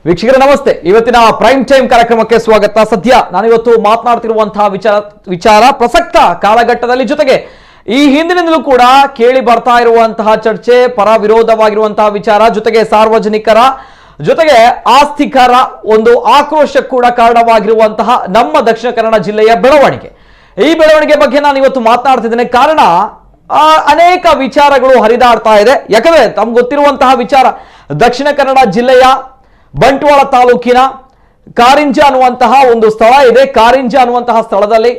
ವೀಕ್ಷಕರೇ ನಮಸ್ತೆ. ಇವತ್ತಿನ ಪ್ರೈಮ್ ಟೈಮ್ ಕಾರ್ಯಕ್ರಮಕ್ಕೆ ಸ್ವಾಗತ. ಸದ್ಯ ನಾನಿವತ್ತು ಮಾತನಾಡ್ತಿರುವಂತಹ ವಿಚಾರ ಪ್ರಸಕ್ತ ಕಾಲಘಟ್ಟದಲ್ಲಿ, ಜೊತೆಗೆ ಈ ಹಿಂದಿನಿಂದಲೂ ಕೂಡ ಕೇಳಿ ಬರ್ತಾ ಇರುವಂತಹ ಚರ್ಚೆ, ಪರ ವಿರೋಧವಾಗಿರುವಂತಹ ವಿಚಾರ, ಜೊತೆಗೆ ಸಾರ್ವಜನಿಕರ ಜೊತೆಗೆ ಆಸ್ತಿಕರ ಒಂದು ಆಕ್ರೋಶ ಕೂಡ ಕಾರಣವಾಗಿರುವಂತಹ ನಮ್ಮ ದಕ್ಷಿಣ ಕನ್ನಡ ಜಿಲ್ಲೆಯ ಬೆಳವಣಿಗೆ. ಈ ಬೆಳವಣಿಗೆ ಬಗ್ಗೆ ನಾನು ಇವತ್ತು ಮಾತನಾಡ್ತಿದ್ದೇನೆ. ಕಾರಣ ಅನೇಕ ವಿಚಾರಗಳು ಹರಿದಾಡ್ತಾ ಇದೆ. ಯಾಕಂದ್ರೆ ತಮ್ಗೆ ಗೊತ್ತಿರುವಂತಹ ವಿಚಾರ, ದಕ್ಷಿಣ ಕನ್ನಡ ಜಿಲ್ಲೆಯ ಬಂಟ್ವಾಳ ತಾಲೂಕಿನ ಕಾರಿಂಜ ಅನ್ನುವಂತಹ ಒಂದು ಸ್ಥಳ ಇದೆ. ಕಾರಿಂಜ ಅನ್ನುವಂತಹ ಸ್ಥಳದಲ್ಲಿ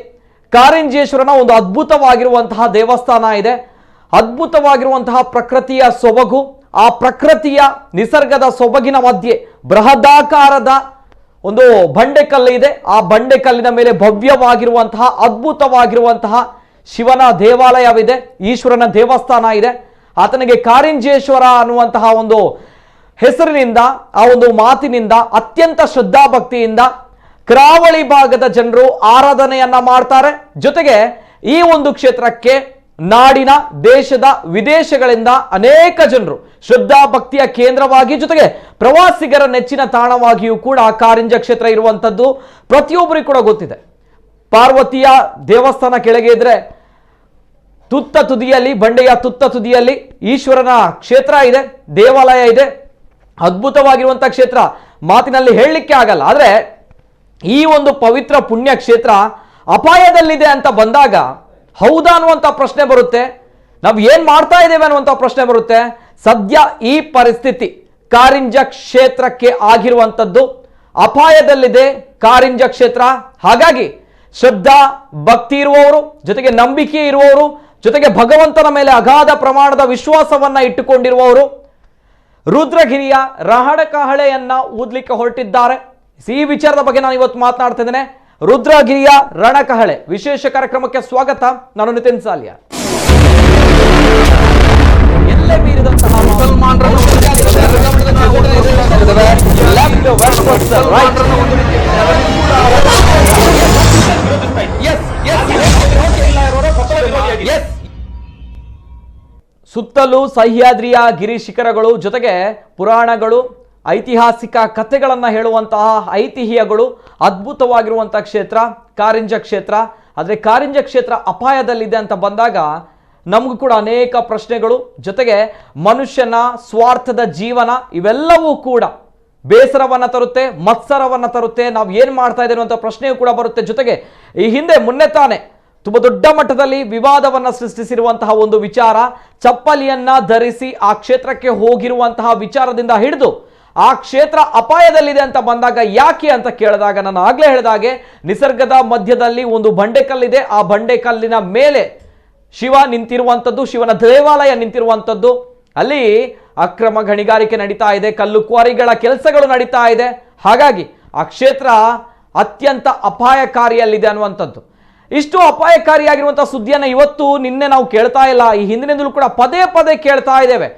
ಕಾರಿಂಜೇಶ್ವರನ ಒಂದು ಅದ್ಭುತವಾಗಿರುವಂತಹ ದೇವಸ್ಥಾನ ಇದೆ. ಅದ್ಭುತವಾಗಿರುವಂತಹ ಪ್ರಕೃತಿಯ ಸೊಬಗು, ಆ ಪ್ರಕೃತಿಯ ನಿಸರ್ಗದ ಸೊಬಗಿನ ಮಧ್ಯೆ ಬೃಹದಾಕಾರದ ಒಂದು ಬಂಡೆಕಲ್ಲು ಇದೆ. ಆ ಬಂಡೆಕಲ್ಲಿನ ಮೇಲೆ ಭವ್ಯವಾಗಿರುವಂತಹ ಅದ್ಭುತವಾಗಿರುವಂತಹ ಶಿವನ ದೇವಾಲಯವಿದೆ, ಈಶ್ವರನ ದೇವಸ್ಥಾನ ಇದೆ. ಆತನಿಗೆ ಕಾರಿಂಜೇಶ್ವರ ಅನ್ನುವಂತಹ ಒಂದು ಹೆಸರಿನಿಂದ, ಆ ಒಂದು ಮಾತಿನಿಂದ ಅತ್ಯಂತ ಶ್ರದ್ಧಾಭಕ್ತಿಯಿಂದ ಕರಾವಳಿ ಭಾಗದ ಜನರು ಆರಾಧನೆಯನ್ನ ಮಾಡ್ತಾರೆ. ಜೊತೆಗೆ ಈ ಒಂದು ಕ್ಷೇತ್ರಕ್ಕೆ ನಾಡಿನ, ದೇಶದ, ವಿದೇಶಗಳಿಂದ ಅನೇಕ ಜನರು ಶ್ರದ್ಧಾಭಕ್ತಿಯ ಕೇಂದ್ರವಾಗಿ, ಜೊತೆಗೆ ಪ್ರವಾಸಿಗರ ನೆಚ್ಚಿನ ತಾಣವಾಗಿಯೂ ಕೂಡ ಕಾರಿಂಜ ಕ್ಷೇತ್ರ ಇರುವಂಥದ್ದು ಪ್ರತಿಯೊಬ್ಬರಿಗೂ ಕೂಡ ಗೊತ್ತಿದೆ. ಪಾರ್ವತಿಯ ದೇವಸ್ಥಾನ ಕೆಳಗೆ ಇದ್ರೆ ತುತ್ತ ತುದಿಯಲ್ಲಿ, ಬಂಡೆಯ ತುತ್ತ ತುದಿಯಲ್ಲಿ ಈಶ್ವರನ ಕ್ಷೇತ್ರ ಇದೆ, ದೇವಾಲಯ ಇದೆ. ಅದ್ಭುತವಾಗಿರುವಂತಹ ಕ್ಷೇತ್ರ, ಮಾತಿನಲ್ಲಿ ಹೇಳಲಿಕ್ಕೆ ಆಗಲ್ಲ. ಆದ್ರೆ ಈ ಒಂದು ಪವಿತ್ರ ಪುಣ್ಯ ಕ್ಷೇತ್ರ ಅಪಾಯದಲ್ಲಿದೆ ಅಂತ ಬಂದಾಗ ಹೌದಾ ಅನ್ನುವಂಥ ಪ್ರಶ್ನೆ ಬರುತ್ತೆ. ನಾವು ಏನ್ ಮಾಡ್ತಾ ಇದ್ದೇವೆ ಅನ್ನುವಂಥ ಪ್ರಶ್ನೆ ಬರುತ್ತೆ. ಸದ್ಯ ಈ ಪರಿಸ್ಥಿತಿ ಕಾರಿಂಜ ಕ್ಷೇತ್ರಕ್ಕೆ ಆಗಿರುವಂಥದ್ದು, ಅಪಾಯದಲ್ಲಿದೆ ಕಾರಿಂಜ ಕ್ಷೇತ್ರ. ಹಾಗಾಗಿ ಶ್ರದ್ಧಾ ಭಕ್ತಿ ಇರುವವರು, ಜೊತೆಗೆ ನಂಬಿಕೆ ಇರುವವರು, ಜೊತೆಗೆ ಭಗವಂತನ ಮೇಲೆ ಅಗಾಧ ಪ್ರಮಾಣದ ವಿಶ್ವಾಸವನ್ನ ಇಟ್ಟುಕೊಂಡಿರುವವರು ರುದ್ರಗಿರಿಯ ರಣಕಹಳೆಯನ್ನ ಊದ್ಲಿಕ್ಕೆ ಹೊರಟಿದ್ದಾರೆ. ಈ ವಿಚಾರದ ಬಗ್ಗೆ ನಾನು ಇವತ್ತು ಮಾತನಾಡ್ತಾ ಇದ್ದೇನೆ. ರುದ್ರಗಿರಿಯ ರಣಕಹಳೆ ವಿಶೇಷ ಕಾರ್ಯಕ್ರಮಕ್ಕೆ ಸ್ವಾಗತ. ನಾನು ನಿತಿನ್ ಸಾಲಿಯಾ. ಎಲ್ಲೇ ಮೀರಿದಂತಹ ಸುತ್ತಲೂ ಸಹ್ಯಾದ್ರಿಯ ಗಿರಿ ಶಿಖರಗಳು, ಜೊತೆಗೆ ಪುರಾಣಗಳು, ಐತಿಹಾಸಿಕ ಕಥೆಗಳನ್ನು ಹೇಳುವಂತಹ ಐತಿಹ್ಯಗಳು, ಅದ್ಭುತವಾಗಿರುವಂತಹ ಕ್ಷೇತ್ರ ಕಾರಿಂಜ ಕ್ಷೇತ್ರ. ಆದರೆ ಕಾರಿಂಜ ಕ್ಷೇತ್ರ ಅಪಾಯದಲ್ಲಿದೆ ಅಂತ ಬಂದಾಗ ನಮಗೂ ಕೂಡ ಅನೇಕ ಪ್ರಶ್ನೆಗಳು, ಜೊತೆಗೆ ಮನುಷ್ಯನ ಸ್ವಾರ್ಥದ ಜೀವನ ಇವೆಲ್ಲವೂ ಕೂಡ ಬೇಸರವನ್ನ ತರುತ್ತೆ, ಮತ್ಸರವನ್ನ ತರುತ್ತೆ. ನಾವು ಏನ್ ಮಾಡ್ತಾ ಇದ್ದೇವೆ ಅಂತ ಪ್ರಶ್ನೆಯೂ ಕೂಡ ಬರುತ್ತೆ. ಜೊತೆಗೆ ಈ ಹಿಂದೆ ಮೊನ್ನೆ ತಾನೆ ತುಂಬಾ ದೊಡ್ಡ ಮಟ್ಟದಲ್ಲಿ ವಿವಾದವನ್ನ ಸೃಷ್ಟಿಸಿರುವಂತಹ ಒಂದು ವಿಚಾರ, ಚಪ್ಪಲಿಯನ್ನ ಧರಿಸಿ ಆ ಕ್ಷೇತ್ರಕ್ಕೆ ಹೋಗಿರುವಂತಹ ವಿಚಾರದಿಂದ ಹಿಡಿದು ಆ ಕ್ಷೇತ್ರ ಅಪಾಯದಲ್ಲಿದೆ ಅಂತ ಬಂದಾಗ ಯಾಕೆ ಅಂತ ಕೇಳಿದಾಗ, ನಾನು ಆಗ್ಲೇ ಹೇಳಿದಾಗೆ ನಿಸರ್ಗದ ಮಧ್ಯದಲ್ಲಿ ಒಂದು ಬಂಡೆಕಲ್ಲಿದೆ. ಆ ಬಂಡೆಕಲ್ಲಿನ ಮೇಲೆ ಶಿವ ನಿಂತಿರುವಂಥದ್ದು, ಶಿವನ ದೇವಾಲಯ ನಿಂತಿರುವಂಥದ್ದು. ಅಲ್ಲಿ ಅಕ್ರಮ ಗಣಿಗಾರಿಕೆ ನಡೀತಾ ಇದೆ, ಕಲ್ಲು ಕ್ವಾರಿಗಳ ಕೆಲಸಗಳು ನಡೀತಾ ಇದೆ. ಹಾಗಾಗಿ ಆ ಕ್ಷೇತ್ರ ಅತ್ಯಂತ ಅಪಾಯಕಾರಿಯಲ್ಲಿದೆ ಅನ್ನುವಂಥದ್ದು. ಇಷ್ಟು ಅಪಾಯಕಾರಿಯಾಗಿರುವಂತಹ ಸುದ್ದಿಯನ್ನು ಇವತ್ತು ನಿನ್ನೆ ನಾವು ಕೇಳ್ತಾ ಇಲ್ಲ, ಈ ಹಿಂದಿನಿಂದಲೂ ಕೂಡ ಪದೇ ಪದೇ ಕೇಳ್ತಾ ಇದ್ದೇವೆ.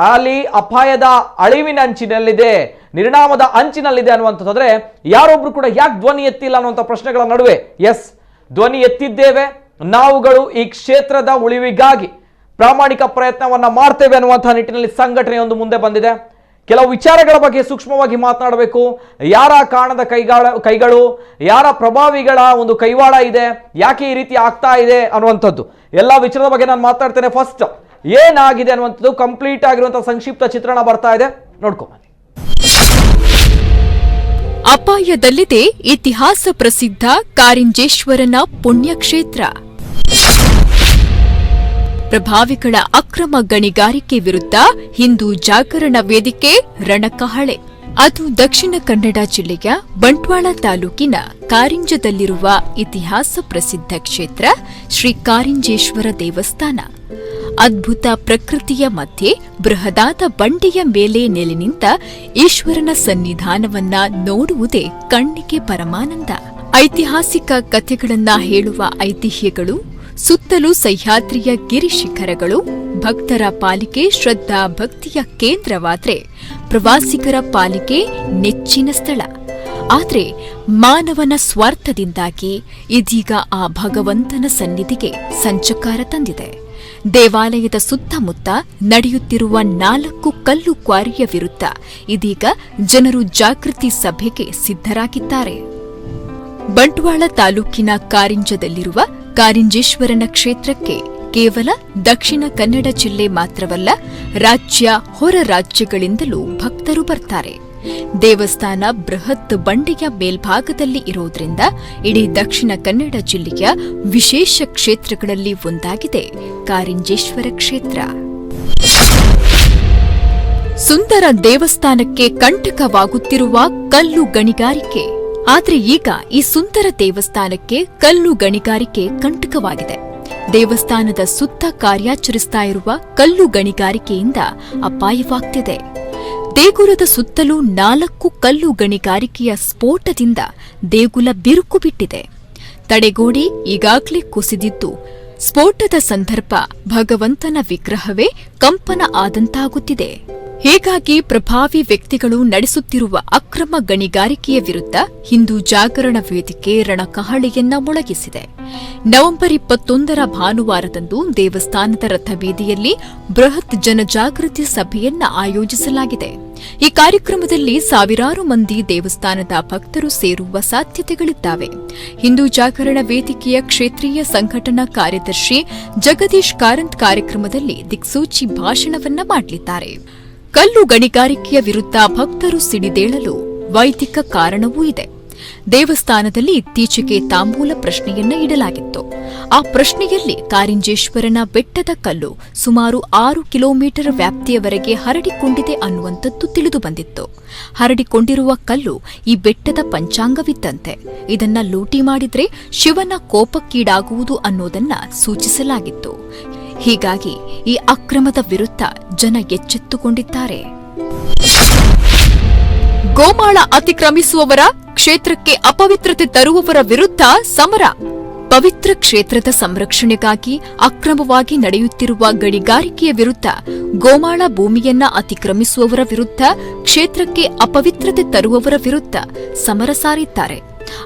ಅಲ್ಲಿ ಅಪಾಯದ ಅಳಿವಿನ ಅಂಚಿನಲ್ಲಿದೆ, ನಿರ್ನಾಮದ ಅಂಚಿನಲ್ಲಿದೆ ಅನ್ನುವಂಥದ್ದು. ಆದರೆ ಯಾರೊಬ್ರು ಕೂಡ ಯಾಕೆ ಧ್ವನಿ ಎತ್ತಿಲ್ಲ ಅನ್ನುವಂಥ ಪ್ರಶ್ನೆಗಳ ನಡುವೆ ಎಸ್, ಧ್ವನಿ ಎತ್ತಿದ್ದೇವೆ. ನಾವುಗಳು ಈ ಕ್ಷೇತ್ರದ ಉಳಿವಿಗಾಗಿ ಪ್ರಾಮಾಣಿಕ ಪ್ರಯತ್ನವನ್ನ ಮಾಡ್ತೇವೆ ಅನ್ನುವಂತಹ ನಿಟ್ಟಿನಲ್ಲಿ ಸಂಘಟನೆಯೊಂದು ಮುಂದೆ ಬಂದಿದೆ. ಕೆಲವು ವಿಚಾರಗಳ ಬಗ್ಗೆ ಸೂಕ್ಷ್ಮವಾಗಿ ಮಾತನಾಡಬೇಕು. ಯಾರ ಕಾರಣದ ಕೈಗಳು, ಯಾರ ಪ್ರಭಾವಿಗಳ ಒಂದು ಕೈವಾಡ ಇದೆ, ಯಾಕೆ ಈ ರೀತಿ ಆಗ್ತಾ ಇದೆ ಅನ್ನುವಂಥದ್ದು ಎಲ್ಲ ವಿಚಾರದ ಬಗ್ಗೆ ನಾನು ಮಾತಾಡ್ತೇನೆ. ಫಸ್ಟ್ ಏನಾಗಿದೆ ಅನ್ನುವಂಥದ್ದು ಕಂಪ್ಲೀಟ್ ಆಗಿರುವಂತಹ ಸಂಕ್ಷಿಪ್ತ ಚಿತ್ರಣ ಬರ್ತಾ ಇದೆ, ನೋಡ್ಕೊಂಬನ್ನಿ. ಅಪಾಯದಲ್ಲಿದೆ ಇತಿಹಾಸ ಪ್ರಸಿದ್ಧ ಕಾರಿಂಜೇಶ್ವರನ ಪುಣ್ಯಕ್ಷೇತ್ರ. ಪ್ರಭಾವಿಗಳ ಅಕ್ರಮ ಗಣಿಗಾರಿಕೆ ವಿರುದ್ಧ ಹಿಂದೂ ಜಾಗರಣ ವೇದಿಕೆ ರಣಕಹಳೆ. ಅದು ದಕ್ಷಿಣ ಕನ್ನಡ ಜಿಲ್ಲೆಯ ಬಂಟ್ವಾಳ ತಾಲೂಕಿನ ಕಾರಿಂಜದಲ್ಲಿರುವ ಇತಿಹಾಸ ಪ್ರಸಿದ್ಧ ಕ್ಷೇತ್ರ ಶ್ರೀ ಕಾರಿಂಜೇಶ್ವರ ದೇವಸ್ಥಾನ. ಅದ್ಭುತ ಪ್ರಕೃತಿಯ ಮಧ್ಯೆ ಬೃಹದಾದ ಬಂಡೆಯ ಮೇಲೆ ನೆಲೆ ನಿಂತ ಈಶ್ವರನ ಸನ್ನಿಧಾನವನ್ನ ನೋಡುವುದೇ ಕಣ್ಣಿಗೆ ಪರಮಾನಂದ. ಐತಿಹಾಸಿಕ ಕಥೆಗಳನ್ನ ಹೇಳುವ ಐತಿಹ್ಯಗಳು, ಸುತ್ತಲೂ ಸಹ್ಯಾದ್ರಿಯ ಗಿರಿ ಶಿಖರಗಳು ಭಕ್ತರ ಪಾಲಿಕೆ ಶ್ರದ್ಧಾ ಭಕ್ತಿಯ ಕೇಂದ್ರವಾದ್ರೆ ಪ್ರವಾಸಿಗರ ಪಾಲಿಕೆ ನೆಚ್ಚಿನ ಸ್ಥಳ. ಆದರೆ ಮಾನವನ ಸ್ವಾರ್ಥದಿಂದಾಗಿ ಇದೀಗ ಆ ಭಗವಂತನ ಸನ್ನಿಧಿಗೆ ಸಂಚಕಾರ ತಂದಿದೆ. ದೇವಾಲಯದ ಸುತ್ತಮುತ್ತ ನಡೆಯುತ್ತಿರುವ 4 ಕಲ್ಲು ಕ್ವಾರಿಯ ವಿರುದ್ಧ ಇದೀಗ ಜನರು ಜಾಗೃತಿ ಸಭೆಗೆ ಸಿದ್ಧರಾಗಿದ್ದಾರೆ. ಬಂಟ್ವಾಳ ತಾಲೂಕಿನ ಕಾರಿಂಜದಲ್ಲಿರುವ ಕಾರಿಂಜೇಶ್ವರನ ಕ್ಷೇತ್ರಕ್ಕೆ ಕೇವಲ ದಕ್ಷಿಣ ಕನ್ನಡ ಜಿಲ್ಲೆ ಮಾತ್ರವಲ್ಲ, ರಾಜ್ಯ ಹೊರ ರಾಜ್ಯಗಳಿಂದಲೂ ಭಕ್ತರು ಬರ್ತಾರೆ. ದೇವಸ್ಥಾನ ಬೃಹತ್ ಬಂಡೆಯ ಮೇಲ್ಭಾಗದಲ್ಲಿ ಇರೋದ್ರಿಂದ ಇಡೀ ದಕ್ಷಿಣ ಕನ್ನಡ ಜಿಲ್ಲೆಯ ವಿಶೇಷ ಕ್ಷೇತ್ರಗಳಲ್ಲಿ ಒಂದಾಗಿದೆ ಕಾರಿಂಜೇಶ್ವರ ಕ್ಷೇತ್ರ. ಸುಂದರ ದೇವಸ್ಥಾನಕ್ಕೆ ಕಂಟಕವಾಗುತ್ತಿರುವ ಕಲ್ಲು ಗಣಿಗಾರಿಕೆ. ಆದರೆ ಈಗ ಈ ಸುಂದರ ದೇವಸ್ಥಾನಕ್ಕೆ ಕಲ್ಲು ಗಣಿಗಾರಿಕೆ ಕಂಟಕವಾಗಿದೆ. ದೇವಸ್ಥಾನದ ಸುತ್ತ ಕಾರ್ಯಾಚರಿಸ್ತಾ ಇರುವ ಕಲ್ಲು ಗಣಿಗಾರಿಕೆಯಿಂದ ಅಪಾಯವಾಗ್ತಿದೆ. ದೇಗುಲದ ಸುತ್ತಲೂ 4 ಕಲ್ಲು ಗಣಿಗಾರಿಕೆಯ ಸ್ಫೋಟದಿಂದ ದೇಗುಲ ಬಿರುಕು ಬಿಟ್ಟಿದೆ. ತಡೆಗೋಡೆ ಈಗಾಗಲೇ ಕುಸಿದಿದ್ದು, ಸ್ಫೋಟದ ಸಂದರ್ಭ ಭಗವಂತನ ವಿಗ್ರಹವೇ ಕಂಪನ ಆದಂತಾಗುತ್ತಿದೆ. ಹೀಗಾಗಿ ಪ್ರಭಾವಿ ವ್ಯಕ್ತಿಗಳು ನಡೆಸುತ್ತಿರುವ ಅಕ್ರಮ ಗಣಿಗಾರಿಕೆಯ ವಿರುದ್ಧ ಹಿಂದೂ ಜಾಗರಣ ವೇದಿಕೆ ರಣಕಹಳೆಯನ್ನ ಮೊಳಗಿಸಿದೆ. ನವೆಂಬರ್ 21ರ ಭಾನುವಾರದಂದು ದೇವಸ್ಥಾನದ ರಥಬೀದಿಯಲ್ಲಿ ಬೃಹತ್ ಜನಜಾಗೃತಿ ಸಭೆಯನ್ನ ಆಯೋಜಿಸಲಾಗಿದೆ. ಈ ಕಾರ್ಯಕ್ರಮದಲ್ಲಿ ಸಾವಿರಾರು ಮಂದಿ ದೇವಸ್ಥಾನದ ಭಕ್ತರು ಸೇರುವ ಸಾಧ್ಯತೆಗಳಿದ್ದಾವೆ. ಹಿಂದೂ ಜಾಗರಣ ವೇದಿಕೆಯ ಕ್ಷೇತ್ರೀಯ ಸಂಘಟನಾ ಕಾರ್ಯದರ್ಶಿ ಜಗದೀಶ್ ಕಾರಂತ್ ಕಾರ್ಯಕ್ರಮದಲ್ಲಿ ದಿಕ್ಸೂಚಿ ಭಾಷಣವನ್ನ ಮಾಡಲಿದ್ದಾರೆ. ಕಲ್ಲು ಗಣಿಗಾರಿಕೆಯ ವಿರುದ್ಧ ಭಕ್ತರು ಸಿಡಿದೇಳಲು ವೈದಿಕ ಕಾರಣವೂ ಇದೆ. ದೇವಸ್ಥಾನದಲ್ಲಿ ಇತ್ತೀಚೆಗೆ ತಾಂಬೂಲ ಪ್ರಶ್ನೆಯನ್ನ ಇಡಲಾಗಿತ್ತು. ಆ ಪ್ರಶ್ನೆಯಲ್ಲಿ ಕಾರಿಂಜೇಶ್ವರನ ಬೆಟ್ಟದ ಕಲ್ಲು ಸುಮಾರು 6 ಕಿಲೋಮೀಟರ್ ವ್ಯಾಪ್ತಿಯವರೆಗೆ ಹರಡಿಕೊಂಡಿದೆ ಅನ್ನುವಂಥದ್ದು ತಿಳಿದು ಬಂದಿತ್ತು. ಹರಡಿಕೊಂಡಿರುವ ಕಲ್ಲು ಈ ಬೆಟ್ಟದ ಪಂಚಾಂಗವಿದ್ದಂತೆ. ಇದನ್ನ ಲೂಟಿ ಮಾಡಿದ್ರೆ ಶಿವನ ಕೋಪಕ್ಕೀಡಾಗುವುದು ಅನ್ನೋದನ್ನ ಸೂಚಿಸಲಾಗಿತ್ತು. ಹೀಗಾಗಿ ಈ ಅಕ್ರಮದ ವಿರುದ್ಧ ಜನ ಎಚ್ಚೆತ್ತುಕೊಂಡಿದ್ದಾರೆ. ಗೋಮಾಳ ಅತಿಕ್ರಮಿಸುವವರ, ಕ್ಷೇತ್ರಕ್ಕೆ ಅಪವಿತ್ರತೆ ತರುವವರ ವಿರುದ್ಧ ಸಮರ. ಪವಿತ್ರ ಕ್ಷೇತ್ರದ ಸಂರಕ್ಷಣೆಗಾಗಿ ಅಕ್ರಮವಾಗಿ ನಡೆಯುತ್ತಿರುವ ಗಣಿಗಾರಿಕೆಯ ವಿರುದ್ಧ, ಗೋಮಾಳ ಭೂಮಿಯನ್ನ ಅತಿಕ್ರಮಿಸುವವರ ವಿರುದ್ಧ, ಕ್ಷೇತ್ರಕ್ಕೆ ಅಪವಿತ್ರತೆ ತರುವವರ ವಿರುದ್ಧ ಸಮರ ಸಾರಿದ್ದಾರೆ.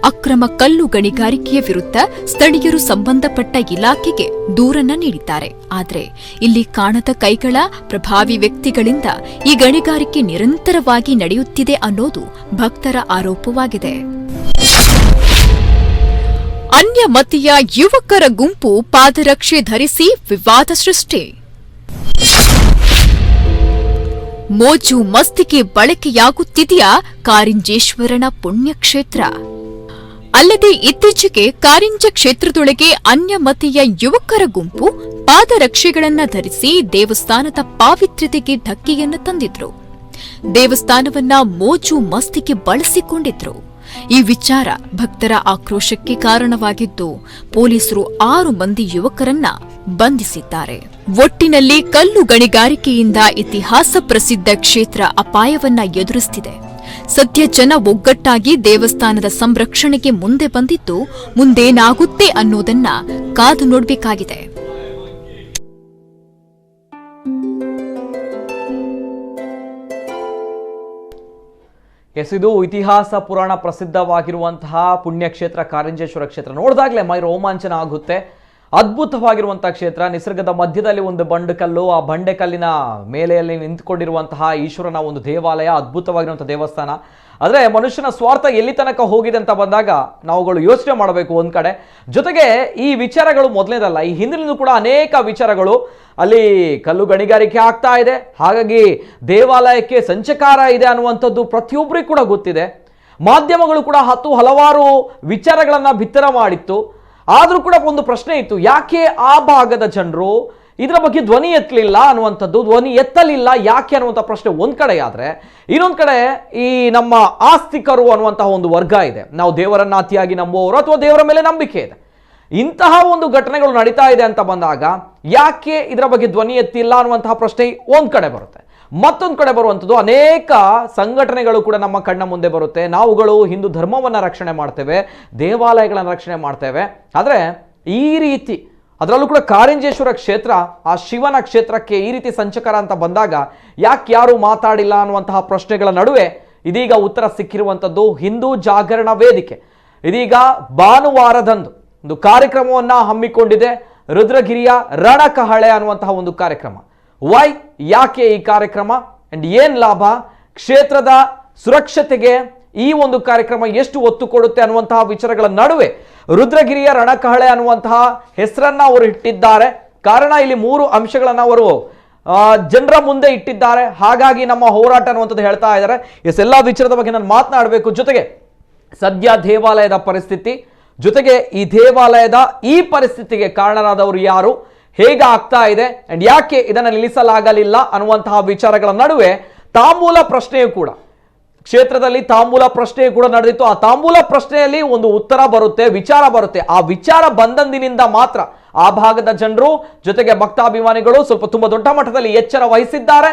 ಅಕ್ರಮ ಕಲ್ಲು ಗಣಿಗಾರಿಕೆಯ ವಿರುದ್ಧ ಸ್ಥಳೀಯರು ಸಂಬಂಧಪಟ್ಟ ಇಲಾಖೆಗೆ ದೂರನ್ನ ನೀಡಿದ್ದಾರೆ. ಆದರೆ ಇಲ್ಲಿ ಕಾಣದ ಕೈಗಳ ಪ್ರಭಾವಿ ವ್ಯಕ್ತಿಗಳಿಂದ ಈ ಗಣಿಗಾರಿಕೆ ನಿರಂತರವಾಗಿ ನಡೆಯುತ್ತಿದೆ ಅನ್ನೋದು ಭಕ್ತರ ಆರೋಪವಾಗಿದೆ. ಅನ್ಯಮತೀಯ ಯುವಕರ ಗುಂಪು ಪಾದರಕ್ಷೆ ಧರಿಸಿ ವಿವಾದ ಸೃಷ್ಟಿ. ಮೋಜು ಮಸ್ತಿಗೆ ಬಳಕೆಯಾಗುತ್ತಿದೆಯಾ ಕಾರಿಂಜೇಶ್ವರನ ಪುಣ್ಯಕ್ಷೇತ್ರ? ಅಲ್ಲದೆ ಇತ್ತೀಚೆಗೆ ಕಾರಿಂಜ ಕ್ಷೇತ್ರದೊಳಗೆ ಅನ್ಯಮತೀಯ ಯುವಕರ ಗುಂಪು ಪಾದರಕ್ಷೆಗಳನ್ನ ಧರಿಸಿ ದೇವಸ್ಥಾನದ ಪಾವಿತ್ರ್ಯತೆಗೆ ಧಕ್ಕೆಯನ್ನು ತಂದಿದ್ರು. ದೇವಸ್ಥಾನವನ್ನ ಮೋಜು ಮಸ್ತಿಗೆ ಬಳಸಿಕೊಂಡಿದ್ರು. ಈ ವಿಚಾರ ಭಕ್ತರ ಆಕ್ರೋಶಕ್ಕೆ ಕಾರಣವಾಗಿದ್ದು, ಪೊಲೀಸರು 6 ಮಂದಿ ಯುವಕರನ್ನ ಬಂಧಿಸಿದ್ದಾರೆ. ಒಟ್ಟಿನಲ್ಲಿ ಕಲ್ಲು ಗಣಿಗಾರಿಕೆಯಿಂದ ಇತಿಹಾಸ ಪ್ರಸಿದ್ಧ ಕ್ಷೇತ್ರ ಅಪಾಯವನ್ನ ಎದುರಿಸುತ್ತಿದೆ. ಸದ್ಯ ಜನ ಒಗ್ಗಟ್ಟಾಗಿ ದೇವಸ್ಥಾನದ ಸಂರಕ್ಷಣೆಗೆ ಮುಂದೆ ಬಂದಿದ್ದು, ಮುಂದೇನಾಗುತ್ತೆ ಅನ್ನೋದನ್ನ ಕಾದು ನೋಡಬೇಕಾಗಿದೆ. ಇದು ಇತಿಹಾಸ ಪುರಾಣ ಪ್ರಸಿದ್ಧವಾಗಿರುವಂತಹ ಪುಣ್ಯಕ್ಷೇತ್ರ ಕಾರಿಂಜೇಶ್ವರ ಕ್ಷೇತ್ರ. ನೋಡಿದಾಗಲೇ ಮೈ ರೋಮಾಂಚನ ಆಗುತ್ತೆ. ಅದ್ಭುತವಾಗಿರುವಂತಹ ಕ್ಷೇತ್ರ. ನಿಸರ್ಗದ ಮಧ್ಯದಲ್ಲಿ ಒಂದು ಬಂಡೆಕಲ್ಲು, ಆ ಬಂಡೆಕಲ್ಲಿನ ಮೇಲೆಯಲ್ಲಿ ನಿಂತುಕೊಂಡಿರುವಂತಹ ಈಶ್ವರನ ಒಂದು ದೇವಾಲಯ, ಅದ್ಭುತವಾಗಿರುವಂತಹ ದೇವಸ್ಥಾನ. ಆದರೆ ಮನುಷ್ಯನ ಸ್ವಾರ್ಥ ಎಲ್ಲಿ ತನಕ ಹೋಗಿದೆ ಅಂತ ಬಂದಾಗ ನಾವುಗಳು ಯೋಚನೆ ಮಾಡಬೇಕು ಒಂದ್ ಕಡೆ. ಜೊತೆಗೆ ಈ ವಿಚಾರಗಳು ಮೊದಲನೇದಲ್ಲ, ಈ ಹಿಂದಿನಿಂದ ಕೂಡ ಅನೇಕ ವಿಚಾರಗಳು ಅಲ್ಲಿ ಕಲ್ಲು ಗಣಿಗಾರಿಕೆ ಆಗ್ತಾ ಇದೆ, ಹಾಗಾಗಿ ದೇವಾಲಯಕ್ಕೆ ಸಂಚಕಾರ ಇದೆ ಅನ್ನುವಂಥದ್ದು ಪ್ರತಿಯೊಬ್ಬರಿಗೂ ಕೂಡ ಗೊತ್ತಿದೆ. ಮಾಧ್ಯಮಗಳು ಕೂಡ ಹಲವಾರು ವಿಚಾರಗಳನ್ನ ಬಿತ್ತರ ಮಾಡಿತ್ತು. ಆದರೂ ಕೂಡ ಒಂದು ಪ್ರಶ್ನೆ ಇತ್ತು, ಯಾಕೆ ಆ ಭಾಗದ ಜನರು ಇದರ ಬಗ್ಗೆ ಧ್ವನಿ ಎತ್ತಲಿಲ್ಲ ಅನ್ನುವಂಥದ್ದು, ಧ್ವನಿ ಎತ್ತಲಿಲ್ಲ ಯಾಕೆ ಅನ್ನುವಂಥ ಪ್ರಶ್ನೆ ಒಂದ್ ಕಡೆ. ಆದ್ರೆ ಇನ್ನೊಂದ್ ಕಡೆ ಈ ನಮ್ಮ ಆಸ್ತಿಕರು ಅನ್ನುವಂತಹ ಒಂದು ವರ್ಗ ಇದೆ. ನಾವು ದೇವರನ್ನ ಅತಿಯಾಗಿ ನಂಬುವವರು ಅಥವಾ ದೇವರ ಮೇಲೆ ನಂಬಿಕೆ ಇದೆ. ಇಂತಹ ಒಂದು ಘಟನೆಗಳು ನಡೀತಾ ಇದೆ ಅಂತ ಬಂದಾಗ ಯಾಕೆ ಇದರ ಬಗ್ಗೆ ಧ್ವನಿ ಎತ್ತಿಲ್ಲ ಅನ್ನುವಂತಹ ಪ್ರಶ್ನೆ ಒಂದ್ ಕಡೆ ಬರುತ್ತೆ. ಮತ್ತೊಂದು ಕಡೆ ಬರುವಂಥದ್ದು, ಅನೇಕ ಸಂಘಟನೆಗಳು ಕೂಡ ನಮ್ಮ ಕಣ್ಣ ಮುಂದೆ ಬರುತ್ತೆ. ನಾವುಗಳು ಹಿಂದೂ ಧರ್ಮವನ್ನು ರಕ್ಷಣೆ ಮಾಡ್ತೇವೆ, ದೇವಾಲಯಗಳನ್ನು ರಕ್ಷಣೆ ಮಾಡ್ತೇವೆ. ಆದರೆ ಈ ರೀತಿ, ಅದರಲ್ಲೂ ಕೂಡ ಕಾರಿಂಜೇಶ್ವರ ಕ್ಷೇತ್ರ, ಆ ಶಿವನ ಕ್ಷೇತ್ರಕ್ಕೆ ಈ ರೀತಿ ಸಂಚಕಾರ ಅಂತ ಬಂದಾಗ ಯಾಕೆ ಯಾರು ಮಾತಾಡಿಲ್ಲ ಅನ್ನುವಂತಹ ಪ್ರಶ್ನೆಗಳ ನಡುವೆ ಇದೀಗ ಉತ್ತರ ಸಿಕ್ಕಿರುವಂಥದ್ದು ಹಿಂದೂ ಜಾಗರಣ ವೇದಿಕೆ ಇದೀಗ ಭಾನುವಾರದಂದು ಒಂದು ಕಾರ್ಯಕ್ರಮವನ್ನು ಹಮ್ಮಿಕೊಂಡಿದೆ. ರುದ್ರಗಿರಿಯ ರಣಕಹಳೆ ಅನ್ನುವಂತಹ ಒಂದು ಕಾರ್ಯಕ್ರಮ. ವೈ, ಯಾಕೆ ಈ ಕಾರ್ಯಕ್ರಮ ಅಂಡ್ ಏನ್ ಲಾಭ, ಕ್ಷೇತ್ರದ ಸುರಕ್ಷತೆಗೆ ಈ ಒಂದು ಕಾರ್ಯಕ್ರಮ ಎಷ್ಟು ಒತ್ತು ಕೊಡುತ್ತೆ ಅನ್ನುವಂತಹ ವಿಚಾರಗಳ ನಡುವೆ ರುದ್ರಗಿರಿಯ ರಣಕಹಳೆ ಅನ್ನುವಂತಹ ಹೆಸರನ್ನ ಅವರು ಇಟ್ಟಿದ್ದಾರೆ. ಕಾರಣ ಇಲ್ಲಿ 3 ಅಂಶಗಳನ್ನ ಅವರು ಜನರ ಮುಂದೆ ಇಟ್ಟಿದ್ದಾರೆ. ಹಾಗಾಗಿ ನಮ್ಮ ಹೋರಾಟ ಅನ್ನುವಂಥದ್ದು ಹೇಳ್ತಾ ಇದ್ದಾರೆ. ಎಲ್ಲ ವಿಚಾರದ ಬಗ್ಗೆ ನಾನು ಮಾತನಾಡಬೇಕು. ಜೊತೆಗೆ ಸದ್ಯ ದೇವಾಲಯದ ಪರಿಸ್ಥಿತಿ, ಜೊತೆಗೆ ಈ ದೇವಾಲಯದ ಈ ಪರಿಸ್ಥಿತಿಗೆ ಕಾರಣರಾದವರು ಯಾರು, ಹೇಗೆ ಆಗ್ತಾ ಇದೆ ಅಂಡ್ ಯಾಕೆ ಇದನ್ನು ನಿಲ್ಲಿಸಲಾಗಲಿಲ್ಲ ಅನ್ನುವಂತಹ ವಿಚಾರಗಳ ನಡುವೆ ತಾಂಬೂಲ ಪ್ರಶ್ನೆಯೂ ಕೂಡ, ಕ್ಷೇತ್ರದಲ್ಲಿ ತಾಂಬೂಲ ಪ್ರಶ್ನೆಯೂ ಕೂಡ ನಡೆದಿತ್ತು. ಆ ತಾಂಬೂಲ ಪ್ರಶ್ನೆಯಲ್ಲಿ ಒಂದು ಉತ್ತರ ಬರುತ್ತೆ, ವಿಚಾರ ಬರುತ್ತೆ. ಆ ವಿಚಾರ ಬಂದಂದಿನಿಂದ ಮಾತ್ರ ಆ ಭಾಗದ ಜನರು, ಜೊತೆಗೆ ಭಕ್ತಾಭಿಮಾನಿಗಳು ಸ್ವಲ್ಪ ತುಂಬಾ ದೊಡ್ಡ ಮಟ್ಟದಲ್ಲಿ ಎಚ್ಚರ ವಹಿಸಿದ್ದಾರೆ.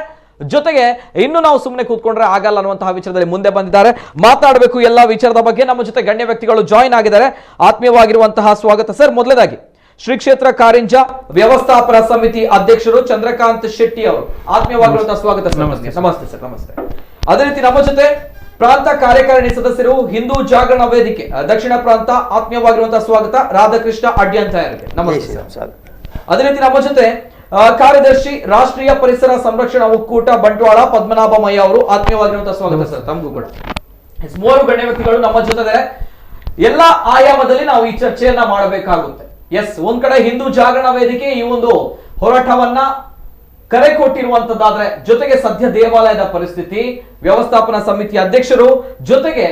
ಜೊತೆಗೆ ಇನ್ನು ನಾವು ಸುಮ್ಮನೆ ಕೂತ್ಕೊಂಡ್ರೆ ಆಗಲ್ಲ ಅನ್ನುವಂತಹ ವಿಚಾರದಲ್ಲಿ ಮುಂದೆ ಬಂದಿದ್ದಾರೆ. ಮಾತನಾಡಬೇಕು ಎಲ್ಲ ವಿಚಾರದ ಬಗ್ಗೆ. ನಮ್ಮ ಜೊತೆ ಗಣ್ಯ ವ್ಯಕ್ತಿಗಳು ಜಾಯಿನ್ ಆಗಿದ್ದಾರೆ. ಆತ್ಮೀಯವಾಗಿರುವಂತಹ ಸ್ವಾಗತ ಸರ್. ಮೊದಲನೇದಾಗಿ ಶ್ರೀ ಕ್ಷೇತ್ರ ಕಾರಿಂಜ ವ್ಯವಸ್ಥಾಪನಾ ಸಮಿತಿ ಅಧ್ಯಕ್ಷರು ಚಂದ್ರಕಾಂತ್ ಶೆಟ್ಟಿ ಅವರು, ಆತ್ಮೀಯವಾಗಿರುವಂತಹ ಸ್ವಾಗತ ಸರ್. ನಮಸ್ತೆ ಸರ್. ನಮಸ್ತೆ. ಅದೇ ರೀತಿ ನಮ್ಮ ಜೊತೆ ಪ್ರಾಂತ ಕಾರ್ಯಕಾರಿಣಿ ಸದಸ್ಯರು ಹಿಂದೂ ಜಾಗರಣ ವೇದಿಕೆ ದಕ್ಷಿಣ ಪ್ರಾಂತ, ಆತ್ಮೀಯವಾಗಿರುವಂತಹ ಸ್ವಾಗತ ರಾಧಾಕೃಷ್ಣ ಅಡ್ಯಂತ ಅವರಿಗೆ. ನಮಸ್ತೆ ಸರ್. ಅದೇ ರೀತಿ ನಮ್ಮ ಜೊತೆ ಕಾರ್ಯದರ್ಶಿ ರಾಷ್ಟ್ರೀಯ ಪರಿಸರ ಸಂರಕ್ಷಣಾ ಒಕ್ಕೂಟ ಬಂಟ್ವಾಳ ಪದ್ಮನಾಭಮಯ್ಯ ಅವರು, ಆತ್ಮೀಯವಾಗಿರುವಂತಹ ಸ್ವಾಗತ ಸರ್ ತಮಗೂ ಕೂಡ. 3 ಗಣ್ಯ ವ್ಯಕ್ತಿಗಳು ನಮ್ಮ ಜೊತೆ ಎಲ್ಲ ಆಯಾಮದಲ್ಲಿ ನಾವು ಈ ಚರ್ಚೆಯನ್ನ ಮಾಡಬೇಕಾಗುತ್ತೆ. ಒಂದ್ ಕಡೆ ಹಿಂದೂ ಜಾಗರಣ ವೇದಿಕೆ ಈ ಒಂದು ಹೋರಾಟವನ್ನ ಕರೆ ಕೊಟ್ಟಿರುವಂತದ್ದಾದ್ರೆ, ಜೊತೆಗೆ ಸದ್ಯ ದೇವಾಲಯದ ಪರಿಸ್ಥಿತಿ, ವ್ಯವಸ್ಥಾಪನಾ ಸಮಿತಿ ಅಧ್ಯಕ್ಷರು, ಜೊತೆಗೆ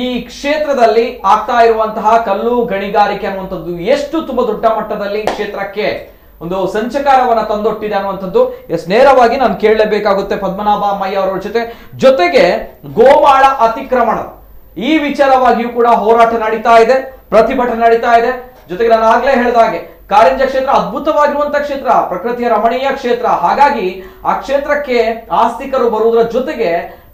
ಈ ಕ್ಷೇತ್ರದಲ್ಲಿ ಆಗ್ತಾ ಇರುವಂತಹ ಕಲ್ಲು ಗಣಿಗಾರಿಕೆ ಅನ್ನುವಂಥದ್ದು ಎಷ್ಟು ತುಂಬಾ ದೊಡ್ಡ ಮಟ್ಟದಲ್ಲಿ ಕ್ಷೇತ್ರಕ್ಕೆ ಒಂದು ಸಂಚಕಾರವನ್ನ ತಂದೊಟ್ಟಿದೆ ಅನ್ನುವಂಥದ್ದು ನೇರವಾಗಿ ನಾನು ಕೇಳಲೇಬೇಕಾಗುತ್ತೆ ಪದ್ಮನಾಭ ಅಮ್ಮಯ್ಯ ಅವರ ಜೊತೆಗೆ ಗೋಮಾಳ ಅತಿಕ್ರಮಣ ಈ ವಿಚಾರವಾಗಿಯೂ ಕೂಡ ಹೋರಾಟ ನಡೀತಾ ಇದೆ, ಪ್ರತಿಭಟನೆ ನಡೀತಾ ಇದೆ. ಜೊತೆಗೆ ನಾನು ಆಗ್ಲೇ ಹೇಳಿದ ಹಾಗೆ ಕಾರಿಂಜ ಕ್ಷೇತ್ರ ಅದ್ಭುತವಾಗಿರುವಂತಹ ಕ್ಷೇತ್ರ, ಪ್ರಕೃತಿಯ ರಮಣೀಯ ಕ್ಷೇತ್ರ. ಹಾಗಾಗಿ ಆ ಕ್ಷೇತ್ರಕ್ಕೆ ಆಸ್ತಿಕರು ಬರುವುದರ ಜೊತೆಗೆ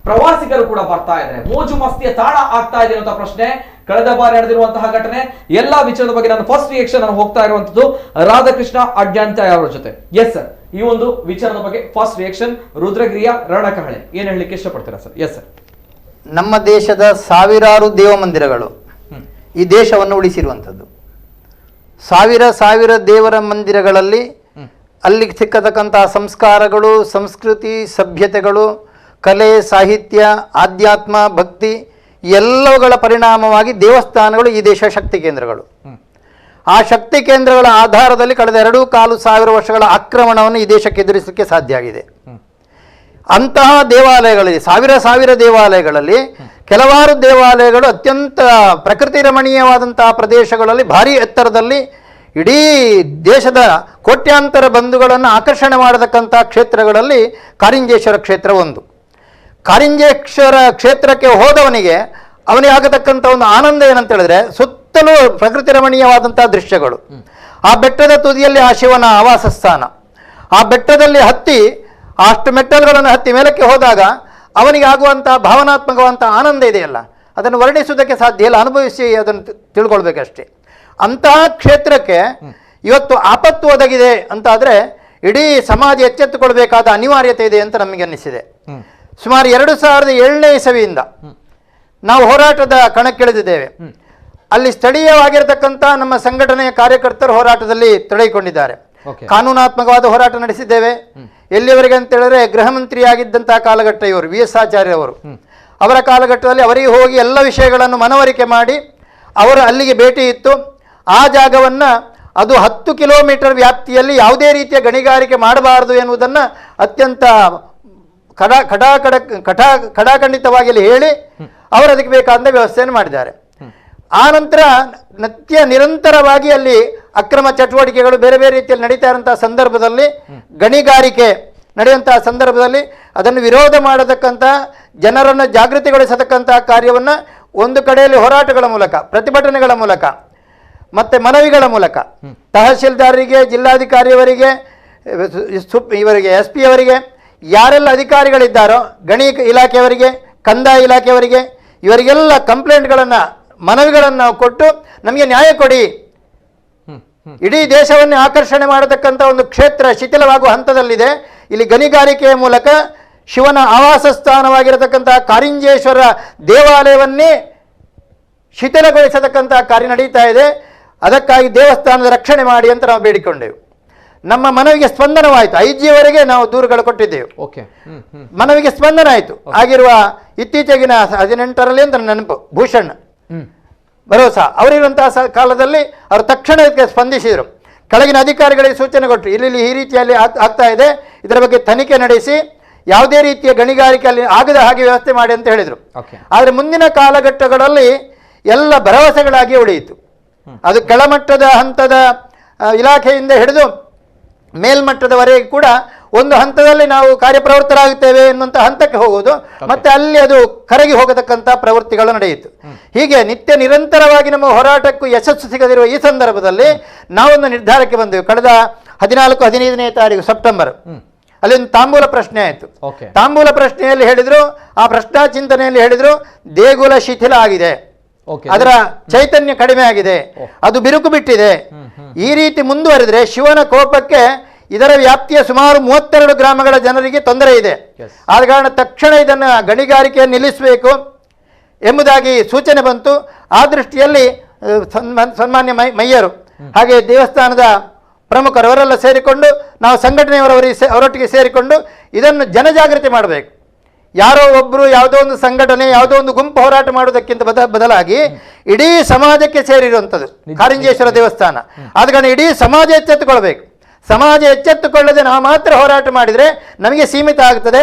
ಪ್ರವಾಸಿಗರು ಕೂಡ ಬರ್ತಾ ಇದ್ದಾರೆ, ಮೋಜು ಮಸ್ತಿಯ ತಾಣ ಆಗ್ತಾ ಇದೆ ಅನ್ನೋ ಪ್ರಶ್ನೆ, ಕಳೆದ ಬಾರಿ ನಡೆದಿರುವಂತಹ ಘಟನೆ, ಎಲ್ಲಾ ವಿಚಾರದ ಬಗ್ಗೆ ನಾನು ಫಸ್ಟ್ ರಿಯಾಕ್ಷನ್ ನಾನು ಹೋಗ್ತಾ ಇರುವಂತದ್ದು ರಾಧಾಕೃಷ್ಣ ಅಡ್ಯಂತ ಅವರ ಜೊತೆ. ಸರ್, ಈ ಒಂದು ವಿಚಾರದ ಬಗ್ಗೆ ಫಸ್ಟ್ ರಿಯಾಕ್ಷನ್, ರುದ್ರಗಿರಿಯ ರಣಕಹಳೆ ಏನ್ ಹೇಳಲಿಕ್ಕೆ ಇಷ್ಟಪಡ್ತೀರಾ ಸರ್? ಸರ್. ನಮ್ಮ ದೇಶದ ಸಾವಿರಾರು ದೇವ ಮಂದಿರಗಳು ಈ ದೇಶವನ್ನು ಉಳಿಸಿರುವಂಥದ್ದು. ಸಾವಿರ ದೇವರ ಮಂದಿರಗಳಲ್ಲಿ ಅಲ್ಲಿ ಸಿಕ್ಕತಕ್ಕಂತಹ ಸಂಸ್ಕಾರಗಳು, ಸಂಸ್ಕೃತಿ, ಸಭ್ಯತೆಗಳು, ಕಲೆ, ಸಾಹಿತ್ಯ, ಆಧ್ಯಾತ್ಮ, ಭಕ್ತಿ ಎಲ್ಲವುಗಳ ಪರಿಣಾಮವಾಗಿ ದೇವಸ್ಥಾನಗಳು ಈ ದೇಶ ಶಕ್ತಿ ಕೇಂದ್ರಗಳು. ಆ ಶಕ್ತಿ ಕೇಂದ್ರಗಳ ಆಧಾರದಲ್ಲಿ ಕಳೆದ 2,25 ವರ್ಷಗಳ ಆಕ್ರಮಣವನ್ನು ಈ ದೇಶಕ್ಕೆ ಎದುರಿಸಲಿಕ್ಕೆ ಸಾಧ್ಯ ಆಗಿದೆ. ಅಂತಹ ದೇವಾಲಯಗಳಲ್ಲಿ ಸಾವಿರ ದೇವಾಲಯಗಳಲ್ಲಿ ಕೆಲವಾರು ದೇವಾಲಯಗಳು ಅತ್ಯಂತ ಪ್ರಕೃತಿ ರಮಣೀಯವಾದಂತಹ ಪ್ರದೇಶಗಳಲ್ಲಿ ಭಾರಿ ಎತ್ತರದಲ್ಲಿ ಇಡೀ ದೇಶದ ಕೋಟ್ಯಾಂತರ ಬಂಧುಗಳನ್ನು ಆಕರ್ಷಣೆ ಮಾಡತಕ್ಕಂಥ ಕ್ಷೇತ್ರಗಳಲ್ಲಿ ಕಾರಿಂಜೇಶ್ವರ ಕ್ಷೇತ್ರ ಒಂದು. ಕಾರಿಂಜೇಶ್ವರ ಕ್ಷೇತ್ರಕ್ಕೆ ಹೋದವನಿಗೆ ಅವನಿಗೆ ಆಗತಕ್ಕಂಥ ಒಂದು ಆನಂದ ಏನಂತ ಹೇಳಿದ್ರೆ, ಸುತ್ತಲೂ ಪ್ರಕೃತಿ ರಮಣೀಯವಾದಂತಹ ದೃಶ್ಯಗಳು, ಆ ಬೆಟ್ಟದ ತುದಿಯಲ್ಲಿ ಆ ಶಿವನ ಆವಾಸ ಸ್ಥಾನ, ಆ ಬೆಟ್ಟದಲ್ಲಿ ಹತ್ತಿ ಅಷ್ಟು ಮೆಟ್ಟಲುಗಳನ್ನು ಹತ್ತಿ ಮೇಲಕ್ಕೆ ಹೋದಾಗ ಅವನಿಗೆ ಆಗುವಂತಹ ಭಾವನಾತ್ಮಕವಂತಹ ಆನಂದ ಇದೆಯಲ್ಲ, ಅದನ್ನು ವರ್ಣಿಸುವುದಕ್ಕೆ ಸಾಧ್ಯ ಇಲ್ಲ, ಅನುಭವಿಸಿ ಅದನ್ನು ತಿಳ್ಕೊಳ್ಬೇಕಷ್ಟೇ. ಅಂತಹ ಕ್ಷೇತ್ರಕ್ಕೆ ಇವತ್ತು ಆಪತ್ತು ಒದಗಿದೆ ಅಂತಾದರೆ ಇಡೀ ಸಮಾಜ ಎಚ್ಚೆತ್ತುಕೊಳ್ಬೇಕಾದ ಅನಿವಾರ್ಯತೆ ಇದೆ ಅಂತ ನಮಗೆ ಅನ್ನಿಸಿದೆ. ಸುಮಾರು 2007ನೇ ಇಸವಿಯಿಂದ ನಾವು ಹೋರಾಟದ ಕಣಕ್ಕಿಳಿದಿದ್ದೇವೆ. ಅಲ್ಲಿ ಸ್ಥಳೀಯವಾಗಿರತಕ್ಕಂಥ ನಮ್ಮ ಸಂಘಟನೆಯ ಕಾರ್ಯಕರ್ತರು ಹೋರಾಟದಲ್ಲಿ ತೊಡಗಿಕೊಂಡಿದ್ದಾರೆ. ಕಾನೂನಾತ್ಮಕವಾದ ಹೋರಾಟ ನಡೆಸಿದ್ದೇವೆ. ಎಲ್ಲಿವರೆಗೆ ಅಂತ ಹೇಳಿದ್ರೆ, ಗೃಹ ಮಂತ್ರಿಯಾಗಿದ್ದಂತಹ ಕಾಲಘಟ್ಟ ಇವರು VS ಆಚಾರ್ಯ ಅವರು, ಅವರ ಕಾಲಘಟ್ಟದಲ್ಲಿ ಅವರಿಗೆ ಹೋಗಿ ಎಲ್ಲ ವಿಷಯಗಳನ್ನು ಮನವರಿಕೆ ಮಾಡಿ ಅವರು ಅಲ್ಲಿಗೆ ಭೇಟಿ ಇತ್ತು. ಆ ಜಾಗವನ್ನು ಅದು 10 ಕಿಲೋಮೀಟರ್ ವ್ಯಾಪ್ತಿಯಲ್ಲಿ ಯಾವುದೇ ರೀತಿಯ ಗಣಿಗಾರಿಕೆ ಮಾಡಬಾರದು ಎನ್ನುವುದನ್ನು ಅತ್ಯಂತ ಖಡಾಖಂಡಿತವಾಗಿ ಅಲ್ಲಿ ಹೇಳಿ ಅವರು ಅದಕ್ಕೆ ಬೇಕಾದ ವ್ಯವಸ್ಥೆಯನ್ನು ಮಾಡಿದ್ದಾರೆ. ಆ ನಂತರ ನಿರಂತರವಾಗಿ ಅಲ್ಲಿ ಅಕ್ರಮ ಚಟುವಟಿಕೆಗಳು ಬೇರೆ ಬೇರೆ ರೀತಿಯಲ್ಲಿ ನಡೀತಾ ಇರುವಂತಹ ಸಂದರ್ಭದಲ್ಲಿ, ಗಣಿಗಾರಿಕೆ ನಡೆಯುವಂತಹ ಸಂದರ್ಭದಲ್ಲಿ ಅದನ್ನು ವಿರೋಧ ಮಾಡತಕ್ಕಂಥ, ಜನರನ್ನು ಜಾಗೃತಿಗೊಳಿಸತಕ್ಕಂತಹ ಕಾರ್ಯವನ್ನು ಒಂದು ಕಡೆಯಲ್ಲಿ ಹೋರಾಟಗಳ ಮೂಲಕ, ಪ್ರತಿಭಟನೆಗಳ ಮೂಲಕ ಮತ್ತು ಮನವಿಗಳ ಮೂಲಕ ತಹಶೀಲ್ದಾರರಿಗೆ, ಜಿಲ್ಲಾಧಿಕಾರಿಯವರಿಗೆ, ಇವರಿಗೆ SP ಅವರಿಗೆ, ಯಾರೆಲ್ಲ ಅಧಿಕಾರಿಗಳಿದ್ದಾರೋ ಗಣಿ ಇಲಾಖೆಯವರಿಗೆ, ಕಂದಾಯ ಇಲಾಖೆಯವರಿಗೆ, ಇವರಿಗೆಲ್ಲ ಕಂಪ್ಲೇಂಟ್ಗಳನ್ನು, ಮನವಿಗಳನ್ನು ನಾವು ಕೊಟ್ಟು ನಮಗೆ ನ್ಯಾಯ ಕೊಡಿ, ಇಡೀ ದೇಶವನ್ನೇ ಆಕರ್ಷಣೆ ಮಾಡತಕ್ಕಂಥ ಒಂದು ಕ್ಷೇತ್ರ ಶಿಥಿಲವಾಗುವ ಹಂತದಲ್ಲಿದೆ, ಇಲ್ಲಿ ಗಣಿಗಾರಿಕೆಯ ಮೂಲಕ ಶಿವನ ಆವಾಸ ಸ್ಥಾನವಾಗಿರತಕ್ಕಂತಹ ಕಾರಿಂಜೇಶ್ವರ ದೇವಾಲಯವನ್ನೇ ಶಿಥಿಲಗೊಳಿಸತಕ್ಕಂತಹ ಕಾರ್ಯ ನಡೀತಾ ಇದೆ. ಅದಕ್ಕಾಗಿ ದೇವಸ್ಥಾನದ ರಕ್ಷಣೆ ಮಾಡಿ ಅಂತ ನಾವು ಬೇಡಿಕೊಂಡೆವು. ನಮ್ಮ ಮನವಿಗೆ ಸ್ಪಂದನವಾಯಿತು. ಐಜಿಯವರೆಗೆ ನಾವು ದೂರುಗಳು ಕೊಟ್ಟಿದ್ದೆವು. ಮನವಿಗೆ ಸ್ಪಂದನ ಆಯಿತು. ಆಗಿರುವ ಇತ್ತೀಚೆಗಿನ 18ರಲ್ಲಿ ಅಂತ ನೆನಪು, ಭೂಷಣ್ ಭರೋಸಾ ಅವರಿರುವಂತಹ ಕಾಲದಲ್ಲಿ ಅವರು ತಕ್ಷಣ ಇದಕ್ಕೆ ಸ್ಪಂದಿಸಿದರು. ಕೆಳಗಿನ ಅಧಿಕಾರಿಗಳಿಗೆ ಸೂಚನೆ ಕೊಟ್ಟರು, ಇಲ್ಲಿ ಈ ರೀತಿಯಲ್ಲಿ ಆಗ್ತಾ ಇದೆ, ಇದರ ಬಗ್ಗೆ ತನಿಖೆ ನಡೆಸಿ ಯಾವುದೇ ರೀತಿಯ ಗಣಿಗಾರಿಕೆಯಲ್ಲಿ ಆಗದ ಹಾಗೆ ವ್ಯವಸ್ಥೆ ಮಾಡಿ ಅಂತ ಹೇಳಿದರು. ಆದರೆ ಮುಂದಿನ ಕಾಲಘಟ್ಟಗಳಲ್ಲಿ ಎಲ್ಲ ಭರವಸೆಗಳಾಗಿ ಉಳಿಯಿತು. ಅದು ಕೆಳಮಟ್ಟದ ಹಂತದ ಇಲಾಖೆಯಿಂದ ಹಿಡಿದು ಮೇಲ್ಮಟ್ಟದವರೆಗೆ ಕೂಡ ಒಂದು ಹಂತದಲ್ಲಿ ನಾವು ಕಾರ್ಯಪ್ರವೃತ್ತರಾಗುತ್ತೇವೆ ಎನ್ನುವಂಥ ಹಂತಕ್ಕೆ ಹೋಗುವುದು, ಮತ್ತೆ ಅಲ್ಲಿ ಅದು ಕರಗಿ ಹೋಗತಕ್ಕಂಥ ಪ್ರವೃತ್ತಿಗಳು ನಡೆಯಿತು. ಹೀಗೆ ನಿತ್ಯ ನಿರಂತರವಾಗಿ ನಮ್ಮ ಹೋರಾಟಕ್ಕೂ ಯಶಸ್ಸು ಸಿಗದಿರುವ ಈ ಸಂದರ್ಭದಲ್ಲಿ ನಾವೊಂದು ನಿರ್ಧಾರಕ್ಕೆ ಬಂದೆವು. ಕಳೆದ 14-15ನೇ ತಾರೀಕು ಸೆಪ್ಟೆಂಬರ್ ಅಲ್ಲಿ ಒಂದು ತಾಂಬೂಲ ಪ್ರಶ್ನೆ ಆಯಿತು. ತಾಂಬೂಲ ಪ್ರಶ್ನೆಯಲ್ಲಿ ಹೇಳಿದ್ರು, ಆ ಪ್ರಶ್ನಾ ಚಿಂತನೆಯಲ್ಲಿ ಹೇಳಿದ್ರು, ದೇಗುಲ ಶಿಥಿಲ ಆಗಿದೆ, ಅದರ ಚೈತನ್ಯ ಕಡಿಮೆ ಆಗಿದೆ, ಅದು ಬಿರುಕು ಬಿಟ್ಟಿದೆ. ಈ ರೀತಿ ಮುಂದುವರೆದರೆ ಶಿವನ ಕೋಪಕ್ಕೆ ಇದರ ವ್ಯಾಪ್ತಿಯ ಸುಮಾರು 32 ಗ್ರಾಮಗಳ ಜನರಿಗೆ ತೊಂದರೆ ಇದೆ. ಆದ ಕಾರಣ ತಕ್ಷಣ ಇದನ್ನು ಗಣಿಗಾರಿಕೆಯನ್ನು ನಿಲ್ಲಿಸಬೇಕು ಎಂಬುದಾಗಿ ಸೂಚನೆ ಬಂತು. ಆ ದೃಷ್ಟಿಯಲ್ಲಿ ಸನ್ಮಾನ್ಯ ಮಯ್ಯರು ಹಾಗೆ ದೇವಸ್ಥಾನದ ಪ್ರಮುಖರು ಅವರೆಲ್ಲ ಸೇರಿಕೊಂಡು, ನಾವು ಅವರೊಟ್ಟಿಗೆ ಸೇರಿಕೊಂಡು ಇದನ್ನು ಜನಜಾಗೃತಿ ಮಾಡಬೇಕು. ಯಾರೋ ಒಬ್ಬರು ಯಾವುದೋ ಒಂದು ಸಂಘಟನೆ, ಯಾವುದೋ ಒಂದು ಗುಂಪು ಹೋರಾಟ ಮಾಡುವುದಕ್ಕಿಂತ ಬದಲಾಗಿ ಇಡೀ ಸಮಾಜಕ್ಕೆ ಸೇರಿರುವಂಥದ್ದು ಕಾರಿಂಜೇಶ್ವರ ದೇವಸ್ಥಾನ. ಆದ ಕಾರಣ ಇಡೀ ಸಮಾಜ ಎಚ್ಚೆತ್ತುಕೊಳ್ಬೇಕು. ಸಮಾಜ ಎಚ್ಚೆತ್ತುಕೊಳ್ಳದೆ ನಾವು ಮಾತ್ರ ಹೋರಾಟ ಮಾಡಿದರೆ ನಮಗೆ ಸೀಮಿತ ಆಗ್ತದೆ.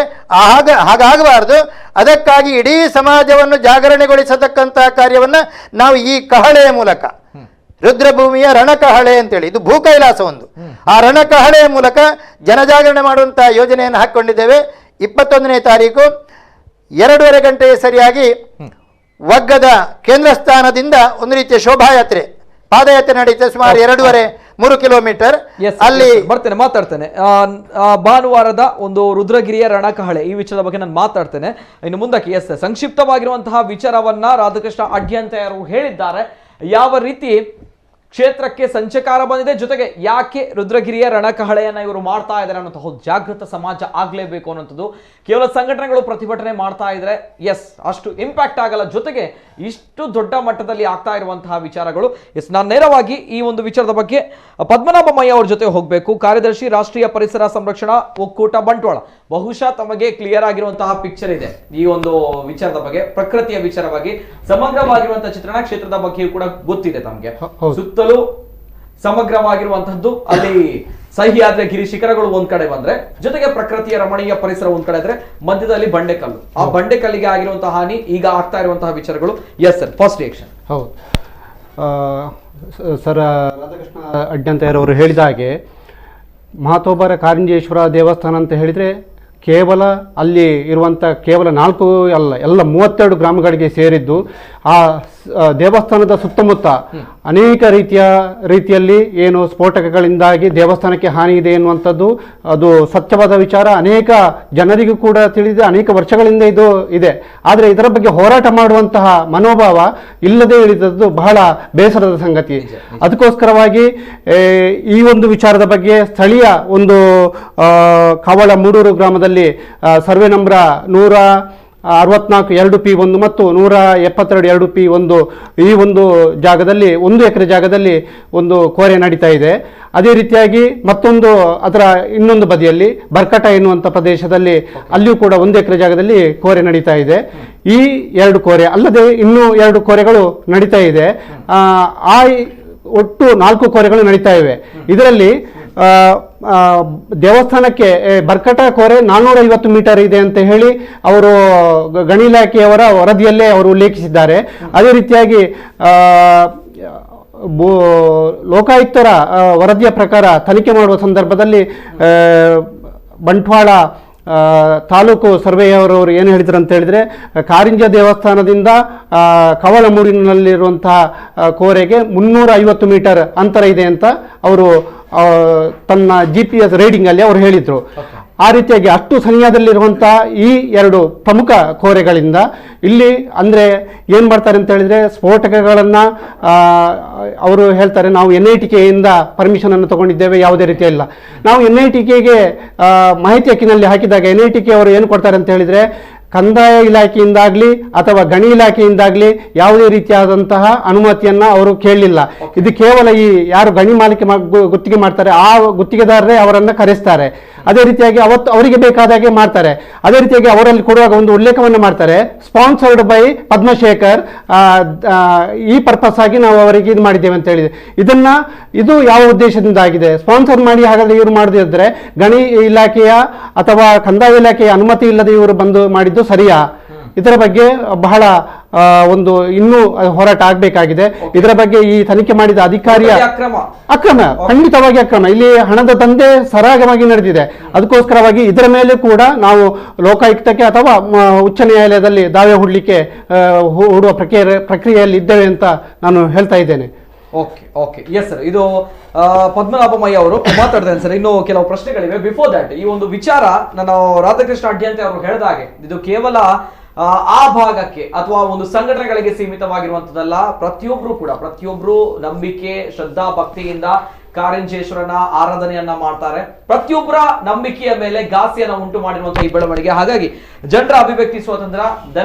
ಹಾಗಾಗಬಾರದು. ಅದಕ್ಕಾಗಿ ಇಡೀ ಸಮಾಜವನ್ನು ಜಾಗರಣೆಗೊಳಿಸತಕ್ಕಂತಹ ಕಾರ್ಯವನ್ನು ನಾವು ಈ ಕಹಳೆಯ ಮೂಲಕ, ರುದ್ರಭೂಮಿಯ ರಣಕಹಳೆ ಅಂತೇಳಿ, ಇದು ಭೂಕೈಲಾಸ ಒಂದು, ಆ ರಣಕಹಳೆಯ ಮೂಲಕ ಜನಜಾಗರಣೆ ಮಾಡುವಂತಹ ಯೋಜನೆಯನ್ನು ಹಾಕಿಕೊಂಡಿದ್ದೇವೆ. 21ನೇ ತಾರೀಕು 2:30 ಗಂಟೆಗೆ ಸರಿಯಾಗಿ ವಗ್ಗದ ಕೇಂದ್ರ ಸ್ಥಾನದಿಂದ ಒಂದು ರೀತಿಯ ಶೋಭಾಯಾತ್ರೆ, ಪಾದಯಾತ್ರೆ ನಡೆಯುತ್ತೆ. ಸುಮಾರು 2.5-3 ಕಿಲೋಮೀಟರ್. ಅಲ್ಲಿ ಮಾತಾಡ್ತೇನೆ. ಭಾನುವಾರದ ಒಂದು ರುದ್ರಗಿರಿಯ ರಣಕಹಳೆ ಈ ವಿಚಾರದ ಬಗ್ಗೆ ನಾನು ಮಾತಾಡ್ತೇನೆ ಇನ್ನು ಮುಂದಕ್ಕೆ. ಸಂಕ್ಷಿಪ್ತವಾಗಿರುವಂತಹ ವಿಚಾರವನ್ನ ರಾಧಾಕೃಷ್ಣ ಅಡ್ಯಂತಯರು ಹೇಳಿದ್ದಾರೆ. ಯಾವ ರೀತಿ ಕ್ಷೇತ್ರಕ್ಕೆ ಸಂಚಕಾರ ಬಂದಿದೆ, ಜೊತೆಗೆ ಯಾಕೆ ರುದ್ರಗಿರಿಯ ರಣಕಹಳೆಯನ್ನ ಇವರು ಮಾಡ್ತಾ ಇದ್ದಾರೆ ಅನ್ನೋಂತಹ ಜಾಗೃತ ಸಮಾಜ ಆಗ್ಲೇಬೇಕು ಅನ್ನೋಂಥದ್ದು. ಕೇವಲ ಸಂಘಟನೆಗಳು ಪ್ರತಿಭಟನೆ ಮಾಡ್ತಾ ಇದ್ರೆ ಅಷ್ಟು ಇಂಪ್ಯಾಕ್ಟ್ ಆಗಲ್ಲ, ಜೊತೆಗೆ ಇಷ್ಟು ದೊಡ್ಡ ಮಟ್ಟದಲ್ಲಿ ಆಗ್ತಾ ಇರುವಂತಹ ವಿಚಾರಗಳು. ನಾನು ನೇರವಾಗಿ ಈ ಒಂದು ವಿಚಾರದ ಬಗ್ಗೆ ಪದ್ಮನಾಭಮಯ್ಯ ಅವ್ರ ಜೊತೆ ಹೋಗಬೇಕು. ಕಾರ್ಯದರ್ಶಿ, ರಾಷ್ಟ್ರೀಯ ಪರಿಸರ ಸಂರಕ್ಷಣಾ ಒಕ್ಕೂಟ, ಬಂಟ್ವಾಳ. ಬಹುಶಃ ತಮಗೆ ಕ್ಲಿಯರ್ ಆಗಿರುವಂತಹ ಪಿಕ್ಚರ್ ಇದೆ ಈ ಒಂದು ವಿಚಾರದ ಬಗ್ಗೆ, ಪ್ರಕೃತಿಯ ವಿಚಾರವಾಗಿ ಸಮಗ್ರವಾಗಿರುವಂತಹ ಚಿತ್ರಣ, ಕ್ಷೇತ್ರದ ಬಗ್ಗೆಯೂ ಕೂಡ ಗೊತ್ತಿದೆ ತಮಗೆ. ಸುತ್ತಲೂ ಸಮಗ್ರವಾಗಿರುವಂತಹದ್ದು, ಅಲ್ಲಿ ಸಹ್ಯಾದ್ರಿ ಗಿರಿ ಶಿಖರಗಳು ಒಂದ್ ಕಡೆ ಬಂದ್ರೆ, ಜೊತೆಗೆ ಪ್ರಕೃತಿಯ ರಮಣೀಯ ಪರಿಸರ ಒಂದ್ ಕಡೆ ಇದ್ರೆ, ಮಧ್ಯದಲ್ಲಿ ಬಂಡೆಕಲ್ಲು. ಆ ಬಂಡೆಕಲ್ಲಿಗೆ ಆಗಿರುವಂತಹ ಹಾನಿ, ಈಗ ಆಗ್ತಾ ಇರುವಂತಹ ವಿಚಾರಗಳು. Sir, first reaction. ಹೌದು ಸರ್, ರಾಧಾಕೃಷ್ಣ ಅಡ್ಯಂತಯರವರು ಹೇಳಿದ ಹಾಗೆ ಮಹಾತೋಬರ ಕಾರಿಂಜೇಶ್ವರ ದೇವಸ್ಥಾನ ಅಂತ ಹೇಳಿದರೆ ಕೇವಲ ಅಲ್ಲಿ ಇರುವಂಥ ಕೇವಲ 4 ಅಲ್ಲ, ಎಲ್ಲ 32 ಗ್ರಾಮಗಳಿಗೆ ಸೇರಿದ್ದು. ಆ ದೇವಸ್ಥಾನದ ಸುತ್ತಮುತ್ತ ಅನೇಕ ರೀತಿಯಲ್ಲಿ ಏನು ಸ್ಫೋಟಕಗಳಿಂದಾಗಿ ದೇವಸ್ಥಾನಕ್ಕೆ ಹಾನಿ ಇದೆ ಎನ್ನುವಂಥದ್ದು ಅದು ಸತ್ಯವಾದ ವಿಚಾರ. ಅನೇಕ ಜನರಿಗೂ ಕೂಡ ತಿಳಿದಿದೆ, ಅನೇಕ ವರ್ಷಗಳಿಂದ ಇದು ಇದೆ. ಆದರೆ ಇದರ ಬಗ್ಗೆ ಹೋರಾಟ ಮಾಡುವಂತಹ ಮನೋಭಾವ ಇಲ್ಲದೆ ಇಳಿದದ್ದು ಬಹಳ ಬೇಸರದ ಸಂಗತಿ. ಅದಕ್ಕೋಸ್ಕರವಾಗಿ ಈ ಒಂದು ವಿಚಾರದ ಬಗ್ಗೆ ಸ್ಥಳೀಯ ಒಂದು ಕವಳ ಮೂಡೂರು ಗ್ರಾಮದಲ್ಲಿ ಸರ್ವೆ ನಂಬರ್ 164 2P1 ಮತ್ತು 172 2P1 ಈ ಒಂದು ಜಾಗದಲ್ಲಿ 1 ಎಕರೆ ಜಾಗದಲ್ಲಿ ಒಂದು ಕೋರೆ ನಡೀತಾ ಇದೆ. ಅದೇ ರೀತಿಯಾಗಿ ಮತ್ತೊಂದು ಅದರ ಇನ್ನೊಂದು ಬದಿಯಲ್ಲಿ ಬರ್ಕಟ ಎನ್ನುವಂಥ ಪ್ರದೇಶದಲ್ಲಿ ಅಲ್ಲಿಯೂ ಕೂಡ 1 ಎಕರೆ ಜಾಗದಲ್ಲಿ ಕೋರೆ ನಡೀತಾ ಇದೆ. ಈ 2 ಕೋರೆ ಅಲ್ಲದೆ ಇನ್ನೂ 2 ಕೋರೆಗಳು ನಡೀತಾ ಇದೆ. ಆ ಒಟ್ಟು 4 ಕೋರೆಗಳು ನಡೀತಾ ಇವೆ. ಇದರಲ್ಲಿ ದೇವಸ್ಥಾನಕ್ಕೆ ಬರ್ಕಟ ಕೋರೆ 450 ಮೀಟರ್ ಇದೆ ಅಂತ ಹೇಳಿ ಅವರು ಗಣಿ ಇಲಾಖೆಯವರ ವರದಿಯಲ್ಲೇ ಅವರು ಉಲ್ಲೇಖಿಸಿದ್ದಾರೆ. ಅದೇ ರೀತಿಯಾಗಿ ಲೋಕಾಯುಕ್ತರ ವರದಿಯ ಪ್ರಕಾರ ತನಿಖೆ ಮಾಡುವ ಸಂದರ್ಭದಲ್ಲಿ ಬಂಟ್ವಾಳ ತಾಲೂಕು ಸರ್ವೆಯವರವರು ಏನು ಹೇಳಿದ್ರು ಅಂತ ಹೇಳಿದರೆ, ಕಾರಿಂಜ ದೇವಸ್ಥಾನದಿಂದ ಕವಲಮೂಡಿನಲ್ಲಿರುವಂತಹ ಕೋರೆಗೆ 350 ಮೀಟರ್ ಅಂತರ ಇದೆ ಅಂತ ಅವರು ತನ್ನ GPS ರೀಡಿಂಗಲ್ಲಿ ಅವರು ಹೇಳಿದರು. ಆ ರೀತಿಯಾಗಿ ಅಷ್ಟು ಸನಿಹದಲ್ಲಿರುವಂತಹ ಈ 2 ಪ್ರಮುಖ ಕೋರೆಗಳಿಂದ ಇಲ್ಲಿ ಅಂದರೆ ಏನು ಮಾಡ್ತಾರೆ ಅಂತ ಹೇಳಿದರೆ, ಸ್ಫೋಟಕಗಳನ್ನು ಅವರು ಹೇಳ್ತಾರೆ ನಾವು NITKಯಿಂದ ಪರ್ಮಿಷನನ್ನು ತಗೊಂಡಿದ್ದೇವೆ, ಯಾವುದೇ ರೀತಿಯ ಇಲ್ಲ. ನಾವು NITKಗೆ ಮಾಹಿತಿ ಹಕ್ಕಿನಲ್ಲಿ ಹಾಕಿದಾಗ NITK ಅವರು ಏನು ಕೊಡ್ತಾರೆ ಅಂತ ಹೇಳಿದರೆ, ಕಂದಾಯ ಇಲಾಖೆಯಿಂದಾಗ್ಲಿ ಅಥವಾ ಗಣಿ ಇಲಾಖೆಯಿಂದಾಗ್ಲಿ ಯಾವುದೇ ರೀತಿಯಾದಂತಹ ಅನುಮತಿಯನ್ನ ಅವರು ಕೇಳಲಿಲ್ಲ. ಇದು ಕೇವಲ ಈ ಯಾರು ಗಣಿ ಮಾಲಿಕೆ ಗುತ್ತಿಗೆ ಮಾಡ್ತಾರೆ ಆ ಗುತ್ತಿಗೆದಾರರೇ ಅವರನ್ನ ಕರೆಸ್ತಾರೆ. ಅದೇ ರೀತಿಯಾಗಿ ಅವರಿಗೆ ಬೇಕಾದಾಗೆ ಮಾಡ್ತಾರೆ. ಅದೇ ರೀತಿಯಾಗಿ ಅವರಲ್ಲಿ ಕೊಡುವಾಗ ಒಂದು ಉಲ್ಲೇಖವನ್ನು ಮಾಡ್ತಾರೆ, ಸ್ಪಾನ್ಸರ್ಡ್ ಬೈ ಪದ್ಮಶೇಖರ್, ಈ ಪರ್ಪಸ್ ಆಗಿ ನಾವು ಅವರಿಗೆ ಇದು ಮಾಡಿದ್ದೇವೆ ಅಂತ ಹೇಳಿದೆ. ಇದು ಯಾವ ಉದ್ದೇಶದಿಂದ ಆಗಿದೆ? ಸ್ಪಾನ್ಸರ್ ಮಾಡಿ ಹಾಗಾದ್ರೆ ಇವರು ಮಾಡದಿದ್ರೆ ಗಣಿ ಇಲಾಖೆಯ ಅಥವಾ ಕಂದಾಯ ಇಲಾಖೆಯ ಅನುಮತಿ ಇಲ್ಲದೆ ಇವರು ಬಂದು ಮಾಡಿದ್ದು ಸರಿಯಾ? ಇದರ ಬಗ್ಗೆ ಬಹಳ ಒಂದು ಇನ್ನೂ ಹೋರಾಟ ಆಗಬೇಕಾಗಿದೆ. ಇದರ ಬಗ್ಗೆ ಈ ತನಿಖೆ ಮಾಡಿದ ಅಧಿಕಾರಿಯ ಅಕ್ರಮ, ಖಂಡಿತವಾಗಿ ಅಕ್ರಮ. ಇಲ್ಲಿ ಹಣದ ದಂಧೆ ಸರಾಗವಾಗಿ ನಡೆದಿದೆ. ಅದಕ್ಕೋಸ್ಕರವಾಗಿ ಇದರ ಮೇಲೆ ಕೂಡ ನಾವು ಲೋಕಾಯುಕ್ತಕ್ಕೆ ಅಥವಾ ಉಚ್ಚ ನ್ಯಾಯಾಲಯದಲ್ಲಿ ದಾವೆ ಹೂಡುವ ಪ್ರಕ್ರಿಯೆಯಲ್ಲಿ ಇದ್ದೇವೆ ಅಂತ ನಾನು ಹೇಳ್ತಾ ಇದ್ದೇನೆ. ಓಕೆ ಎಸ್ ಸರ್, ಇದು ಪದ್ಮನಾಭಮಯ್ಯ ಅವರು ಮಾತಾಡ್ತೇನೆ ಸರ್. ಇನ್ನು ಕೆಲವು ಪ್ರಶ್ನೆಗಳಿವೆ. ಬಿಫೋರ್ ದಟ್ ಈ ಒಂದು ವಿಚಾರ ನಾನು ರಾಧಾಕೃಷ್ಣ ಅಡ್ಯಂತೆ ಅವರು ಹೇಳಿದ ಹಾಗೆ ಇದು ಕೇವಲ ಆ ಭಾಗಕ್ಕೆ ಅಥವಾ ಒಂದು ಸಂಘಟನೆಗಳಿಗೆ ಸೀಮಿತವಾಗಿರುವಂತದ್ದಲ್ಲ. ಪ್ರತಿಯೊಬ್ರು ನಂಬಿಕೆ ಶ್ರದ್ಧಾ ಭಕ್ತಿಯಿಂದ ಕಾರಿಂಜೇಶ್ವರನ ಆರಾಧನೆಯನ್ನ ಮಾಡ್ತಾರೆ. ಪ್ರತಿಯೊಬ್ಬರ ನಂಬಿಕೆಯ ಮೇಲೆ ಘಾಸಿಯನ್ನ ಉಂಟು ಮಾಡಿರುವಂತಹ ಈ ಬೆಳವಣಿಗೆ. ಹಾಗಾಗಿ ಜನರ ಅಭಿವ್ಯಕ್ತಿ ಸ್ವಾತಂತ್ರ್ಯ,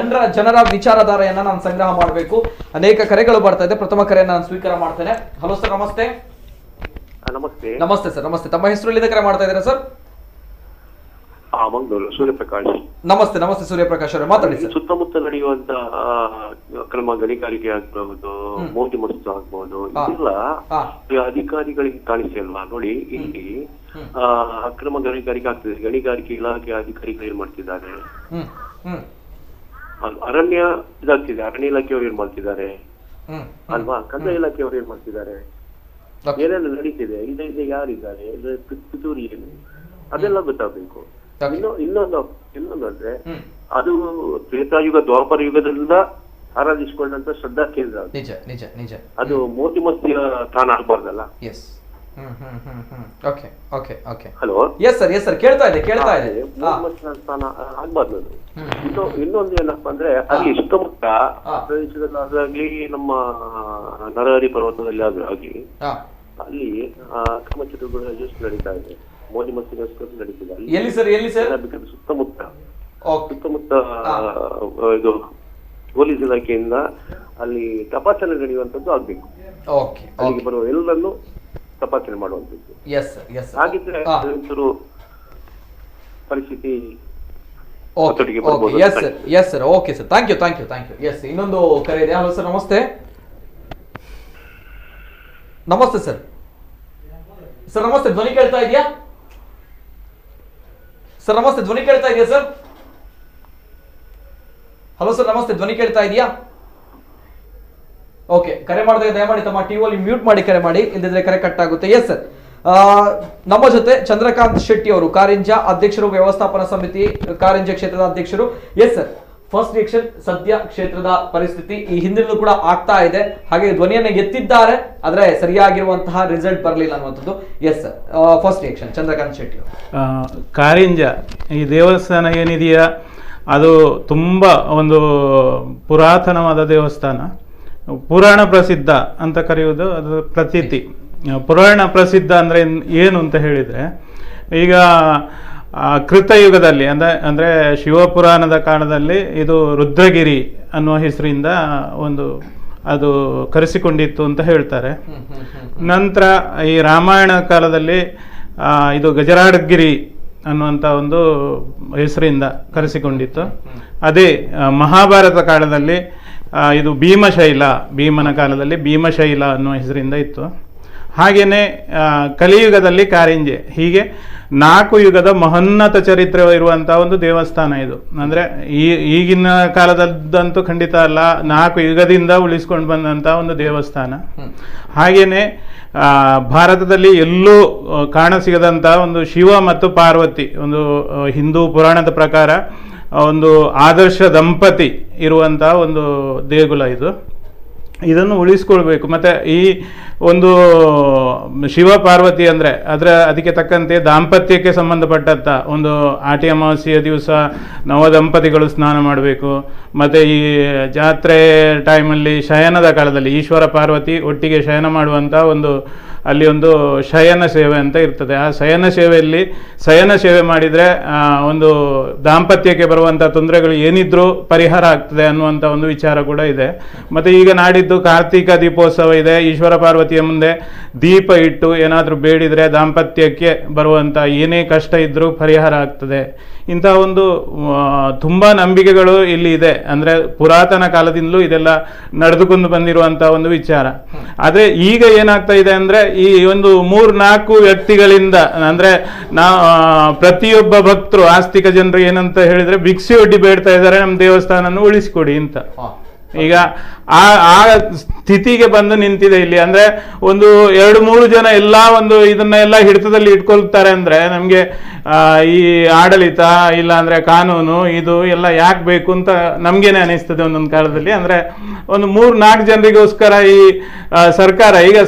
ಜನರ ವಿಚಾರಧಾರೆಯನ್ನ ನಾನು ಸಂಗ್ರಹ ಮಾಡಬೇಕು. ಅನೇಕ ಕರೆಗಳು ಬರ್ತಾ ಇದೆ. ಪ್ರಥಮ ಕರೆಯನ್ನ ನಾನು ಸ್ವೀಕಾರ ಮಾಡ್ತೇನೆ. ಹಲೋ ಸರ್, ನಮಸ್ತೆ. ನಮಸ್ತೆ ಸರ್, ನಮಸ್ತೆ. ತಮ್ಮ ಹೆಸರು ಎಲ್ಲಿಂದ ಕರೆ ಮಾಡ್ತಾ ಇದ್ದೀರಾ ಸರ್? ಮಂಗಳೂರು, ಸೂರ್ಯಪ್ರಕಾಶ್. ನಮಸ್ತೆ ಸೂರ್ಯಪ್ರಕಾಶ್ ಅವರೇ, ಮಾತಾಡಿ ಸರ್. ಸುತ್ತಮುತ್ತ ನಡೆಯುವಂತ ಕ್ರಮ ಗಣಿಗಾರಿಕೆ ಆಗ್ಬಹುದು, ಮೋದಿ ಮಸ್ತು ಆಗ್ಬಹುದು, ಇದೆಲ್ಲ ಅಧಿಕಾರಿಗಳಿಗೆ ಕಾಣಿಸಲ್ವಾ? ನೋಡಿ, ಇಲ್ಲಿ ಅಕ್ರಮ ಗಣಿಗಾರಿಕೆ ಆಗ್ತದೆ. ಗಣಿಗಾರಿಕೆ ಇಲಾಖೆ ಅಧಿಕಾರಿಗಳು ಏನ್ ಮಾಡ್ತಿದ್ದಾರೆ? ಅರಣ್ಯ ಇದಾಗ್ತಿದೆ, ಅರಣ್ಯ ಇಲಾಖೆಯವರು ಏನ್ ಮಾಡ್ತಿದ್ದಾರೆ ಅಲ್ವಾ? ಕಂದಾಯ ಇಲಾಖೆಯವರು ಏನ್ ಮಾಡ್ತಿದ್ದಾರೆ? ಏನೆಲ್ಲ ನಡೀತಿದೆ, ಇದೆ ಯಾರಿದ್ದಾರೆ, ಪಿತೂರಿ ಏನು, ಅದೆಲ್ಲ ಗೊತ್ತಾಗಬೇಕು. ಇನ್ನೊಂದಂದ್ರೆ ಅದು ತ್ರೇತಾಯುಗ ದ್ವಾಪರ ಯುಗದಿಂದ ಆರಾಧಿಸಿಕೊಂಡಂತ ಶ್ರದ್ಧಾ ಕೇಂದ್ರ. ನಿಜ. ಅದು ಮೋತಿ ಮಸ್ತಿಯ ತಾಣ ಆಗ್ಬಾರ್ದಲ್ಲ? ಹಲೋ, ಎಸ್ ಸರ್, ಕೇಳ್ತಾ ಇದೆ. ಸ್ಥಾನ ಆಗ್ಬಾರ್ದು ಅದು. ಇನ್ನೊಂದು ಏನಪ್ಪಾ ಅಂದ್ರೆ, ಅಲ್ಲಿ ಸುತ್ತಮುತ್ತ ಪ್ರದೇಶದಲ್ಲಾಗ್ಲಿ, ನಮ್ಮ ನರಹರಿ ಪರ್ವತದಲ್ಲಿ ಆಗ್ಲಿ, ಅಲ್ಲಿ ಅಕ್ರಮ ಚಟುವಟಿಕೆಗಳು ಎಷ್ಟು ನಡೀತಾ ಇದೆ. ಮೋದಿ ಮಸ್ತಿಗೋಸ್ಕರ ನಡೀತಿದೆ ಅಲ್ಲಿ. ಸುತ್ತಮುತ್ತ ಇದು ಪೊಲೀಸ್ ಇಲಾಖೆಯಿಂದ ಅಲ್ಲಿ ತಪಾಸಣೆ ನಡೆಯುವಂತದ್ದು ಆಗ್ಬೇಕು. ಅಲ್ಲಿಗೆ ಬರುವ ಎಲ್ಲರನ್ನು ತಪಾಸಣೆ ಮಾಡುವಂತದ್ದು. ಹಾಗಿದ್ರೆ ಒಂಚೂರು ಪರಿಸ್ಥಿತಿ ಒತ್ತಡಿಗೆ ಬರ್ಬೋದು. Yes sir, okay sir, thank you. Yes, ಇನ್ನೊಂದು ಕರೆ ಇದೆ. ಹಲೋ ಸರ್, ನಮಸ್ತೆ. ಸರ್. ನಮಸ್ತೆ, ಧ್ವನಿ ಕೇಳ್ತಾ ಇದೆಯಾ ಸರ್? ನಮಸ್ತೆ, ಧ್ವನಿ ಕೇಳ್ತಾ ಇದೆಯಾ ಸರ್? ಹಲೋ ಸರ್, ನಮಸ್ತೆ, ಧ್ವನಿ ಕೇಳ್ತಾ ಇದೆಯಾ? ಓಕೆ, ಕರೆ ಮಾಡಿದಾಗ ದಯಮಾಡಿ ತಮ್ಮ ಟಿವಿಯಲ್ಲಿ ಮ್ಯೂಟ್ ಮಾಡಿ ಕರೆ ಮಾಡಿ, ಇಲ್ಲದಿದ್ರೆ ಕರೆ ಕಟ್ ಆಗುತ್ತೆ. ಎಸ್ ಸರ್, ನಮ್ಮ ಜೊತೆ ಚಂದ್ರಕಾಂತ್ ಶೆಟ್ಟಿ ಅವರು, ಕಾರಿಂಜ ಅಧ್ಯಕ್ಷರು, ವ್ಯವಸ್ಥಾಪನಾ ಸಮಿತಿ ಕಾರಿಂಜ ಕ್ಷೇತ್ರದ ಅಧ್ಯಕ್ಷರು. ಎಸ್ ಸರ್, ಫಸ್ಟ್ ರಿಯಾಕ್ಷನ್, ಸದ್ಯ ಕ್ಷೇತ್ರದ ಪರಿಸ್ಥಿತಿ ಈ ಹಿಂದಿನೂ ಕೂಡ ಆಗ್ತಾ ಇದೆ. ಹಾಗೆ ಧ್ವನಿಯನ್ನ ಎತ್ತಿದ್ದಾರೆ, ಆದ್ರೆ ಸರಿಯಾಗಿರುವಂತಹ ರಿಸಲ್ಟ್ ಬರಲಿಲ್ಲ ಅನ್ನುವಂಥದ್ದು. Yes sir, first reaction Chandrakant Shetty. Karinja ಈ ದೇವಸ್ಥಾನ ಏನಿದೆಯಾ, ಅದು ತುಂಬ ಒಂದು ಪುರಾತನವಾದ ದೇವಸ್ಥಾನ. ಪುರಾಣ ಪ್ರಸಿದ್ಧ ಅಂತ ಕರೆಯುವುದು ಅದು ಪ್ರತೀತಿ. ಪುರಾಣ ಪ್ರಸಿದ್ಧ ಅಂದರೆ ಏನು ಅಂತ ಹೇಳಿದರೆ, ಈಗ ಕೃತಯುಗದಲ್ಲಿ ಅಂದರೆ ಶಿವಪುರಾಣದ ಕಾಲದಲ್ಲಿ ಇದು ರುದ್ರಗಿರಿ ಅನ್ನುವ ಹೆಸರಿಂದ ಅದು ಕರೆಸಿಕೊಂಡಿತ್ತು ಅಂತ ಹೇಳ್ತಾರೆ. ನಂತರ ಈ ರಾಮಾಯಣ ಕಾಲದಲ್ಲಿ ಇದು ಗಜರಾಡಗಿರಿ ಅನ್ನುವಂಥ ಒಂದು ಹೆಸರಿಂದ ಕರೆಸಿಕೊಂಡಿತ್ತು. ಅದೇ ಮಹಾಭಾರತ ಕಾಲದಲ್ಲಿ ಇದು ಭೀಮನ ಕಾಲದಲ್ಲಿ ಭೀಮಶೈಲ ಅನ್ನುವ ಹೆಸರಿಂದ ಇತ್ತು. ಹಾಗೆಯೇ ಕಲಿಯುಗದಲ್ಲಿ ಕಾರಿಂಜೆ. ಹೀಗೆ 4 ಯುಗದ ಮಹೋನ್ನತ ಚರಿತ್ರೆ ಇರುವಂಥ ಒಂದು ದೇವಸ್ಥಾನ ಇದು. ಅಂದರೆ ಈಗಿನ ಕಾಲದಲ್ಲಂತೂ ಖಂಡಿತ ಅಲ್ಲ, 4 ಯುಗದಿಂದ ಉಳಿಸ್ಕೊಂಡು ಬಂದಂಥ ಒಂದು ದೇವಸ್ಥಾನ. ಹಾಗೆಯೇ ಭಾರತದಲ್ಲಿ ಎಲ್ಲೂ ಕಾಣಸಿಗದಂಥ ಒಂದು ಶಿವ ಮತ್ತು ಪಾರ್ವತಿ, ಒಂದು ಹಿಂದೂ ಪುರಾಣದ ಪ್ರಕಾರ ಒಂದು ಆದರ್ಶ ದಂಪತಿ ಇರುವಂಥ ಒಂದು ದೇಗುಲ ಇದು. ಇದನ್ನು ಉಳಿಸ್ಕೊಳ್ಬೇಕು. ಮತ್ತು ಈ ಒಂದು ಶಿವ ಪಾರ್ವತಿ ಅಂದರೆ ಅದಕ್ಕೆ ತಕ್ಕಂತೆ ದಾಂಪತ್ಯಕ್ಕೆ ಸಂಬಂಧಪಟ್ಟಂಥ ಒಂದು ಆಟಿ ಅಮಾವಾಸ್ಯೆಯ ದಿವಸ ನವದಂಪತಿಗಳು ಸ್ನಾನ ಮಾಡಬೇಕು. ಮತ್ತು ಈ ಜಾತ್ರೆ ಟೈಮಲ್ಲಿ ಶಯನದ ಕಾಲದಲ್ಲಿ ಈಶ್ವರ ಪಾರ್ವತಿ ಒಟ್ಟಿಗೆ ಶಯನ ಮಾಡುವಂಥ ಒಂದು ಅಲ್ಲಿ ಒಂದು ಶಯನ ಸೇವೆ ಅಂತ ಇರ್ತದೆ. ಆ ಶಯನ ಸೇವೆ ಮಾಡಿದರೆ ಒಂದು ದಾಂಪತ್ಯಕ್ಕೆ ಬರುವಂಥ ತೊಂದರೆಗಳು ಏನಿದ್ರೂ ಪರಿಹಾರ ಆಗ್ತದೆ ಅನ್ನುವಂಥ ಒಂದು ವಿಚಾರ ಕೂಡ ಇದೆ. ಮತ್ತು ಈಗ ನಾಡಿದ್ದು ಕಾರ್ತಿಕ ದೀಪೋತ್ಸವ ಇದೆ. ಈಶ್ವರ ಪಾರ್ವತಿಯ ಮುಂದೆ ದೀಪ ಇಟ್ಟು ಏನಾದರೂ ಬೇಡಿದರೆ ದಾಂಪತ್ಯಕ್ಕೆ ಬರುವಂಥ ಏನೇ ಕಷ್ಟ ಇದ್ದರೂ ಪರಿಹಾರ ಆಗ್ತದೆ. ಇಂಥ ಒಂದು ತುಂಬ ನಂಬಿಕೆಗಳು ಇಲ್ಲಿ ಇದೆ. ಅಂದರೆ ಪುರಾತನ ಕಾಲದಿಂದಲೂ ಇದೆಲ್ಲ ನಡೆದುಕೊಂಡು ಬಂದಿರುವಂಥ ಒಂದು ವಿಚಾರ. ಆದರೆ ಈಗ ಏನಾಗ್ತಾ ಇದೆ ಅಂದರೆ ಈ ಒಂದು 3-4 ವ್ಯಕ್ತಿಗಳಿಂದ, ಅಂದರೆ ಪ್ರತಿಯೊಬ್ಬ ಭಕ್ತರು ಆಸ್ತಿಕ ಜನರು ಏನಂತ ಹೇಳಿದರೆ ಭಿಕ್ಷೆ ಒಡ್ಡಿ ಬೇಡ್ತಾ ಇದ್ದಾರೆ, ನಮ್ಮ ದೇವಸ್ಥಾನವನ್ನು ಉಳಿಸಿಕೊಡಿ ಅಂತ. ಈಗ ಆ ಸ್ಥಿತಿಗೆ ಬಂದು ನಿಂತಿದೆ ಇಲ್ಲಿ. ಅಂದ್ರೆ ಒಂದು 2-3 ಜನ ಇದನ್ನೆಲ್ಲ ಹಿಡಿತದಲ್ಲಿ ಇಟ್ಕೊಳ್ತಾರೆ ಅಂದ್ರೆ ನಮ್ಗೆ ಈ ಆಡಳಿತ ಇಲ್ಲ ಅಂದ್ರೆ ಕಾನೂನು ಇದು ಎಲ್ಲ ಯಾಕೆ ಬೇಕು ಅಂತ ನಮ್ಗೇನೆ ಅನಿಸ್ತದೆ ಒಂದೊಂದು ಕಾಲದಲ್ಲಿ. ಅಂದ್ರೆ ಒಂದು 3-4 ಜನರಿಗೋಸ್ಕರ ಈ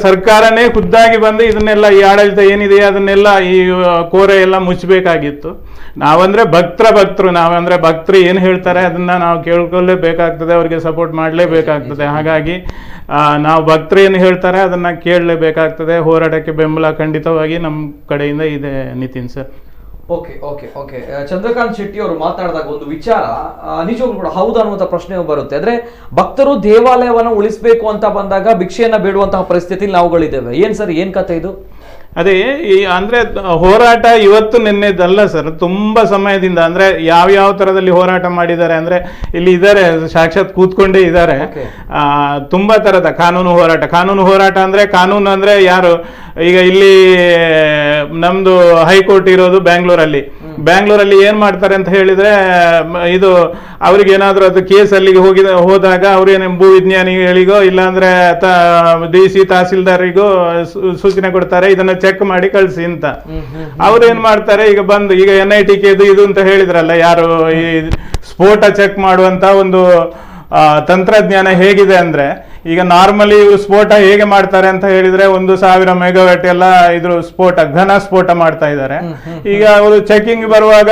ಸರ್ಕಾರನೇ ಖುದ್ದಾಗಿ ಬಂದು ಇದನ್ನೆಲ್ಲ, ಈ ಆಡಳಿತ ಏನಿದೆ ಅದನ್ನೆಲ್ಲ ಈ ಕೋರೆ ಎಲ್ಲ ಮುಚ್ಚಬೇಕಾಗಿತ್ತು. ನಾವಂದ್ರೆ ಭಕ್ತರು ಏನು ಹೇಳ್ತಾರೆ ಅದನ್ನ ನಾವು ಕೇಳ್ಕೊಳ್ಳೇಬೇಕಾಗ್ತದೆ, ಅವ್ರಿಗೆ ಸಪೋರ್ಟ್ ಮಾಡಲೇಬೇಕಾಗ್ತದೆ. ಹಾಗಾಗಿ ನಾವು ಭಕ್ತರು ಏನು ಹೇಳ್ತಾರೆ ಅದನ್ನ ಕೇಳಲೇಬೇಕಾಗ್ತದೆ. ಹೋರಾಟಕ್ಕೆ ಬೆಂಬಲ ಖಂಡಿತವಾಗಿ ನಮ್ಮ ಕಡೆಯಿಂದ ಇದೆ Nitin sir. Okay okay okay Chandrakant Shetty ಅವರು ಮಾತನಾಡಿದಾಗ ಒಂದು ವಿಚಾರ ನಿಜವಾಗ್ಲೂ ಕೂಡ ಹೌದು ಅನ್ನುವಂಥ ಪ್ರಶ್ನೆ ಬರುತ್ತೆ. ಅಂದ್ರೆ ಭಕ್ತರು ದೇವಾಲಯವನ್ನು ಉಳಿಸಬೇಕು ಅಂತ ಬಂದಾಗ ಭಿಕ್ಷೆಯನ್ನ ಬೇಡುವಂತಹ ಪರಿಸ್ಥಿತಿಯಲ್ಲಿ ನಾವುಗಳಿದ್ದೇವೆ. ಏನ್ ಸರ್, ಏನ್ ಕಥೆ ಇದು? ಅದೇ ಅಂದ್ರೆ ಹೋರಾಟ ಇವತ್ತು ನಿನ್ನೆದಲ್ಲ ಸರ್, ತುಂಬಾ ಸಮಯದಿಂದ. ಅಂದ್ರೆ ಯಾವ ತರದಲ್ಲಿ ಹೋರಾಟ ಮಾಡಿದ್ದಾರೆ ಅಂದ್ರೆ ಇಲ್ಲಿ ಇದ್ದಾರೆ, ಸಾಕ್ಷಾತ್ ಕೂತ್ಕೊಂಡೇ ಇದ್ದಾರೆ. ತುಂಬಾ ತರದ ಕಾನೂನು ಹೋರಾಟ ಅಂದ್ರೆ ಕಾನೂನು ಅಂದ್ರೆ ಯಾರು, ಈಗ ಇಲ್ಲಿ ನಮ್ದು ಹೈಕೋರ್ಟ್ ಇರೋದು ಬ್ಯಾಂಗ್ಳೂರಲ್ಲಿ ಏನ್ ಮಾಡ್ತಾರೆ ಅಂತ ಹೇಳಿದ್ರೆ, ಇದು ಅವ್ರಿಗೆ ಏನಾದ್ರು ಅದು ಕೇಸ್ ಅಲ್ಲಿಗೆ ಹೋದಾಗ ಅವ್ರೇನು ಭೂ ವಿಜ್ಞಾನಿಗಳಿಗೋ ಇಲ್ಲಾಂದ್ರೆ DC ತಹಸೀಲ್ದಾರಿಗೋ ಸೂಚನೆ ಕೊಡ್ತಾರೆ, ಇದನ್ನ ಚೆಕ್ ಮಾಡಿ ಕಳಿಸಿ ಅಂತ. ಅವ್ರು ಏನ್ ಮಾಡ್ತಾರೆ, ಈಗ NIT ಇದು ಅಂತ ಹೇಳಿದ್ರಲ್ಲ, ಯಾರು ಈ ಸ್ಫೋಟ ಚೆಕ್ ಮಾಡುವಂತ ಒಂದು ತಂತ್ರಜ್ಞಾನ ಹೇಗಿದೆ ಅಂದ್ರೆ, ಈಗ ನಾರ್ಮಲಿ ಇವರು ಸ್ಫೋಟ ಹೇಗೆ ಮಾಡ್ತಾರೆ ಅಂತ ಹೇಳಿದ್ರೆ 1000 ಮೆಗಾವ್ಯಾಟ್ ಎಲ್ಲ ಇದ್ರ ಘನ ಸ್ಫೋಟ ಮಾಡ್ತಾ ಇದ್ದಾರೆ. ಈಗ ಅವರು ಚೆಕಿಂಗ್ ಬರುವಾಗ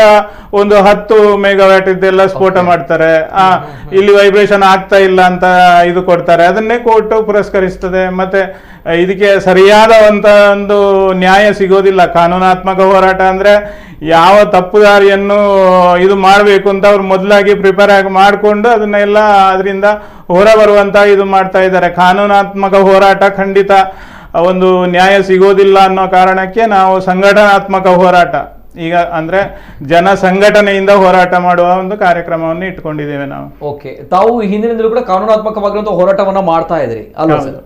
10 ಮೆಗಾವ್ಯಾಟ್ ಇದ್ದೆಲ್ಲ ಸ್ಫೋಟ ಮಾಡ್ತಾರೆ. ಇಲ್ಲಿ ವೈಬ್ರೇಷನ್ ಆಗ್ತಾ ಇಲ್ಲ ಅಂತ ಇದು ಕೊಡ್ತಾರೆ, ಅದನ್ನೇ ಕೋರ್ಟ್ ಪುರಸ್ಕರಿಸ್ತದೆ. ಮತ್ತೆ ಇದಕ್ಕೆ ಸರಿಯಾದ ಒಂದು ನ್ಯಾಯ ಸಿಗೋದಿಲ್ಲ. ಕಾನೂನಾತ್ಮಕ ಹೋರಾಟ ಅಂದ್ರೆ ಯಾವ ತಪ್ಪುದಾರಿಯನ್ನು ಇದು ಮಾಡಬೇಕು ಅಂತ ಅವ್ರು ಮೊದಲಾಗಿ ಪ್ರಿಪೇರ್ ಆಗಿ ಮಾಡಿಕೊಂಡು ಅದನ್ನೆಲ್ಲ ಅದರಿಂದ ಹೊರ ಬರುವಂತ ಇದು ಮಾಡ್ತಾ ಇದ್ದಾರೆ. ಕಾನೂನಾತ್ಮಕ ಹೋರಾಟ ಖಂಡಿತ ಒಂದು ನ್ಯಾಯ ಸಿಗೋದಿಲ್ಲ ಅನ್ನೋ ಕಾರಣಕ್ಕೆ ನಾವು ಸಂಘಟನಾತ್ಮಕ ಹೋರಾಟ, ಈಗ ಅಂದ್ರೆ ಜನ ಸಂಘಟನೆಯಿಂದ ಹೋರಾಟ ಮಾಡುವ ಒಂದು ಕಾರ್ಯಕ್ರಮವನ್ನು ಇಟ್ಕೊಂಡಿದ್ದೇವೆ ನಾವು. ಓಕೆ, ತಾವು ಹಿಂದಿನಿಂದಲೂ ಕೂಡ ಕಾನೂನಾತ್ಮಕವಾಗಿರುವಂತಹ ಹೋರಾಟವನ್ನ ಮಾಡ್ತಾ ಇದ್ರಿ ಅಲ್ವಾ ಸರ್?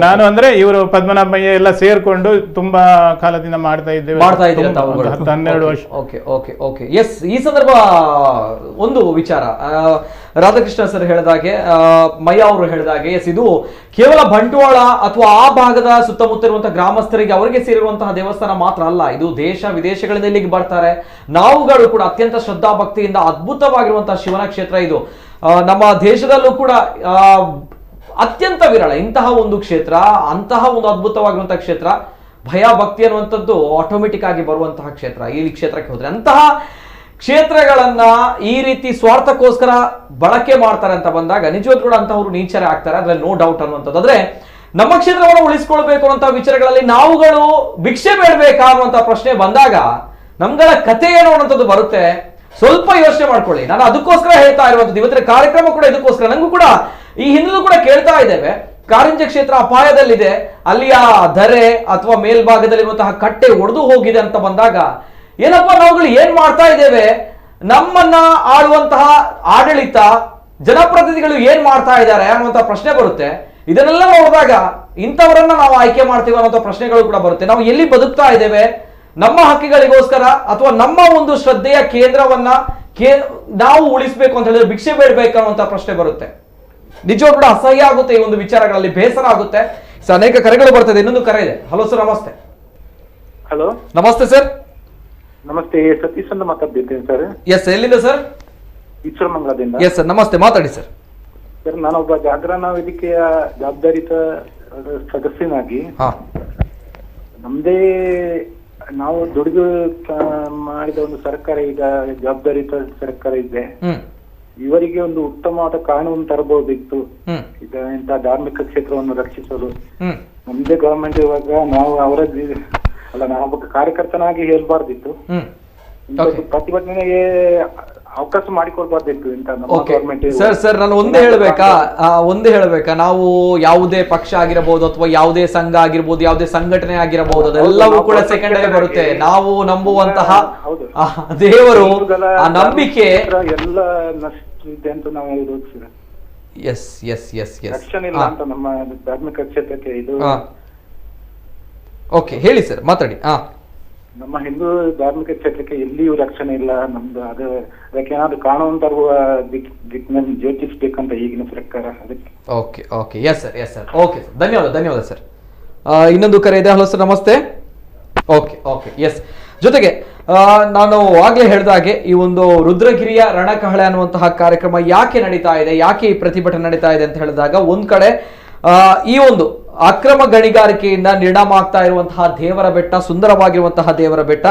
ನಾನು ಅಂದ್ರೆ ಇವರು ಪದ್ಮನಾಭಯ್ಯ ಎಲ್ಲ ಸೇರ್ಕೊಂಡು ತುಂಬಾ ಕಾಲದಿಂದ ಮಾಡ್ತಾ ಇದ್ದೇವೆ, 12 ವರ್ಷ. Okay okay okay yes. ಈ ಸಂದರ್ಭ ಒಂದು ವಿಚಾರ ರಾಧಾಕೃಷ್ಣ ಸರ್ ಹೇಳಿದಾಗೆ, ಮಯ್ಯ ಅವರು ಹೇಳಿದಾಗೆ, ಎಸ್ ಇದು ಕೇವಲ ಬಂಟ್ವಾಳ ಅಥವಾ ಆ ಭಾಗದ ಸುತ್ತಮುತ್ತ ಇರುವಂತಹ ಗ್ರಾಮಸ್ಥರಿಗೆ ಅವರಿಗೆ ಸೇರಿರುವಂತಹ ದೇವಸ್ಥಾನ ಮಾತ್ರ ಅಲ್ಲ, ಇದು ದೇಶ ವಿದೇಶಗಳಿಂದ ಇಲ್ಲಿಗೆ ಬರ್ತಾರೆ. ನಾವುಗಳು ಕೂಡ ಅತ್ಯಂತ ಶ್ರದ್ಧಾ ಭಕ್ತಿಯಿಂದ ಅದ್ಭುತವಾಗಿರುವಂತಹ ಶಿವನ ಕ್ಷೇತ್ರ ಇದು. ನಮ್ಮ ದೇಶದಲ್ಲೂ ಕೂಡ ಅತ್ಯಂತ ವಿರಳ ಇಂತಹ ಒಂದು ಕ್ಷೇತ್ರ, ಅಂತಹ ಒಂದು ಅದ್ಭುತವಾಗಿರುವಂತಹ ಕ್ಷೇತ್ರ. ಭಯ ಭಕ್ತಿ ಅನ್ನುವಂಥದ್ದು ಆಟೋಮೆಟಿಕ್ ಆಗಿ ಬರುವಂತಹ ಕ್ಷೇತ್ರ. ಈ ಕ್ಷೇತ್ರಕ್ಕೆ ಹೋದ್ರೆ ಅಂತಹ ಕ್ಷೇತ್ರಗಳನ್ನ ಈ ರೀತಿ ಸ್ವಾರ್ಥಕ್ಕೋಸ್ಕರ ಬಳಕೆ ಮಾಡ್ತಾರೆ ಅಂತ ಬಂದಾಗ ನಿಜವಾಗ್ಲೂ ಕೂಡ ಅಂತವರು ನೀಚರೇ ಆಗ್ತಾರೆ, ಅದ್ರಲ್ಲಿ ನೋ ಡೌಟ್ ಅನ್ನುವಂಥದ್ದು. ಆದ್ರೆ ನಮ್ಮ ಕ್ಷೇತ್ರವನ್ನು ಉಳಿಸ್ಕೊಳ್ಬೇಕು ಅನ್ನುವಂಥ ವಿಚಾರಗಳಲ್ಲಿ ನಾವುಗಳು ಭಿಕ್ಷೆ ಬೇಡಬೇಕಾ ಅನ್ನುವಂಥ ಪ್ರಶ್ನೆ ಬಂದಾಗ ನಮ್ಗಳ ಕಥೆ ಏನು ಅನ್ನುವಂಥದ್ದು ಬರುತ್ತೆ. ಸ್ವಲ್ಪ ಯೋಚನೆ ಮಾಡ್ಕೊಳ್ಳಿ. ನಾನು ಅದಕ್ಕೋಸ್ಕರ ಹೇಳ್ತಾ ಇರುವಂಥದ್ದು, ಇವತ್ತಿನ ಕಾರ್ಯಕ್ರಮ ಕೂಡ ಇದಕ್ಕೋಸ್ಕರ. ನಂಗೂ ಕೂಡ ಈ ಹಿಂದೂ ಕೂಡ ಕೇಳ್ತಾ ಇದ್ದೇವೆ, ಕಾರಿಂಜ ಕ್ಷೇತ್ರ ಅಪಾಯದಲ್ಲಿದೆ, ಅಲ್ಲಿಯ ಧರೆ ಅಥವಾ ಮೇಲ್ಭಾಗದಲ್ಲಿರುವಂತಹ ಕಟ್ಟೆ ಒಡೆದು ಹೋಗಿದೆ ಅಂತ ಬಂದಾಗ ಏನಪ್ಪ ನಾವುಗಳು ಏನ್ ಮಾಡ್ತಾ ಇದ್ದೇವೆ, ನಮ್ಮನ್ನ ಆಳುವಂತಹ ಆಡಳಿತ ಜನಪ್ರತಿನಿಧಿಗಳು ಏನ್ ಮಾಡ್ತಾ ಇದ್ದಾರೆ ಅನ್ನುವಂಥ ಪ್ರಶ್ನೆ ಬರುತ್ತೆ. ಇದನ್ನೆಲ್ಲ ನೋಡಿದಾಗ ಇಂಥವರನ್ನ ನಾವು ಆಯ್ಕೆ ಮಾಡ್ತೀವಿ ಅನ್ನೋ ಪ್ರಶ್ನೆಗಳು ಕೂಡ ಬರುತ್ತೆ. ನಾವು ಎಲ್ಲಿ ಬದುಕ್ತಾ ಇದ್ದೇವೆ, ನಮ್ಮ ಹಕ್ಕಿಗಳಿಗೋಸ್ಕರ ಅಥವಾ ನಮ್ಮ ಒಂದು ಶ್ರದ್ಧೆಯ ಕೇಂದ್ರವನ್ನ ನಾವು ಉಳಿಸ್ಬೇಕು ಅಂತ ಹೇಳಿದ್ರೆ ಭಿಕ್ಷೆ ಬೇಡಬೇಕು ಅನ್ನುವಂಥ ಪ್ರಶ್ನೆ ಬರುತ್ತೆ. ನಿಜವಾಗ್ಲೂ ಕೂಡ ಅಸಹ್ಯ ಆಗುತ್ತೆ ಈ ಒಂದು ವಿಚಾರಗಳಲ್ಲಿ, ಬೇಸರ ಆಗುತ್ತೆ. ಅನೇಕ ಕರೆಗಳು ಬರ್ತದೆ. ಇನ್ನೊಂದು ಕರೆ ಇದೆ. ಹಲೋ ಸರ್, ನಮಸ್ತೆ. ಹಲೋ ನಮಸ್ತೆ ಸರ್. ನಮಸ್ತೆ, ಸತೀಶ್ ಅಂತ ಮಾತಾಡ್ತಿದ್ದೇನೆ ಸರ್. ಎಸ್, ಎಲ್ಲಿಂದ ಸರ್? ಈಶ್ವರಮಂಗಲದಿಂದ. ಎಸ್ ಸರ್, ನಮಸ್ತೆ, ಮಾತಾಡಿ ಸರ್. ಸರ್, ನಾನೊಬ್ಬ ಜಾಗರಣ ವೇದಿಕೆಯ ಜವಾಬ್ದಾರಿತ ಸದಸ್ಯನಾಗಿ ನಮ್ದೇ ನಾವು ದುಡಿದು ಮಾಡಿದ ಒಂದು ಸರ್ಕಾರ, ಈಗ ಜವಾಬ್ದಾರಿತ ಸರ್ಕಾರ ಇದೆ, ಇವರಿಗೆ ಒಂದು ಉತ್ತಮವಾದ ಕಾನೂನು ತರಬಹುದಿತ್ತು. ಈಗ ಇಂತಹ ಧಾರ್ಮಿಕ ಕ್ಷೇತ್ರವನ್ನು ರಕ್ಷಿಸಲು ನಮ್ದೇ ಗವರ್ಮೆಂಟ್ ಇರುವಾಗ ನಾವು ಅವರ ಅಲ್ಲ ನಾವು ಕಾರ್ಯಕರ್ತನಾಗಿ ಹೇಳ್ಬಾರ್ದಿತ್ತು. ಪ್ರತಿಭಟನೆಗೆ ಅವಕಾಶ ಮಾಡಿಕೊಡ್ಬಾರ್ದಿತ್ತು ಇಂತ ನಮ್ಮ ಗವರ್ಮೆಂಟ್. ಸರ್ ನಾನು ಒಂದೇ ಹೇಳ್ಬೇಕಾ, ನಾವು ಯಾವುದೇ ಪಕ್ಷ ಆಗಿರಬಹುದು ಅಥವಾ ಯಾವುದೇ ಸಂಘ ಆಗಿರ್ಬೋದು, ಯಾವುದೇ ಸಂಘಟನೆ ಆಗಿರಬಹುದು, ಅದೆಲ್ಲವೂ ಕೂಡ ಸೆಕೆಂಡರಿ ಬರುತ್ತೆ. ನಾವು ನಂಬುವಂತಹ ದೇವರು, ಆ ನಂಬಿಕೆ ಎಲ್ಲ ನಷ್ಟ ಇದೆ ಅಂತ ನಾವು ಹೇಳೋದು. ರಕ್ಷಣೆ ಇಲ್ಲ ಅಂತ ನಮ್ಮ ಧಾರ್ಮಿಕ ಕ್ಷೇತ್ರಕ್ಕೆ ಇದು. ಓಕೆ, ಹೇಳಿ ಸರ್, ಮಾತಾಡಿ. ನಮ್ಮ ಹಿಂದೂ ಧಾರ್ಮಿಕ ಕ್ಷೇತ್ರಕ್ಕೆ ಎಲ್ಲಿಯೂ ರಕ್ಷಣೆ ಇಲ್ಲ. ನಮ್ದು ಅದಕ್ಕೆ ಏನಾದ್ರು ಕಾನೂನು ತರುವ ದಿಕ್ಕಿನಲ್ಲಿ ಯೋಚಿಸ್ಬೇಕಂತ ಈಗಿನ ಸರ್ಕಾರ. ಅದಕ್ಕೆ okay yes sir okay sir, ಧನ್ಯವಾದ ಸರ್. ಇನ್ನೊಂದು ಕರೆ ಇದೆ. ಹಲೋ ಸರ್, ನಮಸ್ತೆ. Okay yes. ಜೊತೆಗೆ ನಾನು ಆಗ್ಲೇ ಹೇಳಿದಾಗೆ ಈ ಒಂದು ರುದ್ರಗಿರಿಯ ರಣಕಹಳ ಅನ್ನುವಂತಹ ಕಾರ್ಯಕ್ರಮ ಯಾಕೆ ನಡೀತಾ ಇದೆ, ಯಾಕೆ ಈ ಪ್ರತಿಭಟನೆ ನಡೀತಾ ಇದೆ ಅಂತ ಹೇಳಿದಾಗ, ಒಂದ್ ಕಡೆ ಈ ಒಂದು ಅಕ್ರಮ ಗಣಿಗಾರಿಕೆಯಿಂದ ನಿರ್ನಾಮ ಆಗ್ತಾ ಇರುವಂತಹ ದೇವರ ಬೆಟ್ಟ, ಸುಂದರವಾಗಿರುವಂತಹ ದೇವರ ಬೆಟ್ಟ,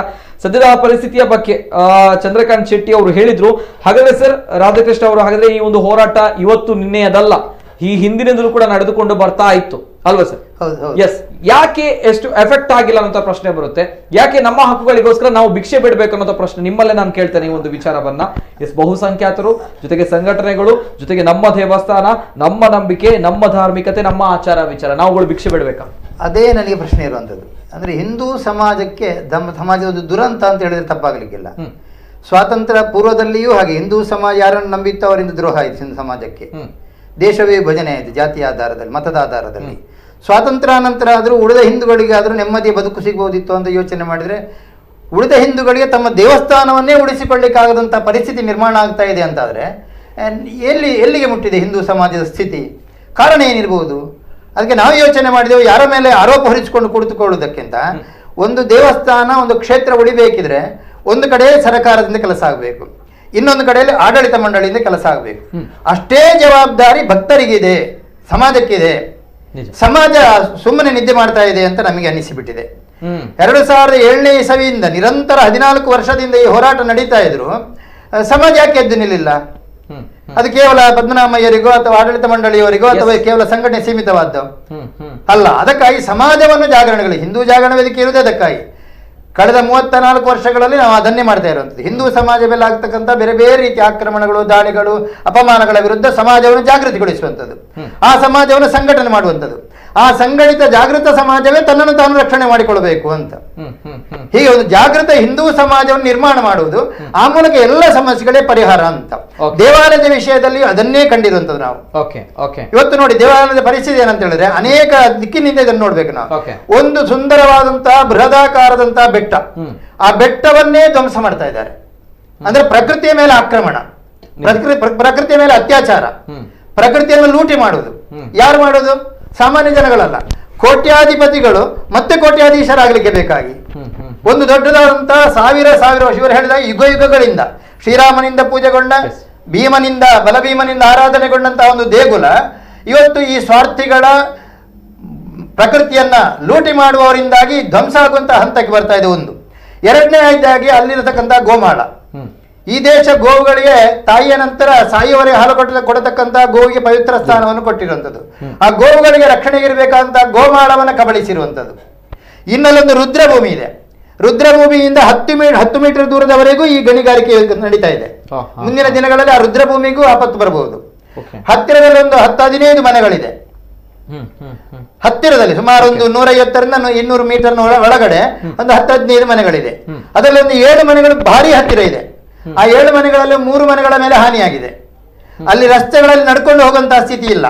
ಸದ್ಯದ ಪರಿಸ್ಥಿತಿಯ ಬಗ್ಗೆ ಚಂದ್ರಕಾಂತ್ ಶೆಟ್ಟಿ ಅವರು ಹೇಳಿದ್ರು. ಹಾಗಾದ್ರೆ ಸರ್ ರಾಧಾಕೃಷ್ಣ ಅವರು, ಹಾಗಾದ್ರೆ ಈ ಒಂದು ಹೋರಾಟ ಇವತ್ತು ನಿನ್ನೆಯದಲ್ಲ, ಈ ಹಿಂದಿನಿಂದಲೂ ಕೂಡ ನಡೆದುಕೊಂಡು ಬರ್ತಾ ಇತ್ತು ಅಲ್ವಾ ಸರ್? ಎಸ್. ಯಾಕೆ ಎಷ್ಟು ಎಫೆಕ್ಟ್ ಆಗಿಲ್ಲ ಅನ್ನೋ ಪ್ರಶ್ನೆ ಬರುತ್ತೆ. ಯಾಕೆ ನಮ್ಮ ಹಕ್ಕುಗಳಿಗೋಸ್ಕರ ನಾವು ಭಿಕ್ಷೆ ಬಿಡಬೇಕು ಅನ್ನೋ ಪ್ರಶ್ನೆ ನಿಮ್ಮಲ್ಲೇ ನಾನು ಕೇಳ್ತೇನೆ ಈ ಒಂದು ವಿಚಾರವನ್ನ. ಎಸ್, ಬಹುಸಂಖ್ಯಾತರು, ಜೊತೆಗೆ ಸಂಘಟನೆಗಳು, ಜೊತೆಗೆ ನಮ್ಮ ದೇವಸ್ಥಾನ, ನಮ್ಮ ನಂಬಿಕೆ, ನಮ್ಮ ಧಾರ್ಮಿಕತೆ, ನಮ್ಮ ಆಚಾರ ವಿಚಾರ, ನಾವುಗಳು ಭಿಕ್ಷೆ ಬಿಡಬೇಕಾ? ಅದೇ ನನಗೆ ಪ್ರಶ್ನೆ ಇರುವಂಥದ್ದು. ಅಂದ್ರೆ ಹಿಂದೂ ಸಮಾಜಕ್ಕೆ ಸಮಾಜದ ಒಂದು ದುರಂತ ಅಂತ ಹೇಳಿದ್ರೆ ತಪ್ಪಾಗಲಿಕ್ಕಿಲ್ಲ. ಸ್ವಾತಂತ್ರ್ಯ ಪೂರ್ವದಲ್ಲಿಯೂ ಹಾಗೆ ಹಿಂದೂ ಸಮಾಜ ಯಾರನ್ನು ನಂಬಿತ್ತು ಅವರಿಂದ ದ್ರೋಹ ಆಯಿತು ಹಿಂದೂ ಸಮಾಜಕ್ಕೆ. ದೇಶವೇ ವಿಭಜನೆ ಆಯಿತು ಜಾತಿಯ ಆಧಾರದಲ್ಲಿ, ಮತದ ಆಧಾರದಲ್ಲಿ. ಸ್ವಾತಂತ್ರ್ಯ ನಂತರ ಆದರೂ ಉಳಿದ ಹಿಂದೂಗಳಿಗೆ ಆದರೂ ನೆಮ್ಮದಿಯ ಬದುಕು ಸಿಗಬಹುದಿತ್ತು ಅಂತ ಯೋಚನೆ ಮಾಡಿದರೆ, ಉಳಿದ ಹಿಂದೂಗಳಿಗೆ ತಮ್ಮ ದೇವಸ್ಥಾನವನ್ನೇ ಉಳಿಸಿಕೊಳ್ಳಿಕ್ಕಾಗದಂಥ ಪರಿಸ್ಥಿತಿ ನಿರ್ಮಾಣ ಆಗ್ತಾ ಇದೆ ಅಂತಾದರೆ ಎಲ್ಲಿಗೆ ಮುಟ್ಟಿದೆ ಹಿಂದೂ ಸಮಾಜದ ಸ್ಥಿತಿ? ಕಾರಣ ಏನಿರ್ಬೋದು? ಅದಕ್ಕೆ ನಾವು ಯೋಚನೆ ಮಾಡಿದೆವು, ಯಾರ ಮೇಲೆ ಆರೋಪ ಹೊರಿಸಿಕೊಂಡು ಕುಳಿತುಕೊಳ್ಳುವುದಕ್ಕಿಂತ ಒಂದು ದೇವಸ್ಥಾನ, ಒಂದು ಕ್ಷೇತ್ರ ಉಳಿಬೇಕಿದ್ರೆ ಒಂದು ಕಡೆ ಸರ್ಕಾರದಿಂದ ಕೆಲಸ ಆಗಬೇಕು, ಇನ್ನೊಂದು ಕಡೆಯಲ್ಲಿ ಆಡಳಿತ ಮಂಡಳಿಯಿಂದ ಕೆಲಸ ಆಗಬೇಕು. ಅಷ್ಟೇ ಜವಾಬ್ದಾರಿ ಭಕ್ತರಿಗಿದೆ, ಸಮಾಜಕ್ಕಿದೆ. ಸಮಾಜ ಸುಮ್ಮನೆ ನಿದ್ದೆ ಮಾಡ್ತಾ ಇದೆ ಅಂತ ನಮಗೆ ಅನ್ನಿಸಿಬಿಟ್ಟಿದೆ. 2007ನೇ ಇಸವಿಯಿಂದ ನಿರಂತರ 14 ವರ್ಷದಿಂದ ಈ ಹೋರಾಟ ನಡೀತಾ ಇದ್ರು. ಸಮಾಜ ಯಾಕೆ ಎದ್ದು ನಿಲ್ಲಿಲ್ಲ? ಅದು ಕೇವಲ ಪದ್ಮನಾಭಯ್ಯರಿಗೋ ಅಥವಾ ಆಡಳಿತ ಮಂಡಳಿಯವರಿಗೋ ಅಥವಾ ಕೇವಲ ಸಂಘಟನೆ ಸೀಮಿತವಾದ್ದು ಅಲ್ಲ. ಅದಕ್ಕಾಗಿ ಸಮಾಜವನ್ನು ಜಾಗರಣೆಗಳು, ಹಿಂದೂ ಜಾಗರಣ ವೇದಿಕೆ ಇರುವುದೇ ಅದಕ್ಕಾಗಿ. ಕಳೆದ 34 ವರ್ಷಗಳಲ್ಲಿ ನಾವು ಅದನ್ನೇ ಮಾಡ್ತಾ ಇರುವಂಥದ್ದು. ಹಿಂದೂ ಸಮಾಜ ಮೇಲೆ ಆಗ್ತಕ್ಕಂಥ ಬೇರೆ ಬೇರೆ ರೀತಿಯ ಆಕ್ರಮಣಗಳು, ದಾಳಿಗಳು, ಅಪಮಾನಗಳ ವಿರುದ್ಧ ಸಮಾಜವನ್ನು ಜಾಗೃತಿಗೊಳಿಸುವಂಥದ್ದು, ಆ ಸಮಾಜವನ್ನು ಸಂಘಟನೆ ಮಾಡುವಂಥದ್ದು. ಆ ಸಂಘಟಿತ ಜಾಗೃತ ಸಮಾಜವೇ ತನ್ನನ್ನು ತಾನು ರಕ್ಷಣೆ ಮಾಡಿಕೊಳ್ಳಬೇಕು ಅಂತ. ಹೀಗೆ ಒಂದು ಜಾಗೃತ ಹಿಂದೂ ಸಮಾಜವನ್ನು ನಿರ್ಮಾಣ ಮಾಡುವುದು, ಆ ಮೂಲಕ ಎಲ್ಲ ಸಮಸ್ಯೆಗಳೇ ಪರಿಹಾರ ಅಂತ. ದೇವಾಲಯದ ವಿಷಯದಲ್ಲಿ ಅದನ್ನೇ ಕಂಡಿರುವಂಥದ್ದು ನಾವು. ಇವತ್ತು ನೋಡಿ ದೇವಾಲಯದ ಪರಿಸ್ಥಿತಿ ಏನಂತ ಹೇಳಿದ್ರೆ, ಅನೇಕ ದಿಕ್ಕಿನಿಂದ ಇದನ್ನು ನೋಡ್ಬೇಕು ನಾವು. ಒಂದು ಸುಂದರವಾದಂತಹ ಬೃಹದಾಕಾರದಂತಹ ಬೆಟ್ಟ, ಆ ಬೆಟ್ಟವನ್ನೇ ಧ್ವಂಸ ಮಾಡ್ತಾ ಇದ್ದಾರೆ. ಅಂದ್ರೆ ಪ್ರಕೃತಿಯ ಮೇಲೆ ಆಕ್ರಮಣ, ಪ್ರಕೃತಿಯ ಮೇಲೆ ಅತ್ಯಾಚಾರ, ಪ್ರಕೃತಿಯನ್ನು ಲೂಟಿ ಮಾಡುವುದು. ಯಾರು ಮಾಡೋದು? ಸಾಮಾನ್ಯ ಜನಗಳಲ್ಲ, ಕೋಟ್ಯಾಧಿಪತಿಗಳು ಮತ್ತೆ ಕೋಟ್ಯಾಧೀಶರಾಗಲಿಕ್ಕೆ ಬೇಕಾಗಿ ಒಂದು ದೊಡ್ಡದಾದಂತಹ ಸಾವಿರ ವರ್ಷ, ಇವರು ಹೇಳಿದ ಯುಗಗಳಿಂದ ಶ್ರೀರಾಮನಿಂದ ಪೂಜೆಗೊಂಡ, ಭೀಮನಿಂದ ಬಲಭೀಮನಿಂದ ಆರಾಧನೆಗೊಂಡಂತಹ ಒಂದು ದೇಗುಲ ಇವತ್ತು ಈ ಸ್ವಾರ್ಥಿಗಳ ಪ್ರಕೃತಿಯನ್ನ ಲೂಟಿ ಮಾಡುವವರಿಂದಾಗಿ ಧ್ವಂಸ ಆಗುವಂತಹ ಹಂತಕ್ಕೆ ಬರ್ತಾ ಇದೆ. ಒಂದು. ಎರಡನೇ ಆಯ್ದಾಗಿ ಅಲ್ಲಿರತಕ್ಕಂಥ ಗೋಮಾಳ. ಈ ದೇಶ ಗೋವುಗಳಿಗೆ ತಾಯಿಯ ನಂತರ ಸಾಯಿಯವರೆಗೆ ಹಾಲು ಕೊಡತಕ್ಕಂತಹ ಗೋವಿಗೆ ಪವಿತ್ರ ಸ್ಥಾನವನ್ನು ಕೊಟ್ಟಿರುವಂಥದ್ದು. ಆ ಗೋವುಗಳಿಗೆ ರಕ್ಷಣೆಗೆ ಇರಬೇಕಾದಂತಹ ಗೋಮಾಳವನ್ನು ಕಬಳಿಸಿರುವಂಥದ್ದು. ಇನ್ನಲ್ಲೊಂದು ರುದ್ರಭೂಮಿ ಇದೆ. ರುದ್ರಭೂಮಿಯಿಂದ 10 ಮೀಟರ್ ದೂರದವರೆಗೂ ಈ ಗಣಿಗಾರಿಕೆ ನಡೀತಾ ಇದೆ. ಮುಂದಿನ ದಿನಗಳಲ್ಲಿ ಆ ರುದ್ರಭೂಮಿಗೂ ಆಪತ್ತು ಬರಬಹುದು. ಹತ್ತಿರದಲ್ಲಿ ಒಂದು 10-15 ಮನೆಗಳಿದೆ. ಹತ್ತಿರದಲ್ಲಿ ಸುಮಾರು ಒಂದು 150ರಿಂದ 200 ಮೀಟರ್ ಒಳಗಡೆ ಒಂದು 10-15 ಮನೆಗಳಿದೆ. ಅದರಲ್ಲಿ ಒಂದು 7 ಮನೆಗಳು ಭಾರಿ ಹತ್ತಿರ ಇದೆ. ಆ 7 ಮನೆಗಳಲ್ಲಿ 3 ಮನೆಗಳ ಮೇಲೆ ಹಾನಿಯಾಗಿದೆ. ಅಲ್ಲಿ ರಸ್ತೆಗಳಲ್ಲಿ ನಡ್ಕೊಂಡು ಹೋಗುವಂತಹ ಸ್ಥಿತಿ ಇಲ್ಲ.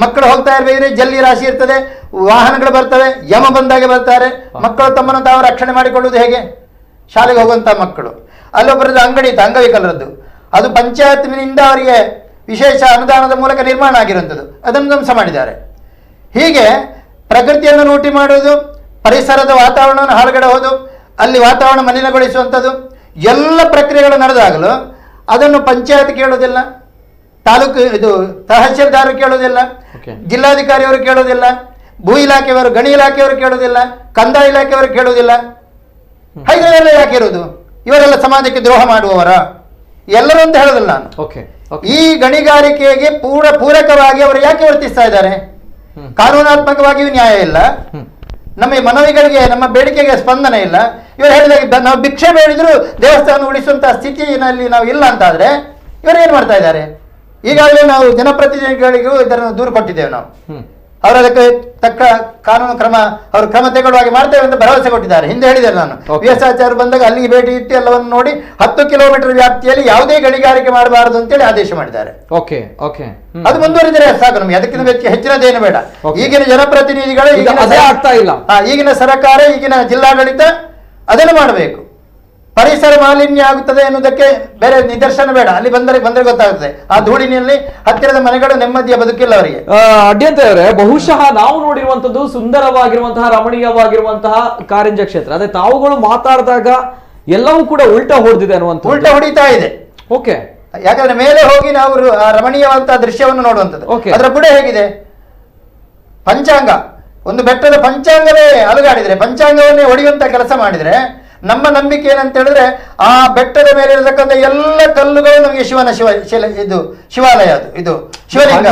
ಮಕ್ಕಳು ಹೋಗ್ತಾ ಇರಬೇಕಿದ್ರೆ ಜಲ್ಲಿ ರಾಶಿ ಇರ್ತದೆ, ವಾಹನಗಳು ಬರ್ತವೆ, ಯಮ ಬಂದಾಗೆ ಬರ್ತಾರೆ. ಮಕ್ಕಳು ತಮ್ಮನ್ನು ತಾವು ರಕ್ಷಣೆ ಮಾಡಿಕೊಳ್ಳುವುದು ಹೇಗೆ? ಶಾಲೆಗೆ ಹೋಗುವಂತಹ ಮಕ್ಕಳು. ಅಲ್ಲೊಬ್ಬರದ್ದು ಅಂಗಡಿ ಇತ್ತು, ಅಂಗವಿಕಲರದ್ದು. ಅದು ಪಂಚಾಯತ್ನಿಂದ ಅವರಿಗೆ ವಿಶೇಷ ಅನುದಾನದ ಮೂಲಕ ನಿರ್ಮಾಣ ಆಗಿರುವಂಥದ್ದು, ಅದನ್ನು ಧ್ವಂಸ ಮಾಡಿದ್ದಾರೆ. ಹೀಗೆ ಪ್ರಕೃತಿಯನ್ನು ಲೂಟಿ ಮಾಡುವುದು, ಪರಿಸರದ ವಾತಾವರಣವನ್ನು ಹಾಳುಗಡೆ ಹೋದು ಅಲ್ಲಿ ವಾತಾವರಣ ಮಲಿನಗೊಳಿಸುವಂಥದ್ದು, ಎಲ್ಲ ಪ್ರಕ್ರಿಯೆಗಳು ನಡೆದಾಗಲೂ ಅದನ್ನು ಪಂಚಾಯತ್ ಕೇಳೋದಿಲ್ಲ, ತಹಶೀಲ್ದಾರರು ಕೇಳೋದಿಲ್ಲ, ಜಿಲ್ಲಾಧಿಕಾರಿಯವರು ಕೇಳೋದಿಲ್ಲ, ಭೂ ಇಲಾಖೆಯವರು, ಗಣಿ ಇಲಾಖೆಯವರು ಕೇಳೋದಿಲ್ಲ, ಕಂದಾಯ ಇಲಾಖೆಯವರು ಕೇಳೋದಿಲ್ಲ. ಹೈದರಾಬಾದ್ ಯಾಕೆ ಇರೋದು? ಇವರೆಲ್ಲ ಸಮಾಜಕ್ಕೆ ದ್ರೋಹ ಮಾಡುವವರ ಎಲ್ಲರೂ ಅಂತ ಹೇಳೋದಿಲ್ಲ ನಾನು. ಈ ಗಣಿಗಾರಿಕೆಗೆ ಪೂರಕವಾಗಿ ಅವರು ಯಾಕೆ ವರ್ತಿಸ್ತಾ ಇದ್ದಾರೆ? ಕಾನೂನಾತ್ಮಕವಾಗಿಯೂ ನ್ಯಾಯ ಇಲ್ಲ, ನಮ್ಮ ಮನವಿಗಳಿಗೆ ನಮ್ಮ ಬೇಡಿಕೆಗೆ ಸ್ಪಂದನೆ ಇಲ್ಲ. ಇವರು ಹೇಳಿದಾಗ ನಾವು ಭಿಕ್ಷೆ ಬೇಡಿದ್ರು ದೇವಸ್ಥಾನ ಉಳಿಸುವಂತಹ ಸ್ಥಿತಿನಲ್ಲಿ ನಾವು ಇಲ್ಲ ಅಂತಾದ್ರೆ ಇವರು ಏನ್ ಮಾಡ್ತಾ ಇದ್ದಾರೆ? ಈಗಾಗಲೇ ನಾವು ಜನಪ್ರತಿನಿಧಿಗಳಿಗೂ ಇದನ್ನು ದೂರು ಕೊಟ್ಟಿದ್ದೇವೆ. ನಾವು ಅವರು ಅದಕ್ಕೆ ತಕ್ಕ ಕಾನೂನು ಕ್ರಮ ಅವರು ಕ್ರಮ ತೆಗೊಳ್ಳುವಾಗೆ ಮಾಡ್ತೇವೆ ಅಂತ ಭರವಸೆ ಕೊಟ್ಟಿದ್ದಾರೆ. ಹಿಂದೆ ಹೇಳಿದ್ದೇನೆ ನಾನು, ವಿಎಸ್ಆಚಾರ್ಯ ಬಂದಾಗ ಅಲ್ಲಿಗೆ ಭೇಟಿ ಇಟ್ಟು ಎಲ್ಲವನ್ನು ನೋಡಿ 10 ಕಿಲೋಮೀಟರ್ ವ್ಯಾಪ್ತಿಯಲ್ಲಿ ಯಾವುದೇ ಗಣಿಗಾರಿಕೆ ಮಾಡಬಾರದು ಅಂತೇಳಿ ಆದೇಶ ಮಾಡಿದ್ದಾರೆ. ಅದು ಮುಂದುವರಿದರೆ ಸಾಕು, ನಮಗೆ ಅದಕ್ಕಿಂತ ಹೆಚ್ಚಿನದೇನು ಬೇಡ. ಈಗಿನ ಜನಪ್ರತಿನಿಧಿಗಳು ಆಗ್ತಾ ಇಲ್ಲ, ಈಗಿನ ಸರ್ಕಾರ, ಈಗಿನ ಜಿಲ್ಲಾಡಳಿತ ಅದನ್ನು ಮಾಡಬೇಕು. ಪರಿಸರ ಮಾಲಿನ್ಯ ಆಗುತ್ತದೆ ಎನ್ನುವುದಕ್ಕೆ ಬೇರೆ ನಿದರ್ಶನ ಬೇಡ, ಅಲ್ಲಿ ಬಂದರೆ ಗೊತ್ತಾಗುತ್ತದೆ. ಆ ಧೂಳಿನಲ್ಲಿ ಹತ್ತಿರದ ಮನೆಗಳು ನೆಮ್ಮದಿಯ ಬದುಕಿಲ್ಲ ಅವರಿಗೆ. ಅಡ್ಯಂತವರೇ, ಬಹುಶಃ ನಾವು ನೋಡಿರುವಂತದ್ದು ಸುಂದರವಾಗಿರುವಂತಹ ರಮಣೀಯವಾಗಿರುವಂತಹ ಕಾರಿಂಜ ಕ್ಷೇತ್ರ, ಅದೇ ತಾವುಗಳು ಮಾತಾಡಿದಾಗ ಎಲ್ಲವೂ ಕೂಡ ಉಲ್ಟಾ ಹೊಡೆದಿದೆ ಅನ್ನುವಂಥ, ಉಲ್ಟಾ ಹೊಡಿತಾ ಇದೆ. ಓಕೆ, ಯಾಕಂದ್ರೆ ಮೇಲೆ ಹೋಗಿ ನಾವು ರಮಣೀಯವಂತಹ ದೃಶ್ಯವನ್ನು ನೋಡುವಂಥದ್ದು. ಅದರ ಬುಡ ಹೇಗಿದೆ? ಪಂಚಾಂಗ, ಒಂದು ಬೆಟ್ಟದ ಪಂಚಾಂಗವೇ ಅಲುಗಾಡಿದ್ರೆ, ಪಂಚಾಂಗವನ್ನೇ ಹೊಡೆಯುವಂತ ಕೆಲಸ ಮಾಡಿದ್ರೆ ನಮ್ಮ ನಂಬಿಕೆ ಏನಂತ ಹೇಳಿದ್ರೆ ಆ ಬೆಟ್ಟದ ಮೇಲೆ ಇರತಕ್ಕಂಥ ಎಲ್ಲ ಕಲ್ಲುಗಳು ನಮಗೆ ಶಿವಾಲಯ, ಇದು ಶಿವಲಿಂಗ,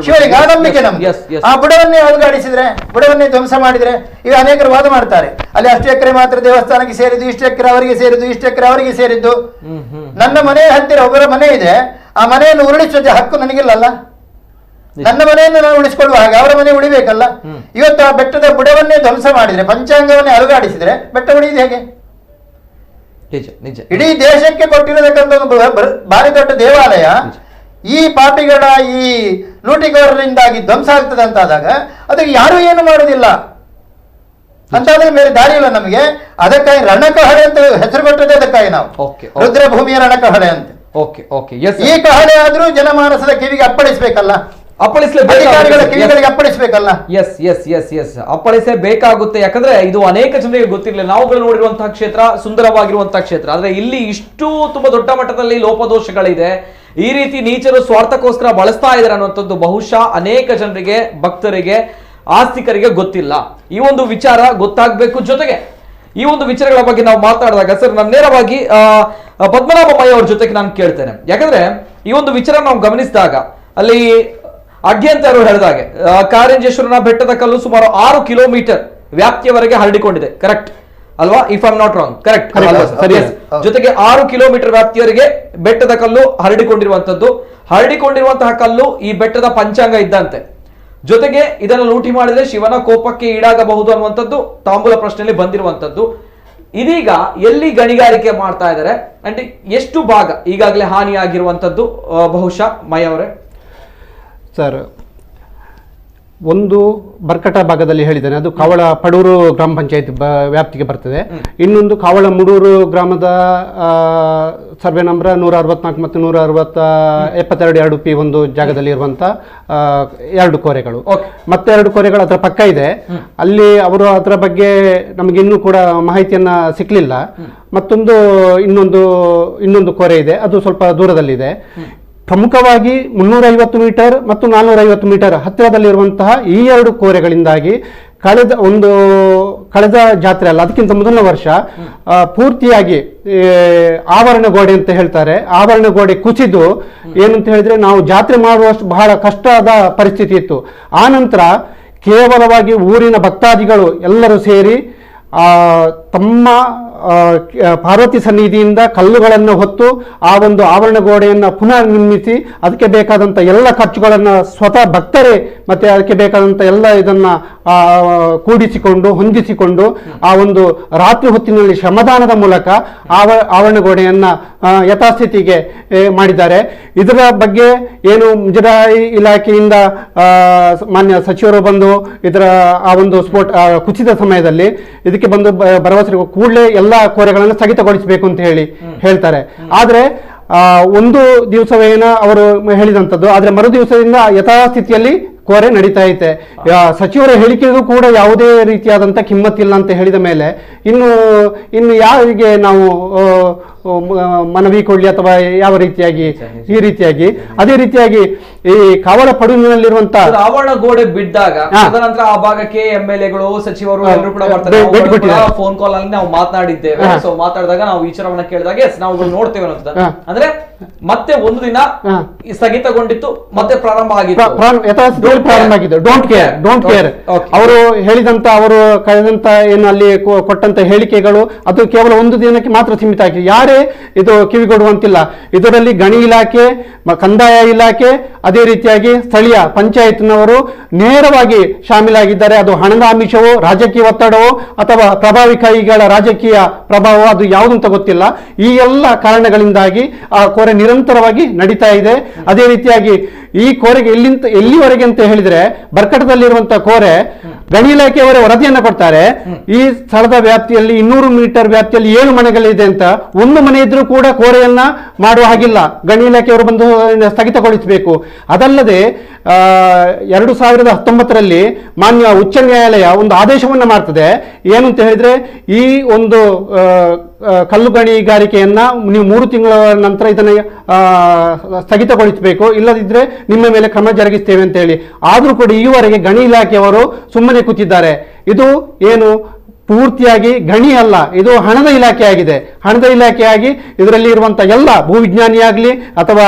ಶಿವಲಿಂಗ. ಆ ನಂಬಿಕೆ ನಮ್ಗೆ. ಆ ಬುಡವನ್ನೇ ಅಲುಗಾಡಿಸಿದ್ರೆ, ಬುಡವನ್ನೇ ಧ್ವಂಸ ಮಾಡಿದ್ರೆ, ಈಗ ಅನೇಕರು ವಾದ ಮಾಡ್ತಾರೆ, ಅಲ್ಲಿ ಅಷ್ಟು ಎಕರೆ ಮಾತ್ರ ದೇವಸ್ಥಾನಕ್ಕೆ ಸೇರಿದ್ದು, ಇಷ್ಟು ಎಕರೆ ಅವರಿಗೆ ಸೇರಿದ್ದು, ಇಷ್ಟು ಎಕರೆ ಅವರಿಗೆ ಸೇರಿದ್ದು. ನನ್ನ ಮನೆ ಹತ್ತಿರ ಒಬ್ಬರ ಮನೆ ಇದೆ, ಆ ಮನೆಯನ್ನು ಉರುಳಿಸುವ ಹಕ್ಕು ನನಗಿಲ್ಲಲ್ಲ. ನನ್ನ ಮನೆಯನ್ನು ನಾನು ಉಳಿಸಿಕೊಳ್ಳುವ ಹಾಗೆ ಅವರ ಮನೆ ಉಳಿಬೇಕಲ್ಲ. ಇವತ್ತು ಆ ಬೆಟ್ಟದ ಬುಡವನ್ನೇ ಧ್ವಂಸ ಮಾಡಿದ್ರೆ, ಪಂಚಾಂಗವನ್ನೇ ಅಲುಗಾಡಿಸಿದ್ರೆ ಬೆಟ್ಟ ಉಳಿಯುವುದು ಹೇಗೆ? ಇಡೀ ದೇಶಕ್ಕೆ ಕೊಟ್ಟಿರತಕ್ಕಂಥ ಒಂದು ಭಾರಿ ದೊಡ್ಡ ದೇವಾಲಯ ಈ ಪಾಪಿಗಳ, ಈ ಲೂಟಿಗಾರರಿಂದಾಗಿ ಧ್ವಂಸ ಆಗ್ತದೆ ಅಂತಾದಾಗ ಅದಕ್ಕೆ ಯಾರು ಏನು ಮಾಡುವುದಿಲ್ಲ ಅಂತಾದ್ರೆ ಬೇರೆ ದಾರಿ ಇಲ್ಲ ನಮಗೆ. ಅದಕ್ಕಾಗಿ ರಣಕಹಳೆ ಅಂತ ಹೆಸರು ಕೊಟ್ಟದೆ ಅದಕ್ಕಾಗಿ ನಾವು, ರುದ್ರಭೂಮಿಯ ರಣಕಹಳೆ ಅಂತ. ಈ ಕಹಳೆ ಆದ್ರೂ ಜನಮಾನಸದ ಕಿವಿಗೆ ಅಪ್ಪಳಿಸ್ಬೇಕಲ್ಲ, ಅಪ್ಪಳಿಸಬೇಕಲ್ಲ. ಅಪ್ಪಳಿಸಬೇಕಾಗುತ್ತೆ. ಯಾಕಂದ್ರೆ ಇದು ಅನೇಕ ಜನರಿಗೆ ಗೊತ್ತಿರಲಿಲ್ಲ. ನಾವುಗಳು ನೋಡಿರುವಂತಹ ಕ್ಷೇತ್ರ ಸುಂದರವಾಗಿರುವಂತಹ ಕ್ಷೇತ್ರ, ಆದ್ರೆ ಇಲ್ಲಿ ಇಷ್ಟು ತುಂಬಾ ದೊಡ್ಡ ಮಟ್ಟದಲ್ಲಿ ಲೋಪದೋಷಗಳಿದೆ, ಈ ರೀತಿ ನೀಚರು ಸ್ವಾರ್ಥಕ್ಕೋಸ್ಕರ ಬಳಸ್ತಾ ಇದ್ದಾರೆ ಅನ್ನುವಂಥದ್ದು ಬಹುಶಃ ಅನೇಕ ಜನರಿಗೆ, ಭಕ್ತರಿಗೆ, ಆಸ್ತಿಕರಿಗೆ ಗೊತ್ತಿಲ್ಲ. ಈ ಒಂದು ವಿಚಾರ ಗೊತ್ತಾಗಬೇಕು. ಜೊತೆಗೆ ಈ ಒಂದು ವಿಚಾರಗಳ ಬಗ್ಗೆ ನಾವು ಮಾತಾಡಿದಾಗ ಸರ್, ನಾನು ನೇರವಾಗಿ ಪದ್ಮನಾಭಮಯ್ಯ ಅವ್ರ ಜೊತೆಗೆ ನಾನು ಕೇಳ್ತೇನೆ. ಯಾಕಂದ್ರೆ ಈ ಒಂದು ವಿಚಾರ ನಾವು ಗಮನಿಸಿದಾಗ ಅಲ್ಲಿ ಅಡ್ಯಂತರು ಹೇಳಿದಾಗೆ ಕಾರಿಂಜೇಶ್ವರನ ಬೆಟ್ಟದ ಕಲ್ಲು ಸುಮಾರು 6 ಕಿಲೋಮೀಟರ್ ವ್ಯಾಪ್ತಿಯವರೆಗೆ ಹರಡಿಕೊಂಡಿದೆ. ಕರೆಕ್ಟ್ ಅಲ್ವಾ? If I am not wrong, correct? ಜೊತೆಗೆ 6 ಕಿಲೋಮೀಟರ್ ವ್ಯಾಪ್ತಿಯವರೆಗೆ ಬೆಟ್ಟದ ಕಲ್ಲು ಹರಡಿಕೊಂಡಿರುವಂತಹ ಕಲ್ಲು ಈ ಬೆಟ್ಟದ ಪಂಚಾಂಗ ಇದ್ದಂತೆ. ಜೊತೆಗೆ ಇದನ್ನು ಲೂಟಿ ಮಾಡಿದ್ರೆ ಶಿವನ ಕೋಪಕ್ಕೆ ಈಡಾಗಬಹುದು ಅನ್ನುವಂಥದ್ದು ತಾಂಬೂಲ ಪ್ರಶ್ನೆಯಲ್ಲಿ ಬಂದಿರುವಂತದ್ದು. ಇದೀಗ ಎಲ್ಲಿ ಗಣಿಗಾರಿಕೆ ಮಾಡ್ತಾ ಇದ್ದಾರೆ ಅಂಡ್ ಎಷ್ಟು ಭಾಗ ಈಗಾಗಲೇ ಹಾನಿಯಾಗಿರುವಂತದ್ದು ಬಹುಶಃ ಮಯ ಅವರೇ? ಸರ್, ಒಂದು ಬರ್ಕಟ ಭಾಗದಲ್ಲಿ ಹೇಳಿದ್ದೇನೆ, ಅದು ಕಾವಳ ಪಡೂರು ಗ್ರಾಮ ಪಂಚಾಯತ್ ವ್ಯಾಪ್ತಿಗೆ ಬರ್ತದೆ. ಇನ್ನೊಂದು ಕಾವಳ ಮುಡೂರು ಗ್ರಾಮದ ಸರ್ವೆ ನಂಬರ್ 164 ಮತ್ತು 172 P ಒಂದು ಜಾಗದಲ್ಲಿ ಇರುವಂತ 2 ಕೋರೆಗಳು, ಮತ್ತೆ 2 ಕೋರೆಗಳು ಅದರ ಪಕ್ಕ ಇದೆ. ಅಲ್ಲಿ ಅವರು ಅದರ ಬಗ್ಗೆ ನಮಗೆ ಇನ್ನೂ ಕೂಡ ಮಾಹಿತಿಯನ್ನ ಸಿಕ್ಲಿಲ್ಲ. ಮತ್ತೊಂದು ಇನ್ನೊಂದು ಕೋರೆ ಇದೆ, ಅದು ಸ್ವಲ್ಪ ದೂರದಲ್ಲಿದೆ. ಪ್ರಮುಖವಾಗಿ 350 ಮೀಟರ್ ಮತ್ತು 450 ಮೀಟರ್ ಹತ್ತಿರದಲ್ಲಿರುವಂತಹ ಈ 2 ಕೋರೆಗಳಿಂದಾಗಿ ಕಳೆದ ಜಾತ್ರೆ ಅಲ್ಲ, ಅದಕ್ಕಿಂತ ಮೊದಲನೇ ವರ್ಷ ಪೂರ್ತಿಯಾಗಿ ಆವರಣ ಗೋಡೆ ಅಂತ ಹೇಳ್ತಾರೆ, ಆವರಣ ಗೋಡೆ ಕುಸಿದು ಏನಂತ ಹೇಳಿದ್ರೆ ನಾವು ಜಾತ್ರೆ ಮಾಡುವಷ್ಟು ಬಹಳ ಕಷ್ಟದ ಪರಿಸ್ಥಿತಿ ಇತ್ತು. ಆ ನಂತರ ಕೇವಲವಾಗಿ ಊರಿನ ಭಕ್ತಾದಿಗಳು ಎಲ್ಲರೂ ಸೇರಿ ತಮ್ಮ ಪಾರ್ವತಿ ಸನ್ನಿಧಿಯಿಂದ ಕಲ್ಲುಗಳನ್ನು ಹೊತ್ತು ಆ ಒಂದು ಆವರಣ ಗೋಡೆಯನ್ನು ಪುನಃ ನಿರ್ಮಿಸಿ ಅದಕ್ಕೆ ಬೇಕಾದಂಥ ಎಲ್ಲ ಖರ್ಚುಗಳನ್ನು ಸ್ವತಃ ಭಕ್ತರೇ ಮತ್ತೆ ಅದಕ್ಕೆ ಬೇಕಾದಂಥ ಎಲ್ಲ ಇದನ್ನು ಕೂಡಿಸಿಕೊಂಡು ಹೊಂದಿಸಿಕೊಂಡು ಆ ಒಂದು ರಾತ್ರಿ ಹೊತ್ತಿನಲ್ಲಿ ಶ್ರಮದಾನದ ಮೂಲಕ ಆವರಣ ಗೋಡೆಯನ್ನು ಯಥಾಸ್ಥಿತಿಗೆ ಮಾಡಿದ್ದಾರೆ. ಇದರ ಬಗ್ಗೆ ಏನು ಮುಜರಾಯಿ ಇಲಾಖೆಯಿಂದ ಮಾನ್ಯ ಸಚಿವರು ಬಂದು ಇದರ ಆ ಒಂದು ಕುಸಿದ ಸಮಯದಲ್ಲಿ ಇದಕ್ಕೆ ಬಂದು ಭರವಸೆ ಕೂಡಲೇ ಎಲ್ಲ ಕೋರೆಗಳನ್ನು ಸ್ಥಗಿತಗೊಳಿಸಬೇಕು ಅಂತ ಹೇಳ್ತಾರೆ. ಆದ್ರೆ ಒಂದು ದಿವಸವೇನ ಅವರು ಹೇಳಿದಂಥದ್ದು, ಆದ್ರೆ ಮರು ದಿವಸದಿಂದ ಯಥಾಸ್ಥಿತಿಯಲ್ಲಿ ಕೋರೆ ನಡೀತಾ ಐತೆ. ಸಚಿವರ ಹೇಳಿಕೆಗೂ ಕೂಡ ಯಾವುದೇ ರೀತಿಯಾದಂಥ ಕಿಮ್ಮತ್ತಿಲ್ಲ ಅಂತ ಹೇಳಿದ ಮೇಲೆ ಇನ್ನು ಯಾರಿಗೆ ನಾವು ಮನವಿ ಕೊಡ್ಲಿ ಅಥವಾ ಯಾವ ರೀತಿಯಾಗಿ ಈ ರೀತಿಯಾಗಿ ಅದೇ ರೀತಿಯಾಗಿ ಈ ಕಾವಲ ಪಡುವಿನಲ್ಲಿರುವಂತ ಆವರಣ ಗೋಡೆ ಬಿದ್ದಾಗ ತದನಂತರ ಆ ಭಾಗಕ್ಕೆ MLA ಗಳು ಸಚಿವರು ಎಲ್ಲರೂ ಕೂಡ ಬರ್ತಾರೆ. ಫೋನ್ ಕಾಲ್ ಅಲ್ಲಿ ನಾವು ಮಾತನಾಡಿದ್ದೇವೆ. ಸೊ ಮಾತಾಡಿದಾಗ ನಾವು ವಿಚಾರವನ್ನ ಕೇಳಿದಾಗ ನಾವು ನೋಡ್ತೇವೆ ಅಂತ ಅಂದ್ರೆ ಮತ್ತೆ ಒಂದು ದಿನ ಸ್ಥಗಿತಗೊಂಡಿತ್ತು, ಮತ್ತೆ ಪ್ರಾರಂಭ ಆಗಿದ್ದು. ಡೋಂಟ್ ಕೇರ್ ಅವರು ಹೇಳಿದಂತ ಅವರು ಕಳೆದಂತ ಏನು ಅಲ್ಲಿ ಕೊಟ್ಟಂತ ಹೇಳಿಕೆಗಳು ಅದು ಕೇವಲ ಒಂದು ದಿನಕ್ಕೆ ಮಾತ್ರ ಸೀಮಿತ ಆಗಿದೆ. ಯಾರೇ ಇದು ಕಿವಿಗೊಡುವಂತಿಲ್ಲ. ಇದರಲ್ಲಿ ಗಣಿ ಇಲಾಖೆ, ಕಂದಾಯ ಇಲಾಖೆ, ಅದೇ ರೀತಿಯಾಗಿ ಸ್ಥಳೀಯ ಪಂಚಾಯತ್ನವರು ನೇರವಾಗಿ ಶಾಮೀಲಾಗಿದ್ದಾರೆ. ಅದು ಹಣದ ಆಮಿಷವೋ, ರಾಜಕೀಯ ಒತ್ತಡವೋ ಅಥವಾ ಪ್ರಭಾವಿ ಕೈಗಳ ರಾಜಕೀಯ ಪ್ರಭಾವ ಅದು ಯಾವುದಂತ ಗೊತ್ತಿಲ್ಲ. ಈ ಎಲ್ಲ ಕಾರಣಗಳಿಂದಾಗಿ ಆ ಕೋರೆ ನಿರಂತರವಾಗಿ ನಡೀತಾ ಇದೆ. ಅದೇ ರೀತಿಯಾಗಿ ಈ ಕೋರೆಗೆ ಎಲ್ಲಿವರೆಗೆ ಅಂತ ಹೇಳಿದ್ರೆ ಬರ್ಕಟದಲ್ಲಿರುವಂತಹ ಕೋರೆ ಗಣಿ ಇಲಾಖೆಯವರೇ ವರದಿಯನ್ನು ಕೊಡ್ತಾರೆ. ಈ ಸ್ಥಳದ ವ್ಯಾಪ್ತಿಯಲ್ಲಿ 200 ಮೀಟರ್ ವ್ಯಾಪ್ತಿಯಲ್ಲಿ 7 ಮನೆಗಳಿದೆ ಅಂತ. ಒಂದು ಮನೆ ಇದ್ರೂ ಕೂಡ ಕೋರೆಯನ್ನ ಮಾಡುವ ಹಾಗಿಲ್ಲ. ಗಣಿ ಇಲಾಖೆಯವರು ಬಂದು ಸ್ಥಗಿತಗೊಳಿಸಬೇಕು. ಅದಲ್ಲದೆ 2019ರಲ್ಲಿ ಮಾನ್ಯ ಉಚ್ಚ ನ್ಯಾಯಾಲಯ ಒಂದು ಆದೇಶವನ್ನು ಮಾಡ್ತದೆ. ಏನು ಅಂತ ಹೇಳಿದ್ರೆ, ಈ ಒಂದು ಕಲ್ಲು ಗಣಿಗಾರಿಕೆಯನ್ನ ನೀವು 3 ತಿಂಗಳ ನಂತರ ಇದನ್ನು ಸ್ಥಗಿತಗೊಳಿಸಬೇಕು, ಇಲ್ಲದಿದ್ರೆ ನಿಮ್ಮ ಮೇಲೆ ಕ್ರಮ ಜರುಗಿಸ್ತೇವೆ ಅಂತ ಹೇಳಿ. ಆದರೂ ಕೂಡ ಈವರೆಗೆ ಗಣಿ ಇಲಾಖೆಯವರು ಸುಮ್ಮನೆ ಕೂತಿದ್ದಾರೆ. ಇದು ಏನು ಪೂರ್ತಿಯಾಗಿ ಗಣಿ ಅಲ್ಲ, ಇದು ಹಣದ ಇಲಾಖೆ ಆಗಿದೆ. ಹಣದ ಇಲಾಖೆಯಾಗಿ ಇದರಲ್ಲಿ ಇರುವಂತಹ ಎಲ್ಲ ಭೂವಿಜ್ಞಾನಿಯಾಗಲಿ ಅಥವಾ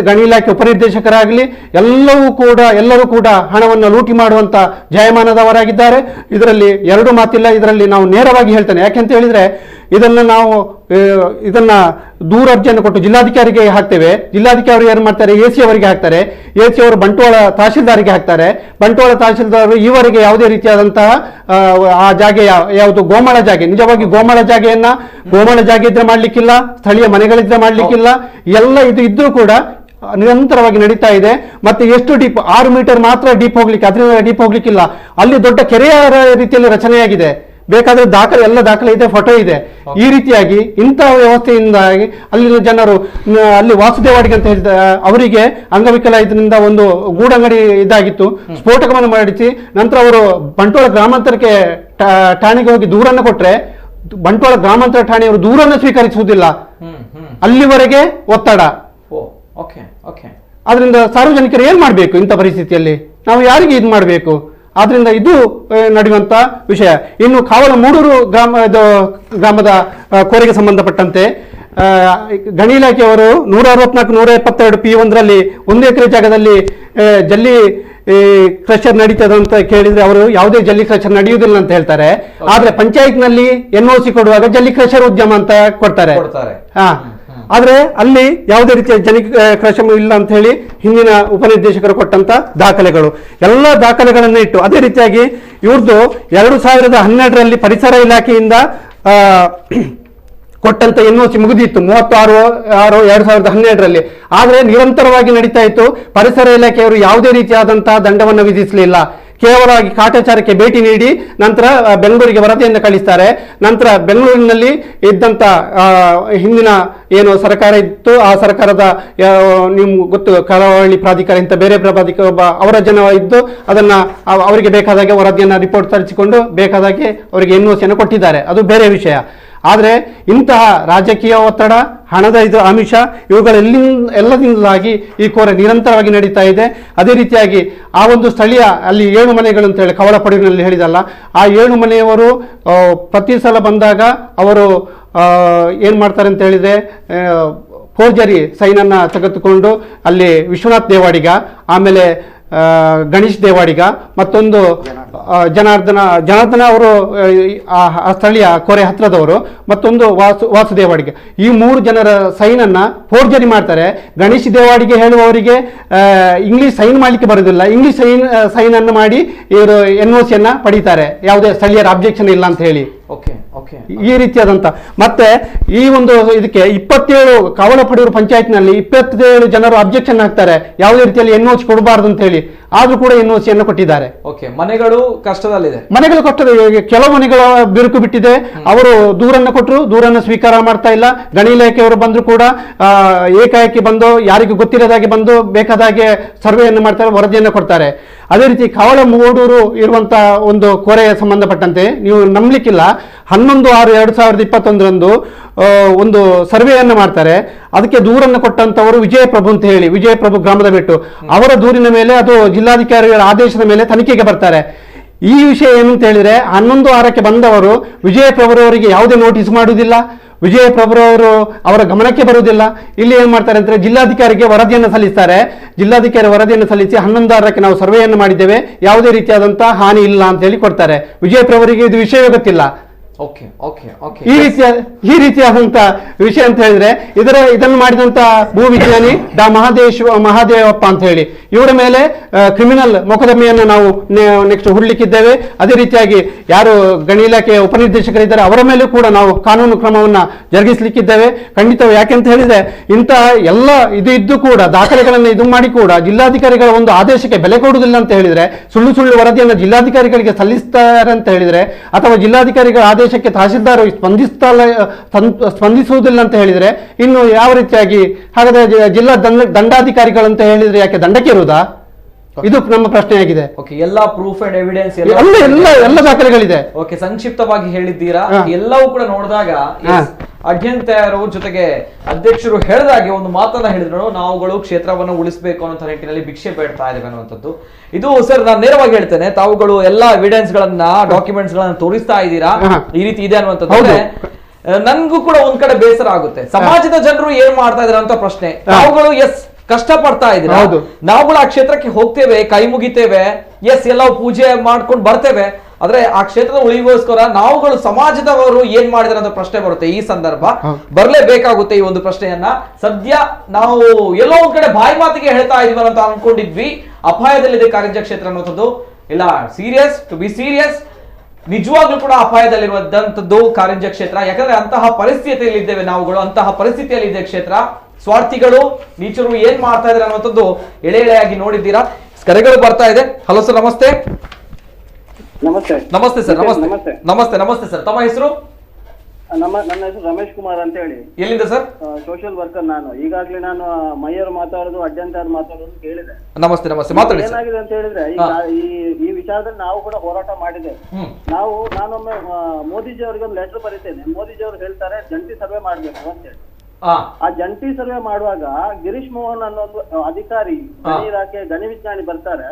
ಗಣಿ ಇಲಾಖೆ ಉಪನಿರ್ದೇಶಕರಾಗಲಿ ಎಲ್ಲರೂ ಕೂಡ ಹಣವನ್ನು ಲೂಟಿ ಮಾಡುವಂತ ಜಾಯಮಾನದವರಾಗಿದ್ದಾರೆ. ಇದರಲ್ಲಿ ಎರಡು ಮಾತಿಲ್ಲ. ಇದರಲ್ಲಿ ನಾವು ನೇರವಾಗಿ ಹೇಳ್ತೇನೆ. ಯಾಕೆಂತ ಹೇಳಿದ್ರೆ ಇದನ್ನ ದೂರ ಅರ್ಜಿಯನ್ನು ಕೊಟ್ಟು ಜಿಲ್ಲಾಧಿಕಾರಿಗೆ ಹಾಕ್ತೇವೆ. ಜಿಲ್ಲಾಧಿಕಾರಿ ಏನು ಮಾಡ್ತಾರೆ, AC ಅವರಿಗೆ ಹಾಕ್ತಾರೆ. AC ಅವರು ಬಂಟ್ವಾಳ ತಹಶೀಲ್ದಾರಿಗೆ ಹಾಕ್ತಾರೆ. ಬಂಟ್ವಾಳ ತಹಶೀಲ್ದಾರ್ ಈವರೆಗೆ ಯಾವುದೇ ರೀತಿಯಾದಂತಹ ಆ ಜಾಗೆ ಯಾವುದು ಗೋಮಾಳ ಜಾಗೆ, ನಿಜವಾಗಿ ಗೋಮಾಳ ಜಾಗೆ ಇದ್ರೆ ಮಾಡ್ಲಿಕ್ಕಿಲ್ಲ, ಸ್ಥಳೀಯ ಮನೆಗಳಿದ್ರೆ ಮಾಡ್ಲಿಕ್ಕಿಲ್ಲ. ಎಲ್ಲ ಇದು ಇದ್ರೂ ಕೂಡ ನಿರಂತರವಾಗಿ ನಡೀತಾ ಇದೆ. ಮತ್ತೆ ಎಷ್ಟು ಡೀಪ್, 6 ಮೀಟರ್ ಮಾತ್ರ ಡೀಪ್ ಹೋಗ್ಲಿಕ್ಕೆ, ಅದರಿಂದ ಡೀಪ್ ಹೋಗ್ಲಿಕ್ಕಿಲ್ಲ. ಅಲ್ಲಿ ದೊಡ್ಡ ಕೆರೆಯ ರೀತಿಯಲ್ಲಿ ರಚನೆಯಾಗಿದೆ. ಬೇಕಾದ್ರೆ ಎಲ್ಲ ದಾಖಲೆ ಇದೆ, ಫೋಟೋ ಇದೆ. ಈ ರೀತಿಯಾಗಿ ಇಂತಹ ವ್ಯವಸ್ಥೆಯಿಂದಾಗಿ ಅಲ್ಲಿನ ಜನರು, ಅಲ್ಲಿ ವಾಸುದೇವಾಡಿಗೆ ಅಂತ ಹೇಳಿದ ಅವರಿಗೆ ಅಂಗವಿಕಲ ಇದರಿಂದ ಒಂದು ಗೂಡಂಗಡಿ ಇದಾಗಿತ್ತು, ಸ್ಫೋಟಕವನ್ನು ಮಾಡಿಸಿ ನಂತರ ಅವರು ಬಂಟ್ವಾಳ ಗ್ರಾಮಾಂತರಕ್ಕೆ ಠಾಣೆಗೆ ಹೋಗಿ ದೂರನ್ನು ಕೊಟ್ರೆ ಬಂಟ್ವಾಳ ಗ್ರಾಮಾಂತರ ಠಾಣೆಯವರು ದೂರನ್ನು ಸ್ವೀಕರಿಸುವುದಿಲ್ಲ. ಅಲ್ಲಿವರೆಗೆ ಒತ್ತಡ. ಆದ್ರಿಂದ ಸಾರ್ವಜನಿಕರು ಏನ್ ಮಾಡಬೇಕು ಇಂಥ ಪರಿಸ್ಥಿತಿಯಲ್ಲಿ? ನಾವು ಯಾರಿಗೆ ಇದು ಮಾಡಬೇಕು? ಆದ್ರಿಂದ ಇದು ನಡೆಯುವಂತ ವಿಷಯ. ಇನ್ನು ಕಾವಲ ಮೂಡೂರು ಗ್ರಾಮದ ಕೋರೆಗೆ ಸಂಬಂಧಪಟ್ಟಂತೆ ಗಣಿ ಇಲಾಖೆಯವರು 164, 172 P1ರಲ್ಲಿ 1 ಎಕರೆ ಜಾಗದಲ್ಲಿ ಜಲ್ಲಿ ಕ್ರಷರ್ ನಡೀತದೆ ಅಂತ ಕೇಳಿದ್ರೆ ಅವರು ಯಾವುದೇ ಜಲ್ಲಿ ಕ್ರಷರ್ ನಡೆಯುವುದಿಲ್ಲ ಅಂತ ಹೇಳ್ತಾರೆ. ಆದ್ರೆ ಪಂಚಾಯತ್ನಲ್ಲಿ NOC ಕೊಡುವಾಗ ಜಲ್ಲಿ ಕ್ರಷರ್ ಉದ್ಯಮ ಅಂತ ಕೊಡ್ತಾರೆ. ಆದ್ರೆ ಅಲ್ಲಿ ಯಾವುದೇ ರೀತಿಯ ಕ್ರಷರ್ ಇಲ್ಲ ಅಂತ ಹೇಳಿ ಹಿಂದಿನ ಉಪನಿರ್ದೇಶಕರು ಕೊಟ್ಟಂತ ದಾಖಲೆಗಳು, ಎಲ್ಲ ದಾಖಲೆಗಳನ್ನು ಇಟ್ಟು ಅದೇ ರೀತಿಯಾಗಿ ಇವ್ರದ್ದು 2012ರಲ್ಲಿ ಪರಿಸರ ಇಲಾಖೆಯಿಂದ ಕೊಟ್ಟಂತ NOC ಮುಗಿದಿತ್ತು 36/6/2012ರಲ್ಲಿ. ಆದ್ರೆ ನಿರಂತರವಾಗಿ ನಡೀತಾ ಇತ್ತು. ಪರಿಸರ ಇಲಾಖೆಯವರು ಯಾವುದೇ ರೀತಿಯಾದಂತಹ ದಂಡವನ್ನು ವಿಧಿಸಲಿಲ್ಲ. ಕೇವಲ ಕಾಟಾಚಾರಕ್ಕೆ ಭೇಟಿ ನೀಡಿ ನಂತರ ಬೆಂಗಳೂರಿಗೆ ವರದಿಯನ್ನು ಕಳಿಸ್ತಾರೆ. ನಂತರ ಬೆಂಗಳೂರಿನಲ್ಲಿ ಇದ್ದಂತ ಹಿಂದಿನ ಏನು ಸರ್ಕಾರ ಇತ್ತು, ಆ ಸರ್ಕಾರದ ನಿಮ್ಗೆ ಗೊತ್ತು, ಕರಾವಳಿ ಪ್ರಾಧಿಕಾರ ಇಂಥ ಬೇರೆ ಪ್ರಾಧಿಕಾರ ಅವರ ಜನ ಇದ್ದು ಅದನ್ನ ಅವರಿಗೆ ಬೇಕಾದಾಗೆ ವರದಿಯನ್ನು ರಿಪೋರ್ಟ್ ತರಿಸಿಕೊಂಡು ಬೇಕಾದಾಗೆ ಅವರಿಗೆ NOCಯನ್ನು ಕೊಟ್ಟಿದ್ದಾರೆ. ಅದು ಬೇರೆ ವಿಷಯ. ಆದರೆ ಇಂತಹ ರಾಜಕೀಯ ಒತ್ತಡ, ಹಣದ ಆಮಿಷ ಇವುಗಳೆಲ್ಲದಿಂದಾಗಿ ಈ ಕೋರೆ ನಿರಂತರವಾಗಿ ನಡೀತಾ ಇದೆ. ಅದೇ ರೀತಿಯಾಗಿ ಆ ಒಂದು ಸ್ಥಳೀಯ ಅಲ್ಲಿ 7 ಮನೆಗಳು ಅಂತ ಹೇಳಿ ಕವಳ ಪಡುವಿನಲ್ಲಿ ಹೇಳಿದಲ್ಲ, ಆ 7 ಮನೆಯವರು ಪ್ರತಿ ಸಲ ಬಂದಾಗ ಅವರು ಏನು ಮಾಡ್ತಾರೆ ಅಂತ ಹೇಳಿದ್ರೆ ಫೋರ್ಜರಿ ಸೈನನ್ನು ತೆಗೆದುಕೊಂಡು ಅಲ್ಲಿ ವಿಶ್ವನಾಥ್ ದೇವಾಡಿಗ, ಆಮೇಲೆ ಗಣೇಶ್ ದೇವಾಡಿಗ, ಮತ್ತೊಂದು ಜನಾರ್ದನ ಅವರು ಸ್ಥಳೀಯ ಕೋರೆ ಹತ್ರದವರು, ಮತ್ತೊಂದು ವಾಸು ದೇವಾಡಿಗೆ, ಈ 3 ಜನರ ಸೈನನ್ನ ಫೋರ್ಜರಿ ಮಾಡ್ತಾರೆ. ಗಣೇಶ್ ದೇವಾಡಿಗೆ ಹೇಳುವವರಿಗೆ ಇಂಗ್ಲಿಷ್ ಸೈನ್ ಮಾಡಲಿಕ್ಕೆ ಬರೋದಿಲ್ಲ. ಇಂಗ್ಲಿಷ್ ಸೈನ್ ಅನ್ನು ಮಾಡಿ ಇವರು NOCಯನ್ನು ಪಡೀತಾರೆ, ಯಾವುದೇ ಸ್ಥಳೀಯರ ಅಬ್ಜೆಕ್ಷನ್ ಇಲ್ಲ ಅಂತ ಹೇಳಿ. ಈ ರೀತಿಯಾದಂತ ಮತ್ತೆ ಈ ಒಂದು ಇದಕ್ಕೆ 27 ಕಾವಲಪಡಿಯೂರು ಪಂಚಾಯತ್ನಲ್ಲಿ 27 ಜನರು ಅಬ್ಜೆಕ್ಷನ್ ಹಾಕ್ತಾರೆ, ಯಾವುದೇ ರೀತಿಯಲ್ಲಿ NOC ಕೊಡಬಾರ್ದು ಅಂತ ಹೇಳಿ. ಆದ್ರೂ ಕೂಡ NOC ಯನ್ನು ಕೊಟ್ಟಿದ್ದಾರೆ. ಓಕೆ, ಮನೆಗಳು ಕಷ್ಟದಲ್ಲಿದೆ. ಮನೆಗಳು ಕೊಟ್ಟರೆ ಕೆಲವು ಮನೆಗಳ ಬಿರುಕು ಬಿಟ್ಟಿದೆ. ಅವರು ದೂರನ್ನು ಕೊಟ್ಟರು, ದೂರನ್ನು ಸ್ವೀಕಾರ ಮಾಡ್ತಾ ಇಲ್ಲ. ಗಣಿ ಇಲಾಖೆಯವರು ಬಂದ್ರು ಕೂಡ ಏಕಾಏಕಿ ಬಂದು ಯಾರಿಗೂ ಗೊತ್ತಿರೋದಾಗಿ ಬಂದು ಬೇಕಾದಾಗೆ ಸರ್ವೆಯನ್ನು ಮಾಡ್ತಾರೆ, ವರದಿಯನ್ನು ಕೊಡ್ತಾರೆ. ಅದೇ ರೀತಿ ಕವಳ ಮೂಡೂರು ಇರುವಂತ ಒಂದು ಕೊರೆಗೆ ಸಂಬಂಧಪಟ್ಟಂತೆ ನೀವು ನಂಬಲಿಕ್ಕಿಲ್ಲ, 11/6/2021 ಒಂದು ಸರ್ವೆಯನ್ನು ಮಾಡ್ತಾರೆ. ಅದಕ್ಕೆ ದೂರನ್ನು ಕೊಟ್ಟಂತವರು ವಿಜಯಪ್ರಭು ಅಂತ ಹೇಳಿ, ವಿಜಯಪ್ರಭು ಗ್ರಾಮದ ಬಿಟ್ಟು ಅವರ ದೂರಿನ ಮೇಲೆ ಅದು ಜಿಲ್ಲಾಧಿಕಾರಿಗಳ ಆದೇಶದ ಮೇಲೆ ತನಿಖೆಗೆ ಬರ್ತಾರೆ. ಈ ವಿಷಯ ಏನಂತ ಹೇಳಿದ್ರೆ 11/6 ಬಂದವರು ವಿಜಯಪ್ರಭುರವರಿಗೆ ಯಾವುದೇ ನೋಟಿಸ್ ಮಾಡುವುದಿಲ್ಲ, ವಿಜಯಪ್ರಭುರವರು ಅವರ ಗಮನಕ್ಕೆ ಬರುವುದಿಲ್ಲ. ಇಲ್ಲಿ ಏನ್ ಮಾಡ್ತಾರೆ ಅಂದ್ರೆ ಜಿಲ್ಲಾಧಿಕಾರಿಗೆ ವರದಿಯನ್ನು ಸಲ್ಲಿಸ್ತಾರೆ. ಜಿಲ್ಲಾಧಿಕಾರಿ ವರದಿಯನ್ನು ಸಲ್ಲಿಸಿ 11/6 ನಾವು ಸರ್ವೆಯನ್ನು ಮಾಡಿದ್ದೇವೆ, ಯಾವುದೇ ರೀತಿಯಾದಂತಹ ಹಾನಿ ಇಲ್ಲ ಅಂತ ಹೇಳಿ ಕೊಡ್ತಾರೆ. ವಿಜಯಪ್ರಭುರಿಗೆ ಇದು ವಿಷಯವೇ ಗೊತ್ತಿಲ್ಲ. ಈ ರೀತಿಯಾದಂತ ವಿಷಯ ಅಂತ ಹೇಳಿದ್ರೆ ಇದನ್ನು ಮಾಡಿದಂತ ಭೂ ವಿಜ್ಞಾನಿ ಮಹಾದೇವಪ್ಪ ಅಂತ ಹೇಳಿ ಇವರ ಮೇಲೆ ಕ್ರಿಮಿನಲ್ ಮೊಕದ್ದಮೆಯನ್ನು ನಾವು ನೆಕ್ಸ್ಟ್ ಹೂಡಲಿಕ್ಕಿದ್ದೇವೆ. ಅದೇ ರೀತಿಯಾಗಿ ಯಾರು ಗಣಿ ಇಲಾಖೆಯ ಉಪನಿರ್ದೇಶಕರಿದ್ದಾರೆ ಅವರ ಮೇಲೂ ಕೂಡ ನಾವು ಕಾನೂನು ಕ್ರಮವನ್ನ ಜರುಗಿಸಲಿಕ್ಕಿದ್ದೇವೆ ಖಂಡಿತ. ಯಾಕೆಂತ ಹೇಳಿದ್ರೆ ಇಂಥ ಎಲ್ಲ ಇದ್ದು ಕೂಡ ದಾಖಲೆಗಳನ್ನು ಇದು ಮಾಡಿ ಕೂಡ ಜಿಲ್ಲಾಧಿಕಾರಿಗಳ ಒಂದು ಆದೇಶಕ್ಕೆ ಬೆಲೆ ಕೊಡುವುದಿಲ್ಲ ಅಂತ ಹೇಳಿದ್ರೆ, ಸುಳ್ಳು ವರದಿಯನ್ನು ಜಿಲ್ಲಾಧಿಕಾರಿಗಳಿಗೆ ಸಲ್ಲಿಸ್ತಾರೆ ಅಂತ ಹೇಳಿದ್ರೆ, ಅಥವಾ ಜಿಲ್ಲಾಧಿಕಾರಿಗಳ ಆದೇಶಕ್ಕೆ ತಹಸೀಲ್ದಾರ್ ಸ್ಪಂದಿಸುವುದಿಲ್ಲ ಅಂತ ಹೇಳಿದ್ರೆ ಇನ್ನು ಯಾವ ರೀತಿಯಾಗಿ? ಹಾಗಾದ್ರೆ ಜಿಲ್ಲಾ ದಂಡಾಧಿಕಾರಿಗಳಂತ ಹೇಳಿದ್ರೆ ಯಾಕೆ ದಂಡಕ್ಕೆ ಇರುವುದಾ? ಇದು ನಮ್ಮ ಪ್ರಶ್ನೆಯಾಗಿದೆ. ಎಲ್ಲಾ ಪ್ರೂಫ್ ಅಂಡ್ ಎವಿಡೆನ್ಸ್ ಎಲ್ಲ ದಾಖಲೆಗಳಿದೆ. ಓಕೆ, ಸಂಕ್ಷಿಪ್ತವಾಗಿ ಹೇಳಿದ್ದೀರಾ. ಎಲ್ಲವೂ ಕೂಡ ನೋಡಿದಾಗ ಅಡ್ಯಂತರು ಜೊತೆಗೆ ಅಧ್ಯಕ್ಷರು ಹೇಳಿದಾಗೆ ಒಂದು ಮಾತನ್ನ ಹೇಳಿದ್ರು, ನಾವುಗಳು ಕ್ಷೇತ್ರವನ್ನು ಉಳಿಸಬೇಕು ಅನ್ನೋ ನಿಟ್ಟಿನಲ್ಲಿ ಭಿಕ್ಷೆ ಬೇಡ್ತಾ ಇದ್ದೇವೆ ಅನ್ನುವಂಥದ್ದು. ಇದು ಸರ್ ನಾನು ನೇರವಾಗಿ ಹೇಳ್ತೇನೆ, ತಾವುಗಳು ಎಲ್ಲಾ ಎವಿಡೆನ್ಸ್ ಗಳನ್ನ ಡಾಕ್ಯುಮೆಂಟ್ಸ್ ಗಳನ್ನ ತೋರಿಸ್ತಾ ಇದ್ದೀರಾ, ಈ ರೀತಿ ಇದೆ ಅನ್ನುವಂಥದ್ದು. ನನ್ಗೂ ಕೂಡ ಒಂದ್ ಕಡೆ ಬೇಸರ ಆಗುತ್ತೆ, ಸಮಾಜದ ಜನರು ಏನ್ ಮಾಡ್ತಾ ಇದಾರೆ ಅಂತ ಪ್ರಶ್ನೆ. ತಾವುಗಳು ಕಷ್ಟ ಪಡ್ತಾ ಇದ್ರೆ ನಾವುಗಳು ಆ ಕ್ಷೇತ್ರಕ್ಕೆ ಹೋಗ್ತೇವೆ, ಕೈ ಮುಗಿತೇವೆ, ಎಲ್ಲ ಪೂಜೆ ಮಾಡ್ಕೊಂಡು ಬರ್ತೇವೆ. ಆದ್ರೆ ಆ ಕ್ಷೇತ್ರದ ಉಳಿಗೋಸ್ಕರ ನಾವುಗಳು ಸಮಾಜದವರು ಏನ್ ಮಾಡಿದಾರೆ ಅಂತ ಪ್ರಶ್ನೆ ಬರುತ್ತೆ. ಈ ಸಂದರ್ಭ ಬರ್ಲೇಬೇಕಾಗುತ್ತೆ ಈ ಒಂದು ಪ್ರಶ್ನೆಯನ್ನ. ಸದ್ಯ ನಾವು ಎಲ್ಲೋ ಒಂದ್ ಕಡೆ ಬಾಯಿ ಮಾತಿಗೆ ಹೇಳ್ತಾ ಇದೀವಿ ಅಂತ ಅನ್ಕೊಂಡಿದ್ವಿ, ಅಪಾಯದಲ್ಲಿದೆ ಕಾರಿಂಜ ಕ್ಷೇತ್ರ ಅನ್ನೋದು. ಇಲ್ಲ, ಸೀರಿಯಸ್ ಟು ಬಿ ಸೀರಿಯಸ್, ನಿಜವಾಗ್ಲೂ ಕೂಡ ಅಪಾಯದಲ್ಲಿರುವಂತದ್ದು ಕಾರಿಂಜ ಕ್ಷೇತ್ರ. ಯಾಕಂದ್ರೆ ಅಂತಹ ಪರಿಸ್ಥಿತಿಯಲ್ಲಿ ಇದ್ದೇವೆ ನಾವುಗಳು, ಅಂತಹ ಪರಿಸ್ಥಿತಿಯಲ್ಲಿ ಇದೆ ಕ್ಷೇತ್ರ. ಸ್ವಾರ್ಥಿಗಳು, ನೀಚರು ಏನ್ ಮಾಡ್ತಾ ಇದಾರೆ ಅನ್ನುವಂಥದ್ದು ಎಳೆಯಾಗಿ ನೋಡಿದ್ದೀರಾ. ಕರೆಗಳು ಬರ್ತಾ ಇದೆ. ಹಲೋ ಸರ್, ನಮಸ್ತೆ. ನಮಸ್ತೆ ಸರ್. ನಮಸ್ತೆ ಸರ್, ತಮ್ಮ ಹೆಸರು? ನನ್ನ ಹೆಸರು ರಮೇಶ್ ಕುಮಾರ್ ಅಂತ ಹೇಳಿ. ಎಲ್ಲಿಂದ ಸರ್? ಸೋಷಿಯಲ್ ವರ್ಕರ್ ನಾನು. ಈಗಾಗಲೇ ನಾನು ಮೈಯರ್ ಮಾತಾಡೋದು, ಅಡ್ಡಂತಾರು ಮಾತಾಡೋದು ಕೇಳಿದೆ. ನಮಸ್ತೆ ಮಾತಾಡಿ. ಏನಾಗಿದೆ ಅಂತ ಹೇಳಿದ್ರೆ, ಈ ವಿಚಾರದಲ್ಲಿ ನಾವು ಕೂಡ ಹೋರಾಟ ಮಾಡಿದ್ದೇವೆ. ನಾನೊಮ್ಮೆ ಮೋದಿಜಿ ಅವರಿಗೆ ಒಂದು ಲೆಟರ್ ಬರೀತೇನೆ. ಮೋದಿಜಿ ಅವರು ಹೇಳ್ತಾರೆ ಜಂಟಿ ಸರ್ವೆ ಮಾಡ್ಬೇಕು ಅಂತ ಹೇಳಿ. ಆ ಜಂಟಿ ಸರ್ವೆ ಮಾಡುವಾಗ ಗಿರೀಶ್ ಮೋಹನ್ ಅನ್ನೋ ಒಂದು ಅಧಿಕಾರಿ ಗಣಿ ಇಲಾಖೆ ಗಣಿ ವಿಜ್ಞಾನಿ ಬರ್ತಾರೆ.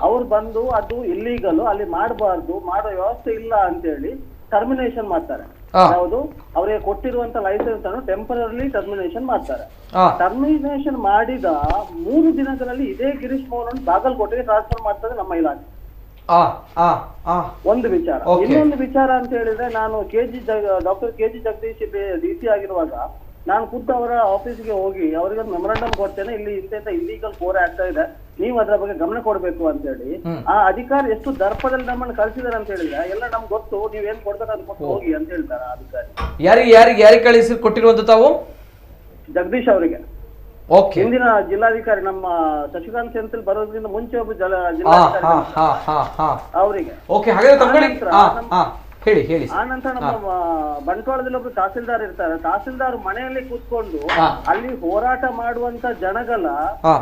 ಅವ್ರು ಬಂದು ಅದು ಇಲ್ಲೀಗಲ್, ಅಲ್ಲಿ ಮಾಡಬಾರ್ದು, ಮಾಡೋ ವ್ಯವಸ್ಥೆ ಇಲ್ಲ ಅಂತ ಹೇಳಿ ಟರ್ಮಿನೇಷನ್ ಮಾಡ್ತಾರೆ. ಯಾವುದು ಅವರಿಗೆ ಕೊಟ್ಟಿರುವಂತ ಲೈಸೆನ್ಸ್ ಅನ್ನು ಟೆಂಪರರಿ ಟರ್ಮಿನೇಷನ್ ಮಾಡ್ತಾರೆ. ಟರ್ಮಿನೇಷನ್ ಮಾಡಿದ 3 ದಿನಗಳಲ್ಲಿ ಇದೇ ಗಿರೀಶ್ ಮೋಹನ್ ಬಾಗಲಕೋಟೆಗೆ ಟ್ರಾನ್ಸ್ಫರ್ ಮಾಡ್ತಾರೆ ನಮ್ಮ ಇಲಾಖೆ. ಒಂದು ವಿಚಾರ. ಇನ್ನೊಂದು ವಿಚಾರ ಅಂತ ಹೇಳಿದ್ರೆ, ನಾನು ಡಾಕ್ಟರ್ KG ಜಗದೀಶ್ DC ಆಗಿರುವಾಗ ನಾನು ಖುದ್ದು ಅವರ ಆಫೀಸ್ಗೆ ಹೋಗಿ ಅವರಿಗೆ ಒಂದು ಮೆಮೊರಂಡಮ್ ಕೊಡ್ತೇನೆ, ಇಲ್ಲಿ ಇಂತ ಇಲ್ಲೀಗಲ್ ಕೋರೆ ಆಗ್ತಾ ಇದೆ, ನೀವು ಅದರ ಬಗ್ಗೆ ಗಮನ ಕೊಡ್ಬೇಕು ಅಂತ ಹೇಳಿ. ಆ ಅಧಿಕಾರಿ ಎಷ್ಟು ದರ್ಪದಲ್ಲಿ ನಮ್ಮನ್ನು ಕಳಿಸಿದಾರೆ ಅಂತ ಹೇಳಿದ್ರೆ, ಎಲ್ಲ ನಮ್ಗೆ ಗೊತ್ತು, ನೀವೇನ್ ಕೊಡ್ತಾರೆ ಅದು ಕೊಟ್ಟು ಹೋಗಿ ಅಂತ ಹೇಳ್ತಾರೆ ಆ ಅಧಿಕಾರಿ. ಯಾರಿಗೆ ಕಳಿಸಿ ಕೊಟ್ಟಿರುವಂತ ತಾವು? ಜಗದೀಶ್ ಅವರಿಗೆ. ಹಿಂದಿನ ಜಿಲ್ಲಾಧಿಕಾರಿ ನಮ್ಮ ಶಶಿಕಾಂತ್ ಸೆಂಥಿಲ್ ಬರೋದ್ರಿಂದ ಮುಂಚೆ ಒಬ್ಬ ಜಿಲ್ಲಾಧಿಕಾರಿ ಅವರಿಗೆ. ಆ ನಂತರ ನಮ್ಮ ಬಂಟ್ವಾಳದಲ್ಲಿ ಒಬ್ರು ತಹಸೀಲ್ದಾರ್ ಇರ್ತಾರೆ. ತಹಸೀಲ್ದಾರ್ ಮನೆಯಲ್ಲಿ ಕೂತ್ಕೊಂಡು ಅಲ್ಲಿ ಹೋರಾಟ ಮಾಡುವಂತ ಜನಗಳ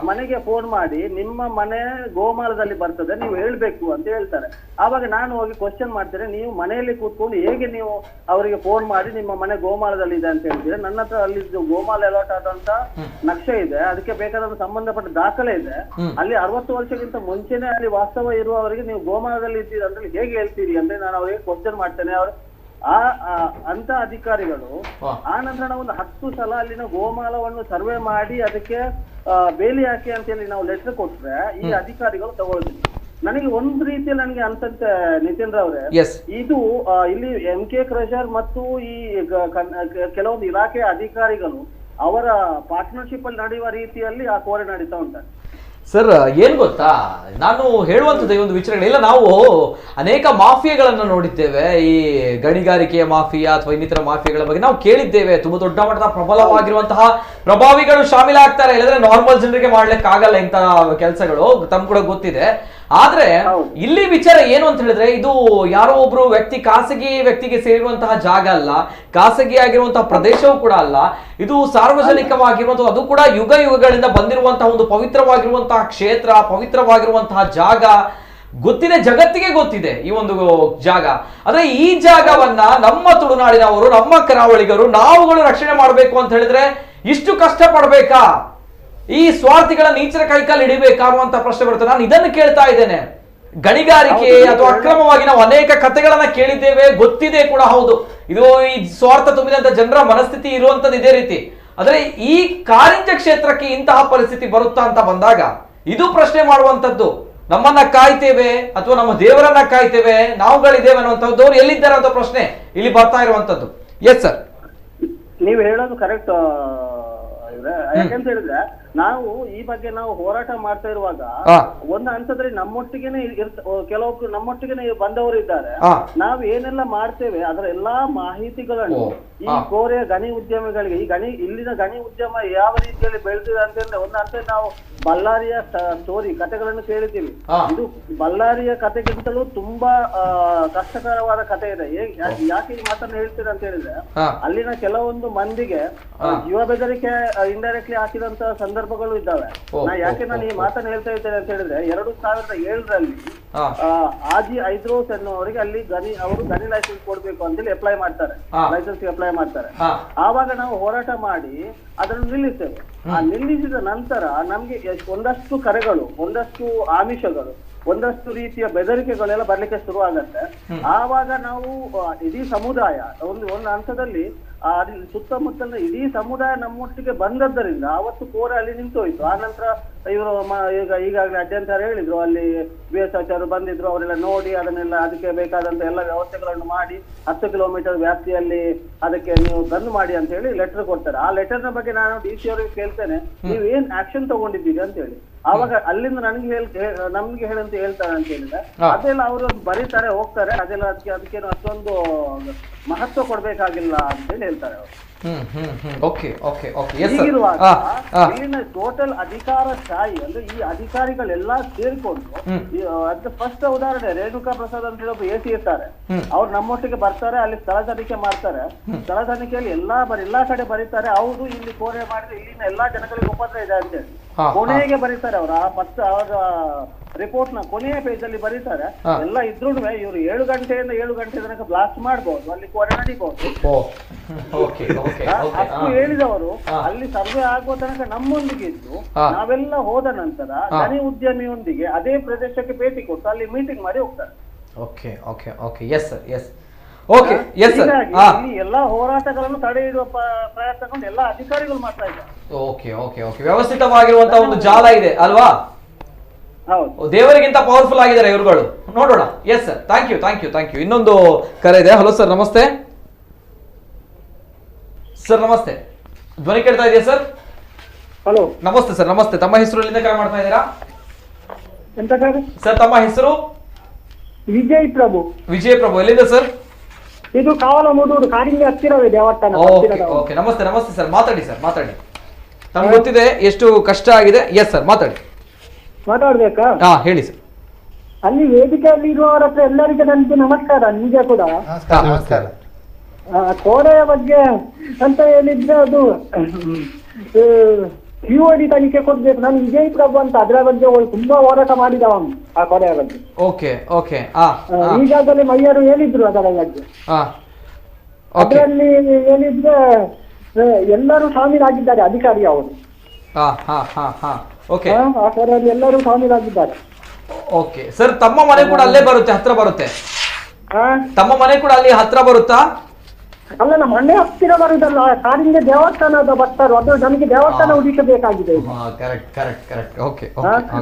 ಮನೆಗೆ ಫೋನ್ ಮಾಡಿ, ನಿಮ್ಮ ಮನೆ ಗೋಮಾಳದಲ್ಲಿ ಬರ್ತದೆ, ನೀವು ಹೇಳ್ಬೇಕು ಅಂತ ಹೇಳ್ತಾರೆ. ಆವಾಗ ನಾನು ಹೋಗಿ ಕ್ವಶನ್ ಮಾಡ್ತೇನೆ, ನೀವು ಮನೆಯಲ್ಲಿ ಕೂತ್ಕೊಂಡು ಹೇಗೆ ನೀವು ಅವರಿಗೆ ಫೋನ್ ಮಾಡಿ ನಿಮ್ಮ ಮನೆ ಗೋಮಾಳದಲ್ಲಿ ಇದೆ ಅಂತ ಹೇಳ್ತೀರಿ? ನನ್ನ ಹತ್ರ ಅಲ್ಲಿ ಗೋಮಾಳ ಅಲಾಟ್ ಆದಂತ ನಕ್ಷೆ ಇದೆ, ಅದಕ್ಕೆ ಬೇಕಾದ ಸಂಬಂಧಪಟ್ಟ ದಾಖಲೆ ಇದೆ. ಅಲ್ಲಿ 60 ವರ್ಷಕ್ಕಿಂತ ಮುಂಚೆನೆ ಅಲ್ಲಿ ವಾಸ್ತವ ಇರುವವರಿಗೆ ನೀವು ಗೋಮಾಳದಲ್ಲಿ ಇದ್ದೀರಿ ಅಂದ್ರೆ ಹೇಗೆ ಹೇಳ್ತೀರಿ ಅಂತ ನಾನು ಅವರಿಗೆ ಕ್ವಶನ್ ಮಾಡ್ತೇನೆ. ಅವರು ಅಂತ ಅಧಿಕಾರಿಗಳು ಆ ನಂತರ ನಾವು ಒಂದು 10 ಸಲ ಅಲ್ಲಿನ ಗೋಮಾಳವನ್ನು ಸರ್ವೆ ಮಾಡಿ ಅದಕ್ಕೆ ಬೇಲಿ ಹಾಕಿ ಅಂತ ಹೇಳಿ ನಾವು ಲೆಟರ್ ಕೊಟ್ರೆ ಈ ಅಧಿಕಾರಿಗಳು ತಗೊಳ್ತೀವಿ. ನನಗೆ ಒಂದ್ ರೀತಿಯಲ್ಲಿ ನನಗೆ ಅನ್ಸಂತೆ ನಿತಿನ್ ಅವರೇ, ಇದು ಇಲ್ಲಿ MK ಕ್ರಷರ್ ಮತ್ತು ಈ ಕೆಲವೊಂದು ಇಲಾಖೆಯ ಅಧಿಕಾರಿಗಳು ಅವರ ಪಾರ್ಟ್ನರ್ಶಿಪ್ ಅಲ್ಲಿ ನಡೆಯುವ ರೀತಿಯಲ್ಲಿ ಆ ಕೋರೆ ನಡೀತಾ ಉಂಟು. ಸರ್, ಏನ್ ಗೊತ್ತಾ, ನಾನು ಹೇಳುವಂಥದ್ದು ಈ ಒಂದು ವಿಚಾರಗಳಿಲ್ಲ. ನಾವು ಅನೇಕ ಮಾಫಿಯಾಗಳನ್ನ ನೋಡಿದ್ದೇವೆ, ಈ ಗಣಿಗಾರಿಕೆಯ ಮಾಫಿಯಾ ಅಥವಾ ಇನ್ನಿತರ ಮಾಫಿಯಾಗಳ ಬಗ್ಗೆ ನಾವು ಕೇಳಿದ್ದೇವೆ. ತುಂಬಾ ದೊಡ್ಡ ಮಟ್ಟದ ಪ್ರಬಲವಾಗಿರುವಂತಹ ಪ್ರಭಾವಿಗಳು ಶಾಮೀಲಾಗ್ತಾರೆ, ಇಲ್ಲದ್ರೆ ನಾರ್ಮಲ್ ಜನರಿಗೆ ಮಾಡ್ಲಿಕ್ಕೆ ಆಗಲ್ಲ ಇಂತ ಕೆಲಸಗಳು, ತಮ್ ಕೂಡ ಗೊತ್ತಿದೆ. ಆದ್ರೆ ಇಲ್ಲಿ ವಿಚಾರ ಏನು ಅಂತ ಹೇಳಿದ್ರೆ, ಇದು ಯಾರೋ ಒಬ್ರು ವ್ಯಕ್ತಿ ಖಾಸಗಿ ವ್ಯಕ್ತಿಗೆ ಸೇರಿರುವಂತಹ ಜಾಗ ಅಲ್ಲ, ಖಾಸಗಿ ಆಗಿರುವಂತಹ ಪ್ರದೇಶವೂ ಕೂಡ ಅಲ್ಲ, ಇದು ಸಾರ್ವಜನಿಕವಾಗಿರುವಂತಹ, ಅದು ಕೂಡ ಯುಗ ಯುಗಗಳಿಂದ ಬಂದಿರುವಂತಹ ಒಂದು ಪವಿತ್ರವಾಗಿರುವಂತಹ ಕ್ಷೇತ್ರ, ಪವಿತ್ರವಾಗಿರುವಂತಹ ಜಾಗ ಗೊತ್ತಿದೆ, ಜಗತ್ತಿಗೆ ಗೊತ್ತಿದೆ ಈ ಒಂದು ಜಾಗ. ಆದ್ರೆ ಈ ಜಾಗವನ್ನ ನಮ್ಮ ತುಳುನಾಡಿನವರು, ನಮ್ಮ ಕರಾವಳಿಗರು, ನಾವುಗಳು ರಕ್ಷಣೆ ಮಾಡಬೇಕು ಅಂತ ಹೇಳಿದ್ರೆ ಇಷ್ಟು ಕಷ್ಟ ಪಡ್ಬೇಕಾ? ಈ ಸ್ವಾರ್ಥಿಗಳ ನೀಚರ ಕೈಕಾಲು ಹಿಡಿಬೇಕಾ ಅನ್ನುವಂತ ಪ್ರಶ್ನೆ ಬರುತ್ತೆ. ನಾನು ಇದನ್ನು ಕೇಳ್ತಾ ಇದ್ದೇನೆ. ಗಣಿಗಾರಿಕೆ ಅಥವಾ ಅಕ್ರಮವಾಗಿ ನಾವು ಅನೇಕ ಕಥೆಗಳನ್ನ ಕೇಳಿದ್ದೇವೆ, ಗೊತ್ತಿದೆ ಕೂಡ. ಹೌದು, ಇದು ಈ ಸ್ವಾರ್ಥ ತುಂಬಿದಂತ ಜನರ ಮನಸ್ಥಿತಿ ಇರುವಂತದ್ದು ಇದೇ ರೀತಿ. ಆದ್ರೆ ಈ ಕಾರಿಂಜ ಕ್ಷೇತ್ರಕ್ಕೆ ಇಂತಹ ಪರಿಸ್ಥಿತಿ ಬರುತ್ತಾ ಅಂತ ಬಂದಾಗ ಇದು ಪ್ರಶ್ನೆ ಮಾಡುವಂತದ್ದು. ನಮ್ಮನ್ನ ಕಾಯ್ತೇವೆ ಅಥವಾ ನಮ್ಮ ದೇವರನ್ನ ಕಾಯ್ತೇವೆ, ನಾವುಗಳಿದ್ದೇವೆ ಅನ್ನುವಂಥದ್ದವ್ರು ಎಲ್ಲಿದ್ದಾರೆ ಅಂತ ಪ್ರಶ್ನೆ ಇಲ್ಲಿ ಬರ್ತಾ ಇರುವಂತದ್ದು. ಎಸ್ ಸರ್, ನೀವು ಹೇಳೋದು ಕರೆಕ್ಟ್. ಯಾಕಂತ ಹೇಳಿದ್ರೆ ನಾವು ಈ ಬಗ್ಗೆ ನಾವು ಹೋರಾಟ ಮಾಡ್ತಾ ಇರುವಾಗ ಒಂದು ಹಂತದಲ್ಲಿ ನಮ್ಮೊಟ್ಟಿಗೆನೆ ಕೆಲವೊಬ್ರು ನಮ್ಮೊಟ್ಟಿಗೆನೆ ಬಂದವರು ಇದ್ದಾರೆ. ನಾವು ಏನೆಲ್ಲ ಮಾಡ್ತೇವೆ ಅದರ ಎಲ್ಲಾ ಮಾಹಿತಿಗಳನ್ನು ಈ ಕೋರೆಯ ಗಣಿ ಉದ್ಯಮಿಗಳಿಗೆ, ಈ ಇಲ್ಲಿನ ಗಣಿ ಉದ್ಯಮ ಯಾವ ರೀತಿಯಲ್ಲಿ ಬೆಳೆದಿದೆ ಅಂತಂದ್ರೆ ಒಂದು ಹಂತದಲ್ಲಿ ನಾವು ಬಳ್ಳಾರಿಯ ಸ್ಟೋರಿ ಕಥೆಗಳನ್ನು ಕೇಳಿದ್ದೀವಿ. ಇದು ಬಳ್ಳಾರಿಯ ಕಥೆಗಿಂತಲೂ ತುಂಬಾ ಕಷ್ಟಕರವಾದ ಕಥೆ ಇದೆ. ಯಾಕೆ ಈ ಮಾತನ್ನು ಹೇಳ್ತೀರ ಅಂತ ಹೇಳಿದ್ರೆ, ಅಲ್ಲಿನ ಕೆಲವೊಂದು ಮಂದಿಗೆ ಜೀವ ಬೆದರಿಕೆ ಇಂಡೈರೆಕ್ಟ್ಲಿ ಹಾಕಿದಂತ ಸಂದರ್ಭಗಳು ಇದ್ದಾವೆ. ನಾನು ಈ ಮಾತನ್ನು ಹೇಳ್ತಾ ಇದ್ದೇನೆ ಅಂತ ಹೇಳಿದ್ರೆ, 2007ರಲ್ಲಿ ಆಜಿ ಐದ್ರೋಸ್ ಎನ್ನುವರಿಗೆ ಅಲ್ಲಿ ಅವರು ಗಣಿ ಲೈಸೆನ್ಸ್ ಕೊಡ್ಬೇಕು ಅಂತೇಳಿ ಅಪ್ಲೈ ಮಾಡ್ತಾರೆ, ಲೈಸೆನ್ಸ್ ಅಪ್ಲೈ ಮಾಡ್ತಾರೆ. ಆವಾಗ ನಾವು ಹೋರಾಟ ಮಾಡಿ ಅದನ್ನು ನಿಲ್ಲಿಸ್ತೇವೆ. ಆ ನಿಲ್ಲಿಸಿದ ನಂತರ ನಮ್ಗೆ ಒಂದಷ್ಟು ಕರೆಗಳು, ಒಂದಷ್ಟು ಆಮಿಷಗಳು, ಒಂದಷ್ಟು ರೀತಿಯ ಬೆದರಿಕೆಗಳೆಲ್ಲ ಬರ್ಲಿಕ್ಕೆ ಶುರು ಆಗತ್ತೆ. ಆವಾಗ ನಾವು ಇಡೀ ಸಮುದಾಯ ಒಂದು ಹಂತದಲ್ಲಿ ಸುತ್ತಮುತ್ತಲಿನ ಇಡೀ ಸಮುದಾಯ ನಮ್ಮೊಟ್ಟಿಗೆ ಬಂದದ್ದರಿಂದ ಅವತ್ತು ಕೋರೆ ಅಲ್ಲಿ ನಿಂತೋಯ್ತು. ಆ ನಂತರ ಇವರು ಈಗಾಗಲೇ ಅಡ್ಯಂತರ ಹೇಳಿದ್ರು, ಅಲ್ಲಿ BS ಬಂದಿದ್ರು, ಅವರೆಲ್ಲ ನೋಡಿ ಅದನ್ನೆಲ್ಲ ಅದಕ್ಕೆ ಬೇಕಾದಂತ ಎಲ್ಲ ವ್ಯವಸ್ಥೆಗಳನ್ನು ಮಾಡಿ 10 ಕಿಲೋಮೀಟರ್ ವ್ಯಾಪ್ತಿಯಲ್ಲಿ ಅದಕ್ಕೆ ನೀವು ಬಂದ್ ಮಾಡಿ ಅಂತ ಹೇಳಿ ಲೆಟರ್ ಕೊಡ್ತಾರೆ. ಆ ಲೆಟರ್ನ ಬಗ್ಗೆ ನಾನು DC ಅವರಿಗೆ ಕೇಳ್ತೇನೆ, ನೀವು ಏನ್ ಆಕ್ಷನ್ ತಗೊಂಡಿದ್ದೀರಿ ಅಂತ ಹೇಳಿ. ಆವಾಗ ಅಲ್ಲಿಂದ ನಮ್ಗೆ ಹೇಳಂತ ಹೇಳ್ತಾರೆ ಅಂತ ಹೇಳಿದ್ರೆ, ಅದೆಲ್ಲ ಅವರು ಬರೀತಾರೆ, ಹೋಗ್ತಾರೆ, ಅದೆಲ್ಲ ಅದಕ್ಕೇನು ಅಷ್ಟೊಂದು ಮಹತ್ವ ಕೊಡ್ಬೇಕಾಗಿಲ್ಲ ಅಂತ ಹೇಳಿ ಹೇಳ್ತಾರೆ ಅವರು. ಹೀಗಿರುವಾಗ ಇಲ್ಲಿನ ಟೋಟಲ್ ಅಧಿಕಾರಶಾಹಿ ಅಂದ್ರೆ ಈ ಅಧಿಕಾರಿಗಳೆಲ್ಲ ಸೇರ್ಕೊಂಡು, ಅದ್ರ ಫಸ್ಟ್ ಉದಾಹರಣೆ ರೇಣುಕಾ ಪ್ರಸಾದ್ ಅಂತ ಹೇಳಿ ಒಬ್ಬ AC ಇರ್ತಾರೆ, ಅವ್ರು ನಮ್ಮೊಟ್ಟಿಗೆ ಬರ್ತಾರೆ, ಅಲ್ಲಿ ಸ್ಥಳ ತನಿಖೆ ಮಾಡ್ತಾರೆ. ಸ್ಥಳ ತನಿಖೆಯಲ್ಲಿ ಎಲ್ಲಾ ಕಡೆ ಬರೀತಾರೆ, ಹೌದು ಇಲ್ಲಿ ಕೋರೆ ಮಾಡಿದ್ರೆ ಇಲ್ಲಿನ ಎಲ್ಲಾ ಜನಗಳಿಗೆ ಉಪದ್ರ ಇದೆ ಅಂತೇಳಿ ಕೊನೆಗೆ ಬರೀತಾರೆ. ಅವರ ರಿಪೋರ್ಟ್ ನ ಕೊನೆಯ ಪೇಜ್ ಅಲ್ಲಿ ಬರೀತಾರೆ. ಎಲ್ಲ ಇದ್ರೂ ಇವರು 7 ಗಂಟೆಯಿಂದ 7 ಗಂಟೆ ತನಕ ಬ್ಲಾಸ್ಟ್ ಮಾಡಬಹುದು, ಅಲ್ಲಿ ಕೋರೆ ನಡೀಬಹುದು. ಅಷ್ಟು ಹೇಳಿದವರು ಅಲ್ಲಿ ಸರ್ವೆ ಆಗುವ ತನಕ ನಮ್ಮೊಂದಿಗೆ ಇದ್ದು, ನಾವೆಲ್ಲ ಹೋದ ನಂತರ ಗಣಿ ಉದ್ಯಮಿಯೊಂದಿಗೆ ಅದೇ ಪ್ರದೇಶಕ್ಕೆ ಭೇಟಿ ಕೊಟ್ಟು ಅಲ್ಲಿ ಮೀಟಿಂಗ್ ಮಾಡಿ ಹೋಗ್ತಾರೆ. ಇಲ್ಲಿ ಎಲ್ಲಾ ಹೋರಾಟಗಳನ್ನು ತಡೆ ಹಿಡುವ ಪ್ರಯತ್ನಕೊಂಡು ಎಲ್ಲಾ ಅಧಿಕಾರಿಗಳು ಮಾಡ್ತಾ ಇದ್ದಾರೆ. ವ್ಯವಸ್ಥಿತವಾಗಿರುವಂತಹ ಒಂದು ಜಾಲ ಇದೆ ಅಲ್ವಾ? ದೇವರಿಗಿಂತ ಪವರ್ಫುಲ್ ಆಗಿದ್ದಾರೆ ಇವರುಗಳು. ನೋಡೋಣ. Yes sir, thank you. ಇನ್ನೊಂದು ಕರೆ ಇದೆ. ಹಲೋ ಸರ್, ನಮಸ್ತೆ ಸರ್. ನಮಸ್ತೆ, ಧ್ವನಿ ಕೇಳ್ತಾ ಇದೆಯಾ ಸರ್? ಹಲೋ, ನಮಸ್ತೆ ಸರ್. ನಮಸ್ತೆ. ತಮ್ಮ ಹೆಸರು ಎಲ್ಲಿಂದ ಕರೆ ಮಾಡ್ತಾ ಇದ್ದೀರಾ ಎಂತ ಸರ್? ತಮ್ಮ ಹೆಸರು? ವಿಜಯ್ ಪ್ರಭು. ಎಲ್ಲಿಂದ ಸರ್? ಇದು ಕಾವಲಮೂಡೂರು, ಕಾರಿಂಜ ಹತ್ತಿರವೇ ದೇವಸ್ಥಾನ. ಓಕೆ, ನಮಸ್ತೆ ಸರ್. ಮಾತಾಡಿ. ತಮ್ಗೆ ಗೊತ್ತಿದೆ ಎಷ್ಟು ಕಷ್ಟ ಆಗಿದೆ. ಎಸ್ ಸರ್, ಮಾತಾಡ್ಬೇಕಾ? ಹೇಳಿ ಸರ್. ಅಲ್ಲಿ ವೇದಿಕೆಯಲ್ಲಿ ಇರುವವರ ಹತ್ರ ಎಲ್ಲರಿಗೆ ನನಗೆ ನಮಸ್ಕಾರ. ನಿಮಗೆ ಕೂಡ ನಮಸ್ಕಾರ. ಕೋರೆಯ ಬಗ್ಗೆ ಅಂತ ಹೇಳಿದ್ರೆ ಅದು QOD ತನಿಖೆ ಕೊಡ್ಬೇಕು. ನಾನು ವಿಜಯ್ ಪ್ರಭು ಅಂತ ಅದರ ಬಗ್ಗೆ ತುಂಬಾ ಹೋರಾಟ ಮಾಡಿದ ಅವನು ಆ ಕೋರೆಯ ಬಗ್ಗೆ. ಈಗಾಗಲೇ ಮೈಯರು ಹೇಳಿದ್ರು ಅದರ ಬಗ್ಗೆ. ಅದರಲ್ಲಿ ಹೇಳಿದ್ರೆ ಎಲ್ಲರೂ ಶಾಮೀಲಾಗಿದ್ದಾರೆ, ಅಧಿಕಾರಿ ಅವರು. ಆ ಕೋರೆಯಲ್ಲಿ ಎಲ್ಲರೂ ಶಾಮೀಲಾಗಿದ್ದಾರೆ. ಓಕೆ ಸರ್, ತಮ್ಮ ಮನೆ ಕೂಡ ಅಲ್ಲೇ ಬರುತ್ತೆ, ಹತ್ರ ಬರುತ್ತೆ? ತಮ್ಮ ಮನೆ ಕೂಡ ಅಲ್ಲಿ ಹತ್ರ ಬರುತ್ತಾ? ಅಲ್ಲ, ನಮ್ಮ ಮನೆ ಹತ್ತಿರ ಬರುದಲ್ಲ, ಕಾರಿಂಜ ದೇವಸ್ಥಾನದ ಭಕ್ತರು, ಅದು ನಮಗೆ ದೇವಸ್ಥಾನ ಉಳಿಸಬೇಕಾಗಿದೆ.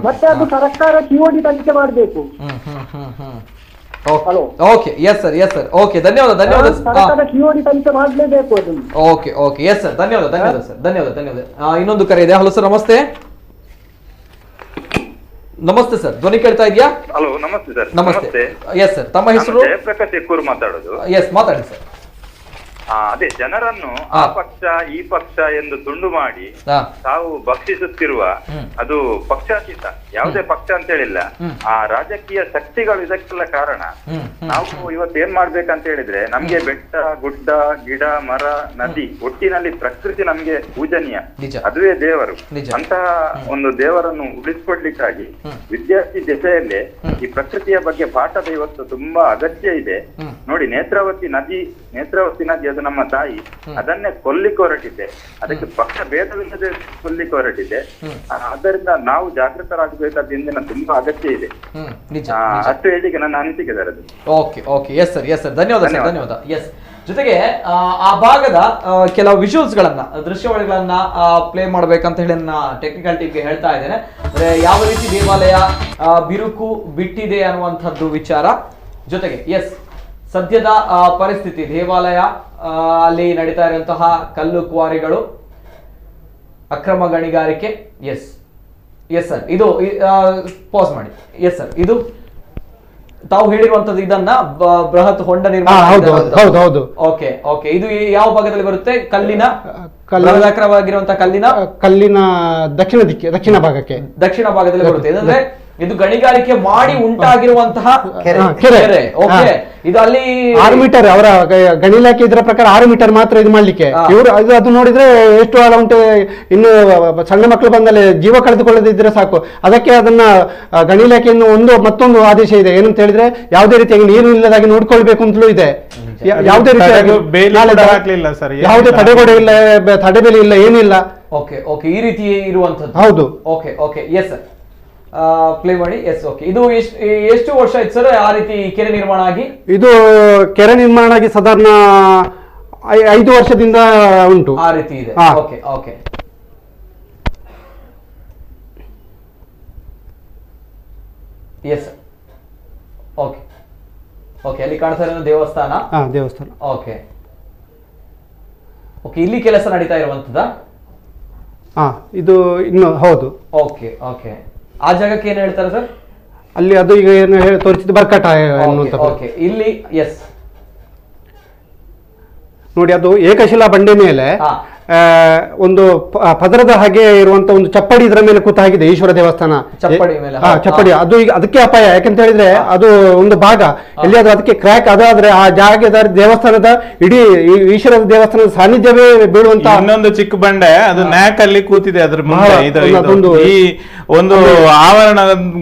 ಮತ್ತೆ ಅದು ಸರ್ಕಾರ QOD ತನಿಖೆ ಮಾಡಬೇಕು. ಧನ್ಯವಾದ. ಸರ್ಕಾರ QOD ತನಿಖೆ ಮಾಡಲೇಬೇಕು ಅದನ್ನು. ಎಸ್ ಸರ್, ಧನ್ಯವಾದ ಸರ್. ಧನ್ಯವಾದ. ಇನ್ನೊಂದು ಕರೆ ಇದೆ. ಹಲೋ ಸರ್, ನಮಸ್ತೆ. ನಮಸ್ತೆ ಸರ್, ಧ್ವನಿ ಕೇಳ್ತಾ ಇದೆಯಾ? ಹಲೋ, ನಮಸ್ತೆ ಸರ್. ನಮಸ್ತೆ. ಎಸ್ ಸರ್, ತಮ್ಮ ಹೆಸರು? ಜಯಪ್ರಕಾಶ್ ಎಕ್ಕೂರು ಮಾತಾಡೋದು. ಎಸ್, ಮಾತಾಡಿ ಸರ್. ಅದೇ ಜನರನ್ನು ಆ ಪಕ್ಷ ಈ ಪಕ್ಷ ಎಂದು ತುಂಡು ಮಾಡಿ ತಾವು ಭಕ್ಷಿಸುತ್ತಿರುವ ಅದು ಪಕ್ಷಾತೀತ, ಯಾವುದೇ ಪಕ್ಷ ಅಂತ ಹೇಳಿಲ್ಲ, ಆ ರಾಜಕೀಯ ಶಕ್ತಿಗಳು ಇದಕ್ಕೆಲ್ಲ ಕಾರಣ. ನಾವು ಇವತ್ತು ಏನ್ ಮಾಡ್ಬೇಕಂತ ಹೇಳಿದ್ರೆ, ನಮ್ಗೆ ಬೆಟ್ಟ ಗುಡ್ಡ ಗಿಡ ಮರ ನದಿ ಒಟ್ಟಿನಲ್ಲಿ ಪ್ರಕೃತಿ ನಮ್ಗೆ ಪೂಜನೀಯ, ಅದುವೇ ದೇವರು. ಅಂತಹ ಒಂದು ದೇವರನ್ನು ಉಳಿಸ್ಕೊಡ್ಲಿಕ್ಕಾಗಿ ವಿದ್ಯಾರ್ಥಿ ದೆಸೆಯಲ್ಲೇ ಈ ಪ್ರಕೃತಿಯ ಬಗ್ಗೆ ಪಾಠದ ಇವತ್ತು ತುಂಬಾ ಅಗತ್ಯ ಇದೆ. ನೋಡಿ, ನೇತ್ರಾವತಿ ನದಿ ಅದು ನಮ್ಮ ತಾಯಿ, ಅದನ್ನೇ ಕೊಲ್ಲಿಕ್ಕೆ ಹೊರಟಿದೆ. ಅದಕ್ಕೆ ಪಕ್ಷ ಭೇದವಿಲ್ಲದೆ ಕೊಲ್ಲಿಕ್ಕೆ ಹೊರಟಿದೆ. ಆದ್ದರಿಂದ ನಾವು ಜಾಗೃತರಾಗಬೇಕಾದ ಇಂದಿನ ತುಂಬಾ ಅಗತ್ಯ ಇದೆ. ಅಷ್ಟು ಹೇಳಿಕೆ ನನ್ನ ಅನಿಸಿಕೆ ಸರ್ ಅದು. ಓಕೆ ಎಸ್ ಸರ್, ಧನ್ಯವಾದ ಸರ್, ಧನ್ಯವಾದ. ಎಸ್, ಜೊತೆಗೆ ಆ ಭಾಗದ ಕೆಲವು ವಿಜುವಲ್ಸ್ ಗಳನ್ನ, ದೃಶ್ಯಾವಳಿಗಳನ್ನ ಪ್ಲೇ ಮಾಡ್ಬೇಕಂತ ಹೇಳಿ ನನ್ನ ಟೆಕ್ನಿಕಲ್ ಟೀಮ್ಗೆ ಹೇಳ್ತಾ ಇದ್ದೇನೆ. ಅಂದ್ರೆ ಯಾವ ರೀತಿ ದೇವಾಲಯ ಬಿರುಕು ಬಿಟ್ಟಿದೆ ಅನ್ನುವಂಥದ್ದು ವಿಚಾರ. ಜೊತೆಗೆ ಎಸ್, ಸದ್ಯದ ಪರಿಸ್ಥಿತಿ, ದೇವಾಲಯ ಅಲ್ಲಿ ನಡೀತಾ ಇರುವಂತಹ ಕಲ್ಲು ಕ್ವಾರಿಗಳು, ಅಕ್ರಮ ಗಣಿಗಾರಿಕೆ. ಎಸ್ ಸರ್, ಇದು ಪಾಸ್ ಮಾಡಿ. ಎಸ್ ಸರ್, ಇದು ತಾವು ಹೇಳಿರುವಂತದ್ದು, ಇದನ್ನ ಬೃಹತ್ ಹೊಂಡ ನಿರ್ಮಾಣ. ಓಕೆ, ಇದು ಯಾವ ಭಾಗದಲ್ಲಿ ಬರುತ್ತೆ? ಕಲ್ಲಿನ ಕಲ್ಲಿನ ದಕ್ಷಿಣ ಭಾಗದಲ್ಲಿ ಬರುತ್ತೆ. ಅಂದ್ರೆ ಇದು ಗಣಿಗಾರಿಕೆ ಮಾಡಿ ಉಂಟಾಗಿರುವಂತಹ ಕೆರೆ. ಓಕೆ, ಇದು ಅಲ್ಲಿ 6 ಮೀಟರ್, ಅವರ ಗಣಿ ಇಲಾಖೆ ಇದರ ಪ್ರಕಾರ 6 ಮೀಟರ್ ಮಾತ್ರ ಇದು ಮಾಡ್ಲಿಕ್ಕೆ. ಇವರು ಅದು ನೋಡಿದ್ರೆ ಎಷ್ಟು ಆಳ ಉಂಟು, ಇನ್ನು ಸಣ್ಣ ಮಕ್ಕಳು ಬಂದಲ್ಲಿ ಜೀವ ಕಳೆದುಕೊಳ್ಳದಿದ್ರೆ ಸಾಕು. ಅದಕ್ಕೆ ಅದನ್ನ ಗಣಿ ಇಲಾಖೆಯನ್ನು ಮತ್ತೊಂದು ಆದೇಶ ಇದೆ, ಏನಂತ ಹೇಳಿದ್ರೆ ಯಾವುದೇ ರೀತಿಯಾಗಿ ನೀರು ಇಲ್ಲದಾಗಿ ನೋಡ್ಕೊಳ್ಬೇಕು ಅಂತಲೂ ಇದೆ. ಯಾವುದೇ ರೀತಿಯಾಗಿ ಯಾವುದೇ ತಡೆಗೋಡೆ ಇಲ್ಲ, ತಡೆಬೇಲಿ ಇಲ್ಲ, ಏನಿಲ್ಲ. ಓಕೆ, ಈ ರೀತಿ ಇರುವಂತದ್ದು. ಹೌದು. ಓಕೆ ಎಸ್ ಸರ್, ಪ್ಲೇ ಮಾಡಿ. ಎಸ್, ಓಕೆ, ಇದು ಎಷ್ಟು ವರ್ಷ ಆಯ್ತು ಸರ್ ಆ ರೀತಿ ಕೆರೆ ನಿರ್ಮಾಣ ಆಗಿ? ಇದು ಕೆರೆ ನಿರ್ಮಾಣ ಆಗಿ ಸಾಧಾರಣ 5 ವರ್ಷದಿಂದ ಉಂಟು. ಆ ರೀತಿ ಇದೆ. ಓಕೆ ಎಸ್, ಓಕೆ, ಅಲ್ಲಿ ಕಾಣ್ತಾ ಇರೋದು ದೇವಸ್ಥಾನ. ಓಕೆ, ಇಲ್ಲಿ ಕೆಲಸ ನಡೀತಾ ಇರುವಂತದ. ಇದು ಇನ್ನು ಹೌದು. ಓಕೆ, ಆ ಜಾಗಕ್ಕೆ ಏನ್ ಹೇಳ್ತಾರೆ ಸರ್? ಅಲ್ಲಿ ಅದು ಈಗ ಏನು ತೋರಿಸಿದ್ದು ಬರ್ಕಟ ಇಲ್ಲಿ. ಎಸ್, ನೋಡಿ, ಅದು ಏಕಶಿಲಾ ಬಂಡೆ ಮೇಲೆ ಒಂದು ಪದರದ ಹಾಗೆ ಇರುವಂತ ಒಂದು ಚಪ್ಪಡಿ ಇದರ ಮೇಲೆ ಕೂತ ಹಾಗಿದೆ ಈಶ್ವರ ದೇವಸ್ಥಾನ. ಚಪ್ಪಡಿ ಅದು ಈಗ ಅದಕ್ಕೆ ಅಪಾಯ. ಯಾಕಂತ ಹೇಳಿದ್ರೆ ಅದು ಒಂದು ಭಾಗ ಎಲ್ಲಿಯಾದ್ರೂ ಅದಕ್ಕೆ ಕ್ರ್ಯಾಕ್ ಅದಾದ್ರೆ ಆ ಜಾಗದ ದೇವಸ್ಥಾನದ ಇಡೀ ಈಶ್ವರ ದೇವಸ್ಥಾನದ ಸಾನ್ನಿಧ್ಯವೇ ಬೀಳುವಂತ ಇನ್ನೊಂದು ಚಿಕ್ಕ ಬಂಡೆ ಅದು ನ್ಯಾಕ್ ಅಲ್ಲಿ ಕೂತಿದೆ. ಅದ್ರ ಮುಂದೆ ಈ ಒಂದು ಆವರಣ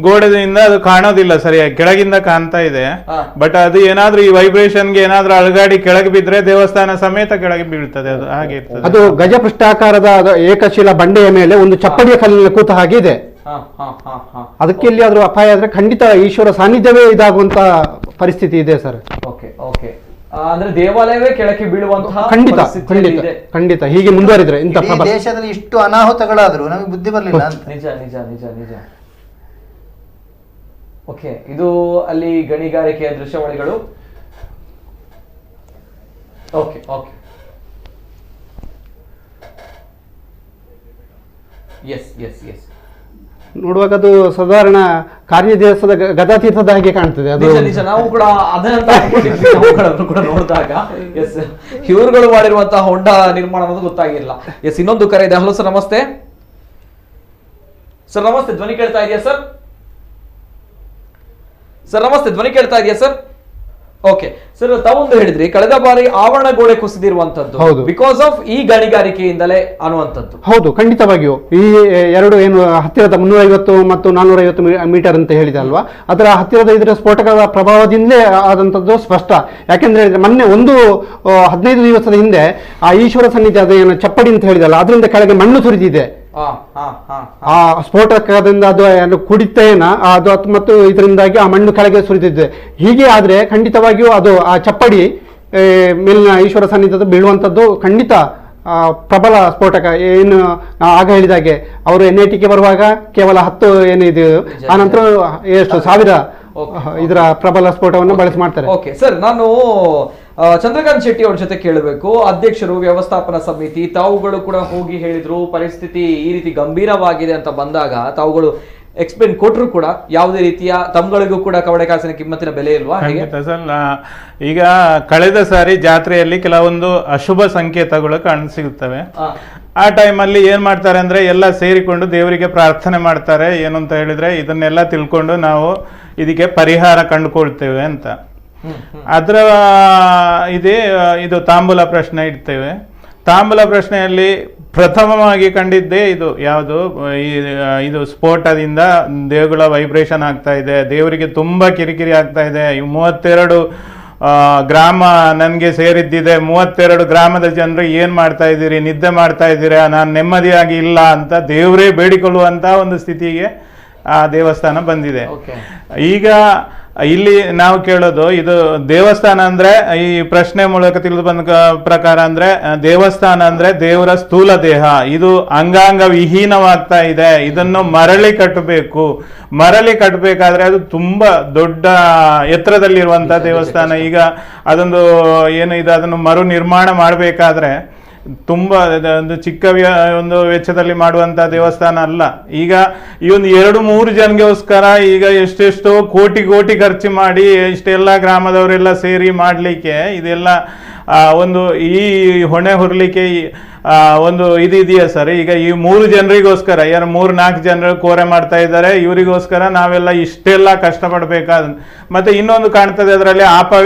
ಗೋಡೆಯಿಂದ ಅದು ಕಾಣೋದಿಲ್ಲ ಸರಿಯಾಗಿ, ಕೆಳಗಿಂದ ಕಾಣ್ತಾ ಇದೆ. ಬಟ್ ಅದು ಏನಾದ್ರೂ ಈ ವೈಬ್ರೇಷನ್ಗೆ ಏನಾದ್ರೂ ಅಳಗಾಡಿ ಕೆಳಗೆ ಬಿದ್ರೆ ದೇವಸ್ಥಾನ ಸಮೇತ ಕೆಳಗೆ ಬೀಳ್ತದೆ. ಅದು ಹಾಗೆ ಇರ್ತದೆ. ಅದು ಗಜಪೃಷ್ಠಾಕಾರದ ಏಕಶಿಲಾ ಬಂಡೆಯ ಮೇಲೆ ಒಂದು ಚಪ್ಪಡಿಯ ಕಲ್ಲಿನ ಕೂತ ಹಾಗಿದೆ. ಅದಕ್ಕೆ ಎಲ್ಲಿಯಾದ್ರೂ ಅಪಾಯ ಆದ್ರೆ ಖಂಡಿತ ಈಶ್ವರ ಸಾನ್ನಿಧ್ಯವೇ ಇದಾಗುವಂತ ಪರಿಸ್ಥಿತಿ ಇದೆ ಸರ್. ಓಕೆ, ಅಂದ್ರೆ ದೇವಾಲಯವೇ ಕೆಳಕ್ಕೆ ಬೀಳುವಂತಹ ಖಂಡಿತ ಹೀಗೆ ಮುಂದುವರಿದ್ರೆ ದೇಶದಲ್ಲಿ ಇಷ್ಟು ಅನಾಹುತಗಳಾದ್ರೂ ನಮಗೆ ಬುದ್ಧಿ ಬರಲಿಲ್ಲ. ನಿಜ. ಓಕೆ, ಇದು ಅಲ್ಲಿ ಗಣಿಗಾರಿಕೆಯ ದೃಶ್ಯಾವಳಿಗಳು. ಓಕೆ ಎಸ್ ನೋಡುವಾಗ ಅದು ಸಾಧಾರಣ ಕಾರ್ಯದೇಶದ ಗದಾತೀರ್ಥದ ಹಾಗೆ ಕಾಣ್ತದೆ. ಅದು ನಿಜ, ನಾವು ಕೂಡ ಅದನ್ನ ಕೂಡ ನೋಡಿದಾಗ ಎಸ್, ಇವ್ರುಗಳು ಮಾಡಿರುವಂತಹ ಹೊಂಡ ನಿರ್ಮಾಣ ಅನ್ನೋದು ಗೊತ್ತಾಗಿಲ್ಲ. ಎಸ್, ಇನ್ನೊಂದು ಕರೆ ಇದೆ. ಹಲೋ ಸರ್, ನಮಸ್ತೆ. ಧ್ವನಿ ಕೇಳ್ತಾ ಇದೆಯಾ ಸರ್? ನಮಸ್ತೆ, ಧ್ವನಿ ಕೇಳ್ತಾ ಇದೆಯಾ ಸರ್? ಓಕೆ ಸರ್, ತಾವೊಂದು ಹೇಳಿದ್ರಿ ಕಳೆದ ಬಾರಿ ಆವರಣ ಗೋಡೆ ಕುಸಿದಿರುವಂತದ್ದು ಬಿಕಾಸ್ ಆಫ್ ಈ ಗಣಿಗಾರಿಕೆಯಿಂದಲೇ ಅನ್ನುವಂಥದ್ದು. ಹೌದು, ಖಂಡಿತವಾಗಿಯೂ. ಈ ಎರಡು ಏನು ಹತ್ತಿರದ 350 ಮತ್ತು 450 ಮೀಟರ್ ಅಂತ ಹೇಳಿದೆ ಅಲ್ವಾ, ಅದರ ಹತ್ತಿರದ ಇದರ ಸ್ಫೋಟಕದ ಪ್ರಭಾವದಿಂದಲೇ ಆದಂಥದ್ದು ಸ್ಪಷ್ಟ. ಯಾಕೆಂದ್ರೆ ಮೊನ್ನೆ 15 ದಿವಸದ ಹಿಂದೆ ಆ ಈಶ್ವರ ಸನ್ನಿಧಿ ಅದು ಏನು ಚಪ್ಪಡಿ ಅಂತ ಹೇಳಿದಲ್ಲ, ಅದರಿಂದ ಕೆಳಗೆ ಮಣ್ಣು ಸುರಿದಿದೆ. ಆ ಸ್ಫೋಟಕದಿಂದ ಅದು ಕುಡಿತೇನ ಅದು ಮತ್ತು ಇದರಿಂದಾಗಿ ಆ ಮಣ್ಣು ಕೆಳಗೆ ಸುರಿದಿದೆ. ಹೀಗೆ ಆದ್ರೆ ಖಂಡಿತವಾಗಿಯೂ ಅದು ಆ ಚಪ್ಪಡಿ ಮೇಲಿನ ಈಶ್ವರ ಸನ್ನಿಧಿ ಬೀಳುವಂಥದ್ದು ಖಂಡಿತ ಪ್ರಬಲ ಸ್ಫೋಟಕ. ಏನು ಆಗ ಹೇಳಿದಾಗೆ ಅವರು NITಗೆ ಬರುವಾಗ ಕೇವಲ 10 ಏನಿದೆ, ಆ ನಂತರ ಎಷ್ಟು 1000 ಇದರ ಪ್ರಬಲ ಸ್ಫೋಟವನ್ನು ಬಳಸಿ ಮಾಡ್ತಾರೆ. ಓಕೆ ಸರ್, ನಾನು ಚಂದ್ರಕಾಂತ್ ಶೆಟ್ಟಿ ಅವ್ರ ಜೊತೆ ಕೇಳಬೇಕು. ಅಧ್ಯಕ್ಷರು, ವ್ಯವಸ್ಥಾಪನಾ ಸಮಿತಿ, ತಾವುಗಳು ಕೂಡ ಹೋಗಿ ಹೇಳಿದ್ರು ಪರಿಸ್ಥಿತಿ ಈ ರೀತಿ ಗಂಭೀರವಾಗಿದೆ ಅಂತ ಬಂದಾಗ ತಾವುಗಳು ಎಕ್ಸ್ಪ್ಲೇನ್ ಕೊಟ್ಟರು ಕೂಡ ಯಾವುದೇ ರೀತಿಯ ತಮ್ಗಳಿಗೂ ಕೂಡ ಕವಡೆ ಕಾಸಿನ ಕಿಮ್ಮತ್ತಿನ ಬೆಲೆ ಇಲ್ವಾ? ಈಗ ಕಳೆದ ಸಾರಿ ಜಾತ್ರೆಯಲ್ಲಿ ಕೆಲವೊಂದು ಅಶುಭ ಸಂಕೇತಗಳು ಕಾಣಸಿಗುತ್ತವೆ. ಆ ಟೈಮಲ್ಲಿ ಏನ್ ಮಾಡ್ತಾರೆ ಅಂದ್ರೆ ಎಲ್ಲ ಸೇರಿಕೊಂಡು ದೇವರಿಗೆ ಪ್ರಾರ್ಥನೆ ಮಾಡ್ತಾರೆ. ಏನು ಅಂತ ಹೇಳಿದ್ರೆ ಇದನ್ನೆಲ್ಲ ತಿಳ್ಕೊಂಡು ನಾವು ಇದಕ್ಕೆ ಪರಿಹಾರ ಕಂಡುಕೊಳ್ತೇವೆ ಅಂತ. ಅದರ ಇದು ತಾಂಬೂಲ ಪ್ರಶ್ನೆ ಇಡ್ತೇವೆ. ತಾಂಬೂಲ ಪ್ರಶ್ನೆಯಲ್ಲಿ ಪ್ರಥಮವಾಗಿ ಕಂಡಿದ್ದೇ ಇದು ಯಾವುದು, ಇದು ಸ್ಫೋಟದಿಂದ ದೇವಗಳ ವೈಬ್ರೇಷನ್ ಆಗ್ತಾ ಇದೆ, ದೇವರಿಗೆ ತುಂಬಾ ಕಿರಿಕಿರಿ ಆಗ್ತಾ ಇದೆ. 32 ಗ್ರಾಮ ನನಗೆ ಸೇರಿದ್ದಿದೆ, 32 ಗ್ರಾಮದ ಜನರು ಏನ್ ಮಾಡ್ತಾ ಇದ್ದೀರಿ, ನಿದ್ದೆ ಮಾಡ್ತಾ ಇದ್ದೀರಾ, ನಾನು ನೆಮ್ಮದಿಯಾಗಿ ಇಲ್ಲ ಅಂತ ದೇವರೇ ಬೇಡಿಕೊಳ್ಳುವಂತ ಒಂದು ಸ್ಥಿತಿಗೆ ಆ ದೇವಸ್ಥಾನ ಬಂದಿದೆ. ಈಗ ಇಲ್ಲಿ ನಾವು ಕೇಳೋದು, ಇದು ದೇವಸ್ಥಾನ ಅಂದ್ರೆ ಈ ಪ್ರಶ್ನೆ ಮೂಲಕ ತಿಳಿದು ಬಂದ ಪ್ರಕಾರ ಅಂದ್ರೆ ದೇವಸ್ಥಾನ ಅಂದ್ರೆ ದೇವರ ಸ್ಥೂಲ ದೇಹ, ಇದು ಅಂಗಾಂಗ ವಿಹೀನವಾಗ್ತಾ ಇದೆ, ಇದನ್ನು ಮರಳಿ ಕಟ್ಟಬೇಕು. ಮರಳಿ ಕಟ್ಟಬೇಕಾದ್ರೆ ಅದು ತುಂಬಾ ದೊಡ್ಡ ಎತ್ತರದಲ್ಲಿರುವಂತ ದೇವಸ್ಥಾನ. ಈಗ ಅದೊಂದು ಏನು ಇದು ಅದನ್ನು ಮರು ನಿರ್ಮಾಣ ಮಾಡಬೇಕಾದ್ರೆ ತುಂಬಾ ಒಂದು ಚಿಕ್ಕ ಒಂದು ವೆಚ್ಚದಲ್ಲಿ ಮಾಡುವಂತ ದೇವಸ್ಥಾನ ಅಲ್ಲ. ಈಗ ಈ ಒಂದು 2-3 ಜನಗೋಸ್ಕರ ಈಗ ಎಷ್ಟೆಷ್ಟೋ ಕೋಟಿ ಖರ್ಚು ಮಾಡಿ ಇಷ್ಟೆಲ್ಲ ಗ್ರಾಮದವರೆಲ್ಲ ಸೇರಿ ಮಾಡ್ಲಿಕ್ಕೆ ಇದೆಲ್ಲ ಒಂದು ಈ ಹೊಣೆ ಹೊರಲಿಕ್ಕೆ ಒಂದು ಇದೆಯಾ ಸರ್? ಈಗ ಈ 3 ಜನರಿಗೋಸ್ಕರ 3-4 ಜನರು ಕೋರೆ ಮಾಡ್ತಾ ಇದ್ದಾರೆ, ಇವರಿಗೋಸ್ಕರ ನಾವೆಲ್ಲ ಇಷ್ಟೆಲ್ಲ ಕಷ್ಟಪಡ್ಬೇಕಾದ. ಮತ್ತೆ ಇನ್ನೊಂದು ಕಾಣ್ತದೆ ಅದರಲ್ಲಿ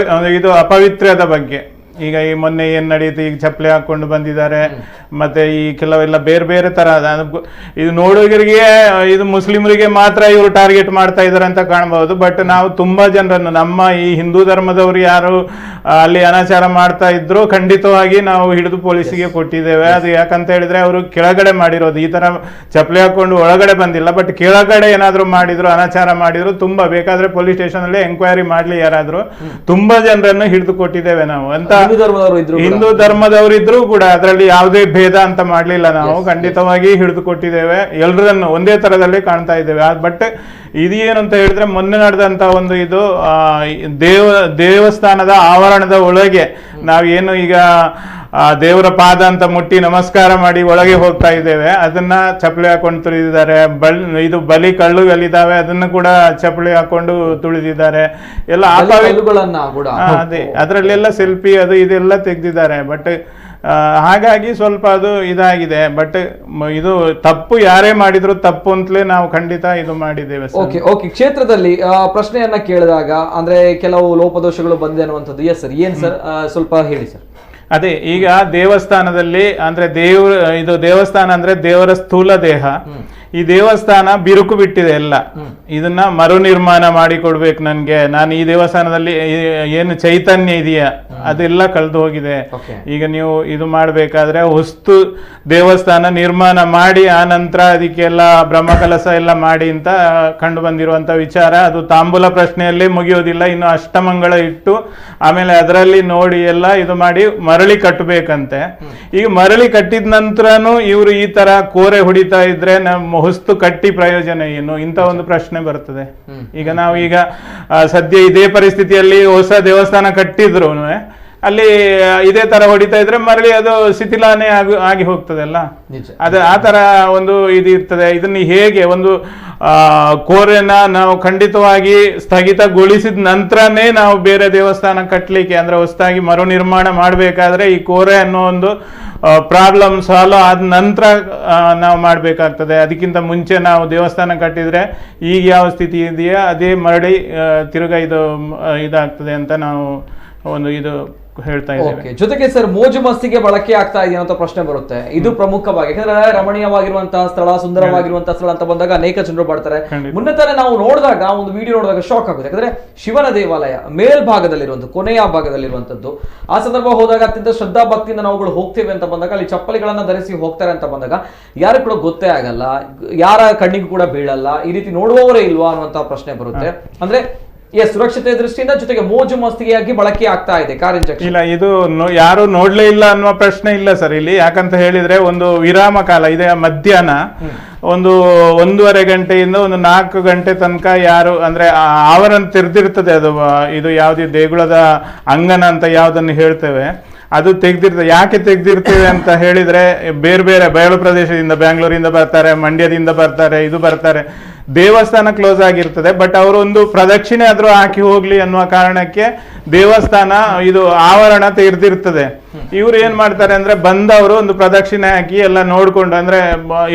ಇದು ಅಪವಿತ್ರದ ಬಗ್ಗೆ. ಈಗ ಈ ಮೊನ್ನೆ ಏನ್ ನಡೀತು, ಈಗ ಚಪ್ಪಲಿ ಹಾಕೊಂಡು ಬಂದಿದ್ದಾರೆ, ಮತ್ತೆ ಈ ಕೆಲವೆಲ್ಲ ಬೇರೆ ಬೇರೆ ತರ ಇದು ನೋಡುಗರಿಗೆ ಇದು ಮುಸ್ಲಿಮರಿಗೆ ಮಾತ್ರ ಇವರು ಟಾರ್ಗೆಟ್ ಮಾಡ್ತಾ ಇದ್ದಾರೆ ಅಂತ ಕಾಣಬಹುದು. ಬಟ್ ನಾವು ತುಂಬಾ ಜನರನ್ನು ನಮ್ಮ ಈ ಹಿಂದೂ ಧರ್ಮದವರು ಯಾರು ಅಲ್ಲಿ ಅನಾಚಾರ ಮಾಡ್ತಾ ಇದ್ರು ಖಂಡಿತವಾಗಿ ನಾವು ಹಿಡಿದು ಪೊಲೀಸಿಗೆ ಕೊಟ್ಟಿದ್ದೇವೆ. ಅದು ಯಾಕಂತ ಹೇಳಿದ್ರೆ ಅವರು ಕೆಳಗಡೆ ಮಾಡಿರೋದು, ಈ ತರ ಚಪ್ಪಲಿ ಹಾಕೊಂಡು ಒಳಗಡೆ ಬಂದಿಲ್ಲ, ಬಟ್ ಕೆಳಗಡೆ ಏನಾದ್ರು ಮಾಡಿದ್ರು, ಅನಾಚಾರ ಮಾಡಿದ್ರು, ತುಂಬಾ ಬೇಕಾದ್ರೆ ಪೊಲೀಸ್ ಸ್ಟೇಷನ್ ಅಲ್ಲಿ ಎಂಕ್ವೈರಿ ಮಾಡ್ಲಿ ಯಾರಾದ್ರೂ, ತುಂಬಾ ಜನರನ್ನು ಹಿಡಿದು ಕೊಟ್ಟಿದ್ದೇವೆ ನಾವು ಅಂತ. ಹಿಂದೂ ಧರ್ಮದವರು ಇದ್ರು ಕೂಡ ಅದರಲ್ಲಿ ಯಾವುದೇ ಭೇದ ಅಂತ ಮಾಡ್ಲಿಲ್ಲ ನಾವು, ಖಂಡಿತವಾಗಿ ಹಿಡಿದು ಕೊಟ್ಟಿದ್ದೇವೆ. ಎಲ್ಲರನ್ನು ಒಂದೇ ತರದಲ್ಲಿ ಕಾಣ್ತಾ ಇದ್ದೇವೆ. ಬಟ್ ಇದೇನು ಅಂತ ಹೇಳಿದ್ರೆ ಮೊನ್ನೆ ನಡೆದಂತ ಒಂದು ಇದು ದೇವಸ್ಥಾನದ ಆವರಣದ ಒಳಗೆ ನಾವೇನು ಈಗ ದೇವರ ಪಾದ ಅಂತ ಮುಟ್ಟಿ ನಮಸ್ಕಾರ ಮಾಡಿ ಒಳಗೆ ಹೋಗ್ತಾ ಇದ್ದೇವೆ, ಅದನ್ನ ಚಪ್ಪಲಿ ಹಾಕೊಂಡು ತುಳಿದಿದ್ದಾರೆ. ಇದು ಬಲಿ ಕಲ್ಲುಗಳಿದ್ದಾವೆ, ಅದನ್ನು ಕೂಡ ಚಪ್ಪಲಿ ಹಾಕೊಂಡು ತುಳಿದಿದ್ದಾರೆ. ಎಲ್ಲ ಅದೇ ಅದರಲ್ಲೆಲ್ಲ ಸೆಲ್ಫಿ ಅದು ಇದೆಲ್ಲ ತೆಗ್ದಿದ್ದಾರೆ. ಬಟ್ ಹಾಗಾಗಿ ಸ್ವಲ್ಪ ಅದು ಇದಾಗಿದೆ. ಬಟ್ ಇದು ತಪ್ಪು ಯಾರೇ ಮಾಡಿದ್ರು ತಪ್ಪು ಅಂತಲೇ ನಾವು ಖಂಡಿತ ಇದು ಮಾಡಿದ್ದೇವೆ. ಓಕೆ ಕ್ಷೇತ್ರದಲ್ಲಿ ಪ್ರಶ್ನೆಯನ್ನ ಕೇಳಿದಾಗ ಅಂದ್ರೆ ಕೆಲವು ಲೋಪದೋಷಗಳು ಬಂದಿದೆ ಅನ್ನುವಂಥದ್ದು. ಎಸ್ ಸರ್, ಏನ್ ಸರ್ ಸ್ವಲ್ಪ ಹೇಳಿ ಸರ್. ಅದೇ ಈಗ ದೇವಸ್ಥಾನದಲ್ಲಿ ಅಂದ್ರೆ ದೇವಸ್ಥಾನ ಅಂದ್ರೆ ದೇವರ ಸ್ಥೂಲ ದೇಹ. ಈ ದೇವಸ್ಥಾನ ಬಿರುಕು ಬಿಟ್ಟಿದೆ ಎಲ್ಲ. ಇದನ್ನ ಮರು ನಿರ್ಮಾಣ ಮಾಡಿ ಕೊಡ್ಬೇಕು ನನ್ಗೆ. ನಾನು ಈ ದೇವಸ್ಥಾನದಲ್ಲಿ ಏನು ಚೈತನ್ಯ ಇದೆಯಾ ಅದೆಲ್ಲ ಕಳೆದು ಹೋಗಿದೆ. ಈಗ ನೀವು ಇದು ಮಾಡ್ಬೇಕಾದ್ರೆ ಹೊಸ್ತು ದೇವಸ್ಥಾನ ನಿರ್ಮಾಣ ಮಾಡಿ ಆ ನಂತರ ಅದಕ್ಕೆಲ್ಲ ಬ್ರಹ್ಮಕಲಸ ಎಲ್ಲ ಮಾಡಿ ಅಂತ ಕಂಡು ಬಂದಿರುವಂತ ವಿಚಾರ. ಅದು ತಾಂಬೂಲ ಪ್ರಶ್ನೆಯಲ್ಲೇ ಮುಗಿಯೋದಿಲ್ಲ, ಇನ್ನು ಅಷ್ಟಮಂಗಳ ಇಟ್ಟು ಆಮೇಲೆ ಅದರಲ್ಲಿ ನೋಡಿ ಎಲ್ಲ ಇದು ಮಾಡಿ ಮರಳಿ ಕಟ್ಟಬೇಕಂತೆ. ಈಗ ಮರಳಿ ಕಟ್ಟಿದ ನಂತರನು ಇವರು ಈ ತರ ಕೋರೆ ಹೊಡಿತಾ ಇದ್ರೆ ನಮ್ಮ ಹೊಸ್ತು ಕಟ್ಟಿ ಪ್ರಯೋಜನ ಏನು? ಇಂಥ ಒಂದು ಪ್ರಶ್ನೆ ಬರ್ತದೆ. ಈಗ ನಾವು ಈಗ ಸದ್ಯ ಇದೇ ಪರಿಸ್ಥಿತಿಯಲ್ಲಿ ಹೊಸ ದೇವಸ್ಥಾನ ಕಟ್ಟಿದ್ರು ಅಲ್ಲಿ ಇದೇ ತರ ಹೊಡಿತಾ ಇದ್ರೆ ಮರಳಿ ಅದು ಶಿಥಿಲಾನೇ ಆಗಿ ಹೋಗ್ತದಲ್ಲ. ಆ ತರ ಒಂದು ಇದು ಇರ್ತದೆ. ಇದನ್ನ ಹೇಗೆ ಒಂದು ಕೋರೆನ ನಾವು ಖಂಡಿತವಾಗಿ ಸ್ಥಗಿತಗೊಳಿಸಿದ ನಂತರನೇ ನಾವು ಬೇರೆ ದೇವಸ್ಥಾನ ಕಟ್ಟಲಿಕ್ಕೆ ಅಂದ್ರೆ ಹೊಸದಾಗಿ ಮರು ನಿರ್ಮಾಣ ಮಾಡಬೇಕಾದ್ರೆ ಈ ಕೋರೆ ಅನ್ನೋ ಒಂದು ಪ್ರಾಬ್ಲಮ್ ಸಾಲ್ವ್ ಆದ ನಂತರ ನಾವು ಮಾಡಬೇಕಾಗ್ತದೆ. ಅದಕ್ಕಿಂತ ಮುಂಚೆ ನಾವು ದೇವಸ್ಥಾನ ಕಟ್ಟಿದ್ರೆ ಈಗ ಯಾವ ಸ್ಥಿತಿ ಇದೆಯಾ ಅದೇ ಮರಳಿ ತಿರುಗಾ ಇದಾಗ್ತದೆ ಅಂತ ನಾವು ಒಂದು ಇದು ಹೇಳ್ತಾ ಇದ್ದೇವೆ. ಜೊತೆಗೆ ಸರ್ ಮೋಜು ಮಸ್ತಿಗೆ ಬಳಕೆ ಆಗ್ತಾ ಇದೆಯಾ ಅಂತ ಪ್ರಶ್ನೆ ಬರುತ್ತೆ. ಇದು ಪ್ರಮುಖವಾಗಿ ಯಾಕಂದ್ರೆ ರಮಣೀಯವಾಗಿರುವಂತಹ ಸ್ಥಳ, ಸುಂದರವಾಗಿರುವಂತಹ ಸ್ಥಳ ಅಂತ ಬಂದಾಗ ಅನೇಕ ಜನರು ಬರ್ತಾರೆ. ಮುನ್ನೆ ತಾನೇ ನಾವು ನೋಡಿದಾಗ ಒಂದು ವಿಡಿಯೋ ನೋಡಿದಾಗ ಶಾಕ್ ಆಗುತ್ತೆ. ಯಾಕಂದ್ರೆ ಶಿವನ ದೇವಾಲಯ ಮೇಲ್ಭಾಗದಲ್ಲಿರುವಂತಹ ಕೊನೆಯ ಭಾಗದಲ್ಲಿರುವಂತದ್ದು. ಆ ಸಂದರ್ಭ ಹೋದಾಗ ಅತ್ಯಂತ ಶ್ರದ್ಧಾ ಭಕ್ತಿಯಿಂದ ನಾವುಗಳು ಹೋಗ್ತೇವೆ ಅಂತ ಬಂದಾಗ ಅಲ್ಲಿ ಚಪ್ಪಲಿಗಳನ್ನ ಧರಿಸಿ ಹೋಗ್ತಾರೆ ಅಂತ ಬಂದಾಗ ಯಾರು ಕೂಡ ಗೊತ್ತೇ ಆಗಲ್ಲ, ಯಾರ ಕಣ್ಣಿಗೂ ಕೂಡ ಬೀಳಲ್ಲ. ಈ ರೀತಿ ನೋಡುವವರೇ ಇಲ್ವಾ ಅನ್ನುವಂತಹ ಪ್ರಶ್ನೆ ಬರುತ್ತೆ. ಅಂದ್ರೆ ಸುರಕ್ಷತೆ ದೃಷ್ಟಿಯಿಂದ ಜೊತೆಗೆ ಮೋಜು ಮಸ್ತಿಗೆಯಾಗಿ ಬಳಕೆ ಆಗ್ತಾ ಇದೆ ಕಾರ್ ಇಂಜೆಕ್ಷನ್. ಇಲ್ಲ, ಇದು ಯಾರು ನೋಡ್ಲೇ ಇಲ್ಲ ಅನ್ನುವ ಪ್ರಶ್ನೆ ಇಲ್ಲ ಸರ್ ಇಲ್ಲಿ. ಯಾಕಂತ ಹೇಳಿದ್ರೆ ಒಂದು ವಿರಾಮ ಕಾಲ ಇದೆ, ಮಧ್ಯಾಹ್ನ ಒಂದು 1:30 ಗಂಟೆಯಿಂದ ಒಂದು 4 ಗಂಟೆ ತನಕ ಯಾರು ಅಂದ್ರೆ ಆವರಣ ತೆರೆದಿರ್ತದೆ. ಅದು ಇದು ಯಾವ್ದು ದೇಗುಲದ ಅಂಗನ ಅಂತ ಯಾವ್ದನ್ನು ಹೇಳ್ತೇವೆ ಅದು ತೆಗ್ದಿರ್ತದೆ. ಯಾಕೆ ತೆಗ್ದಿರ್ತೇವೆ ಅಂತ ಹೇಳಿದ್ರೆ ಬೇರೆ ಬೇರೆ ಬಯಲು ಪ್ರದೇಶದಿಂದ, ಬ್ಯಾಂಗ್ಳೂರಿಂದ ಬರ್ತಾರೆ, ಮಂಡ್ಯದಿಂದ ಬರ್ತಾರೆ, ಇದು ಬರ್ತಾರೆ, ದೇವಸ್ಥಾನ ಕ್ಲೋಸ್ ಆಗಿರ್ತದೆ. ಬಟ್ ಅವರು ಒಂದು ಪ್ರದಕ್ಷಿಣೆ ಆದ್ರೂ ಹಾಕಿ ಹೋಗ್ಲಿ ಅನ್ನುವ ಕಾರಣಕ್ಕೆ ದೇವಸ್ಥಾನ ಇದು ಆವರಣ ತೆರೆದಿರ್ತದೆ. ಇವ್ರು ಏನ್ ಮಾಡ್ತಾರೆ ಅಂದ್ರೆ ಬಂದವರು ಒಂದು ಪ್ರದಕ್ಷಿಣೆ ಹಾಕಿ ಎಲ್ಲ ನೋಡ್ಕೊಂಡು, ಅಂದ್ರೆ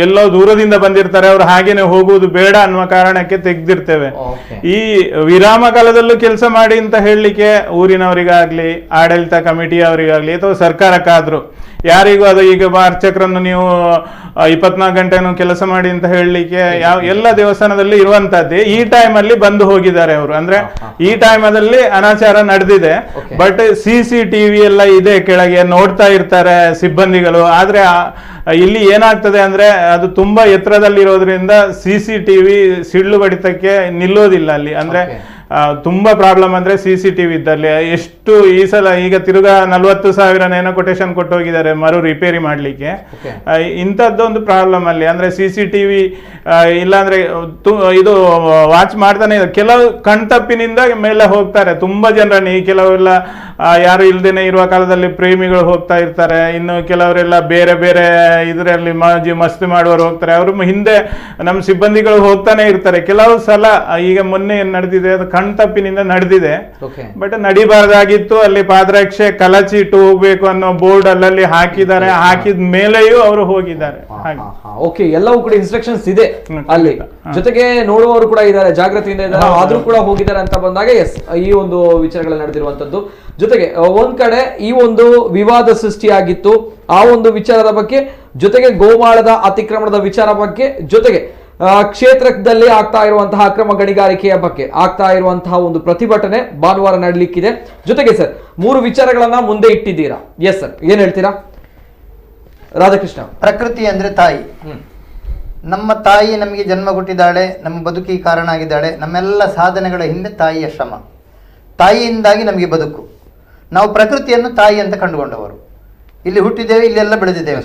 ಎಲ್ಲೋ ದೂರದಿಂದ ಬಂದಿರ್ತಾರೆ, ಅವ್ರು ಹಾಗೇನೆ ಹೋಗುವುದು ಬೇಡ ಅನ್ನುವ ಕಾರಣಕ್ಕೆ ತೆಗ್ದಿರ್ತೇವೆ. ಈ ವಿರಾಮ ಕಾಲದಲ್ಲೂ ಕೆಲಸ ಮಾಡಿ ಅಂತ ಹೇಳಲಿಕ್ಕೆ ಊರಿನವರಿಗಾಗ್ಲಿ, ಆಡಳಿತ ಕಮಿಟಿಯವರಿಗಾಗ್ಲಿ ಅಥವಾ ಸರ್ಕಾರಕ್ಕಾದ್ರೂ ಯಾರಿಗೂ ಅದು ಈಗ ಅರ್ಚಕರನ್ನು ನೀವು 24 ಗಂಟೆನೂ ಕೆಲಸ ಮಾಡಿ ಅಂತ ಹೇಳಲಿಕ್ಕೆ ಎಲ್ಲ ದೇವಸ್ಥಾನದಲ್ಲಿ ಇರುವಂತದ್ದೇ. ಈ ಟೈಮ್ ಅಲ್ಲಿ ಬಂದು ಹೋಗಿದ್ದಾರೆ ಅವರು, ಅಂದ್ರೆ ಈ ಟೈಮ್ ಅಲ್ಲಿ ಅನಾಚಾರ ನಡೆದಿದೆ. ಬಟ್ CCTV ಎಲ್ಲ ಇದೆ, ಕೆಳಗೆ ನೋಡ್ತಾ ಇರ್ತಾರೆ ಸಿಬ್ಬಂದಿಗಳು. ಆದ್ರೆ ಇಲ್ಲಿ ಏನಾಗ್ತದೆ ಅಂದ್ರೆ ಅದು ತುಂಬಾ ಎತ್ತರದಲ್ಲಿರೋದ್ರಿಂದ CCTV ಸಿಡ್ಲು ಬಡಿತಕ್ಕೆ ನಿಲ್ಲೋದಿಲ್ಲ ಅಲ್ಲಿ. ಅಂದ್ರೆ ತುಂಬಾ ಪ್ರಾಬ್ಲಮ್ ಅಂದ್ರೆ CCTV ಇದ್ದಲ್ಲಿ. ಎಷ್ಟು ಈ ಸಲ ಈಗ ತಿರುಗಾ 40,000 ಏನೋ ಕೊಟೇಶನ್ ಕೊಟ್ಟು ಹೋಗಿದ್ದಾರೆ ಮರು ರಿಪೇರಿ ಮಾಡ್ಲಿಕ್ಕೆ. ಇಂಥದ್ದೊಂದು ಪ್ರಾಬ್ಲಮ್ ಅಲ್ಲಿ. ಅಂದ್ರೆ CCTV ಇಲ್ಲಾಂದ್ರೆ ಇದು ವಾಚ್ ಮಾಡ್ತಾನೆ. ಕೆಲವು ಕಣ್ತಪ್ಪಿನಿಂದ ಮೇಲೆ ಹೋಗ್ತಾರೆ ತುಂಬಾ ಜನರನ್ನು. ಈ ಕೆಲವೆಲ್ಲ ಯಾರು ಇಲ್ದೇನೆ ಇರುವ ಕಾಲದಲ್ಲಿ ಪ್ರೇಮಿಗಳು ಹೋಗ್ತಾ ಇರ್ತಾರೆ. ಇನ್ನು ಕೆಲವರೆಲ್ಲ ಬೇರೆ ಬೇರೆ ಇದರಲ್ಲಿ ಮಸ್ತಿ ಮಾಡುವವರು ಹೋಗ್ತಾರೆ. ಅವರು ಹಿಂದೆ ನಮ್ಮ ಸಿಬ್ಬಂದಿಗಳು ಹೋಗ್ತಾನೆ ಇರ್ತಾರೆ. ಕೆಲವು ಸಲ ಈಗ ಮೊನ್ನೆ ಏನ್ ನಡೆದಿದೆ ಅದು ಕಣ್ತಪ್ಪಿನಿಂದ ನಡೆದಿದೆ. ಬಟ್ ನಡಿಬಾರ್ದಾಗಿತ್ತು. ಅಲ್ಲಿ ಪಾದರಕ್ಷೆ ಕಲಚಿ ಇಟ್ಟು ಹೋಗ್ಬೇಕು ಅನ್ನೋ ಬೋರ್ಡ್ ಅಲ್ಲಲ್ಲಿ ಹಾಕಿದ್ದಾರೆ. ಹಾಕಿದ ಮೇಲೆಯೂ ಅವರು ಹೋಗಿದ್ದಾರೆ. ಓಕೆ, ಎಲ್ಲವೂ ಕೂಡ ಇನ್ಸ್ಟ್ರಕ್ಷನ್ಸ್ ಇದೆ ಅಲ್ಲಿ. ಜೊತೆಗೆ ನೋಡುವವರು ಕೂಡ ಇದ್ದಾರೆ, ಜಾಗೃತಿಯಿಂದ ಇದ್ದಾರೆ, ಆದ್ರೂ ಕೂಡ ಹೋಗಿದ್ದಾರೆ ಅಂತ ಬಂದಾಗ ಎಸ್, ಈ ಒಂದು ವಿಚಾರಗಳು ನಡೆದಿರುವಂತದ್ದು. ಜೊತೆಗೆ ಒಂದ್ ಕಡೆ ಈ ಒಂದು ವಿವಾದ ಸೃಷ್ಟಿಯಾಗಿತ್ತು, ಆ ಒಂದು ವಿಚಾರದ ಬಗ್ಗೆ, ಜೊತೆಗೆ ಗೋಮಾಳದ ಅತಿಕ್ರಮಣದ ವಿಚಾರ ಬಗ್ಗೆ, ಜೊತೆಗೆ ಕ್ಷೇತ್ರದಲ್ಲಿ ಆಗ್ತಾ ಇರುವಂತಹ ಅಕ್ರಮ ಗಣಿಗಾರಿಕೆಯ ಬಗ್ಗೆ ಆಗ್ತಾ ಇರುವಂತಹ ಒಂದು ಪ್ರತಿಭಟನೆ ಭಾನುವಾರ ನಡಲಿಕ್ಕಿದೆ. ಜೊತೆಗೆ ಸರ್ 3 ವಿಚಾರಗಳನ್ನ ಮುಂದೆ ಇಟ್ಟಿದ್ದೀರಾ. ಎಸ್ ಸರ್, ಏನ್ ಹೇಳ್ತೀರಾ ರಾಧಾಕೃಷ್ಣ? ಪ್ರಕೃತಿ ಅಂದ್ರೆ ತಾಯಿ. ನಮ್ಮ ತಾಯಿ ನಮಗೆ ಜನ್ಮ ಕೊಟ್ಟಿದ್ದಾಳೆ, ನಮ್ಮ ಬದುಕಿಗೆ ಕಾರಣ ಆಗಿದ್ದಾಳೆ. ನಮ್ಮೆಲ್ಲ ಸಾಧನೆಗಳ ಹಿಂದೆ ತಾಯಿಯ ಶ್ರಮ, ತಾಯಿಯಿಂದಾಗಿ ನಮಗೆ ಬದುಕು. ನಾವು ಪ್ರಕೃತಿಯನ್ನು ತಾಯಿ ಅಂತ ಕಂಡುಕೊಂಡವರು. ಇಲ್ಲಿ ಹುಟ್ಟಿದ್ದೇವೆ, ಇಲ್ಲೆಲ್ಲ ಬೆಳೆದಿದ್ದೇವೆ.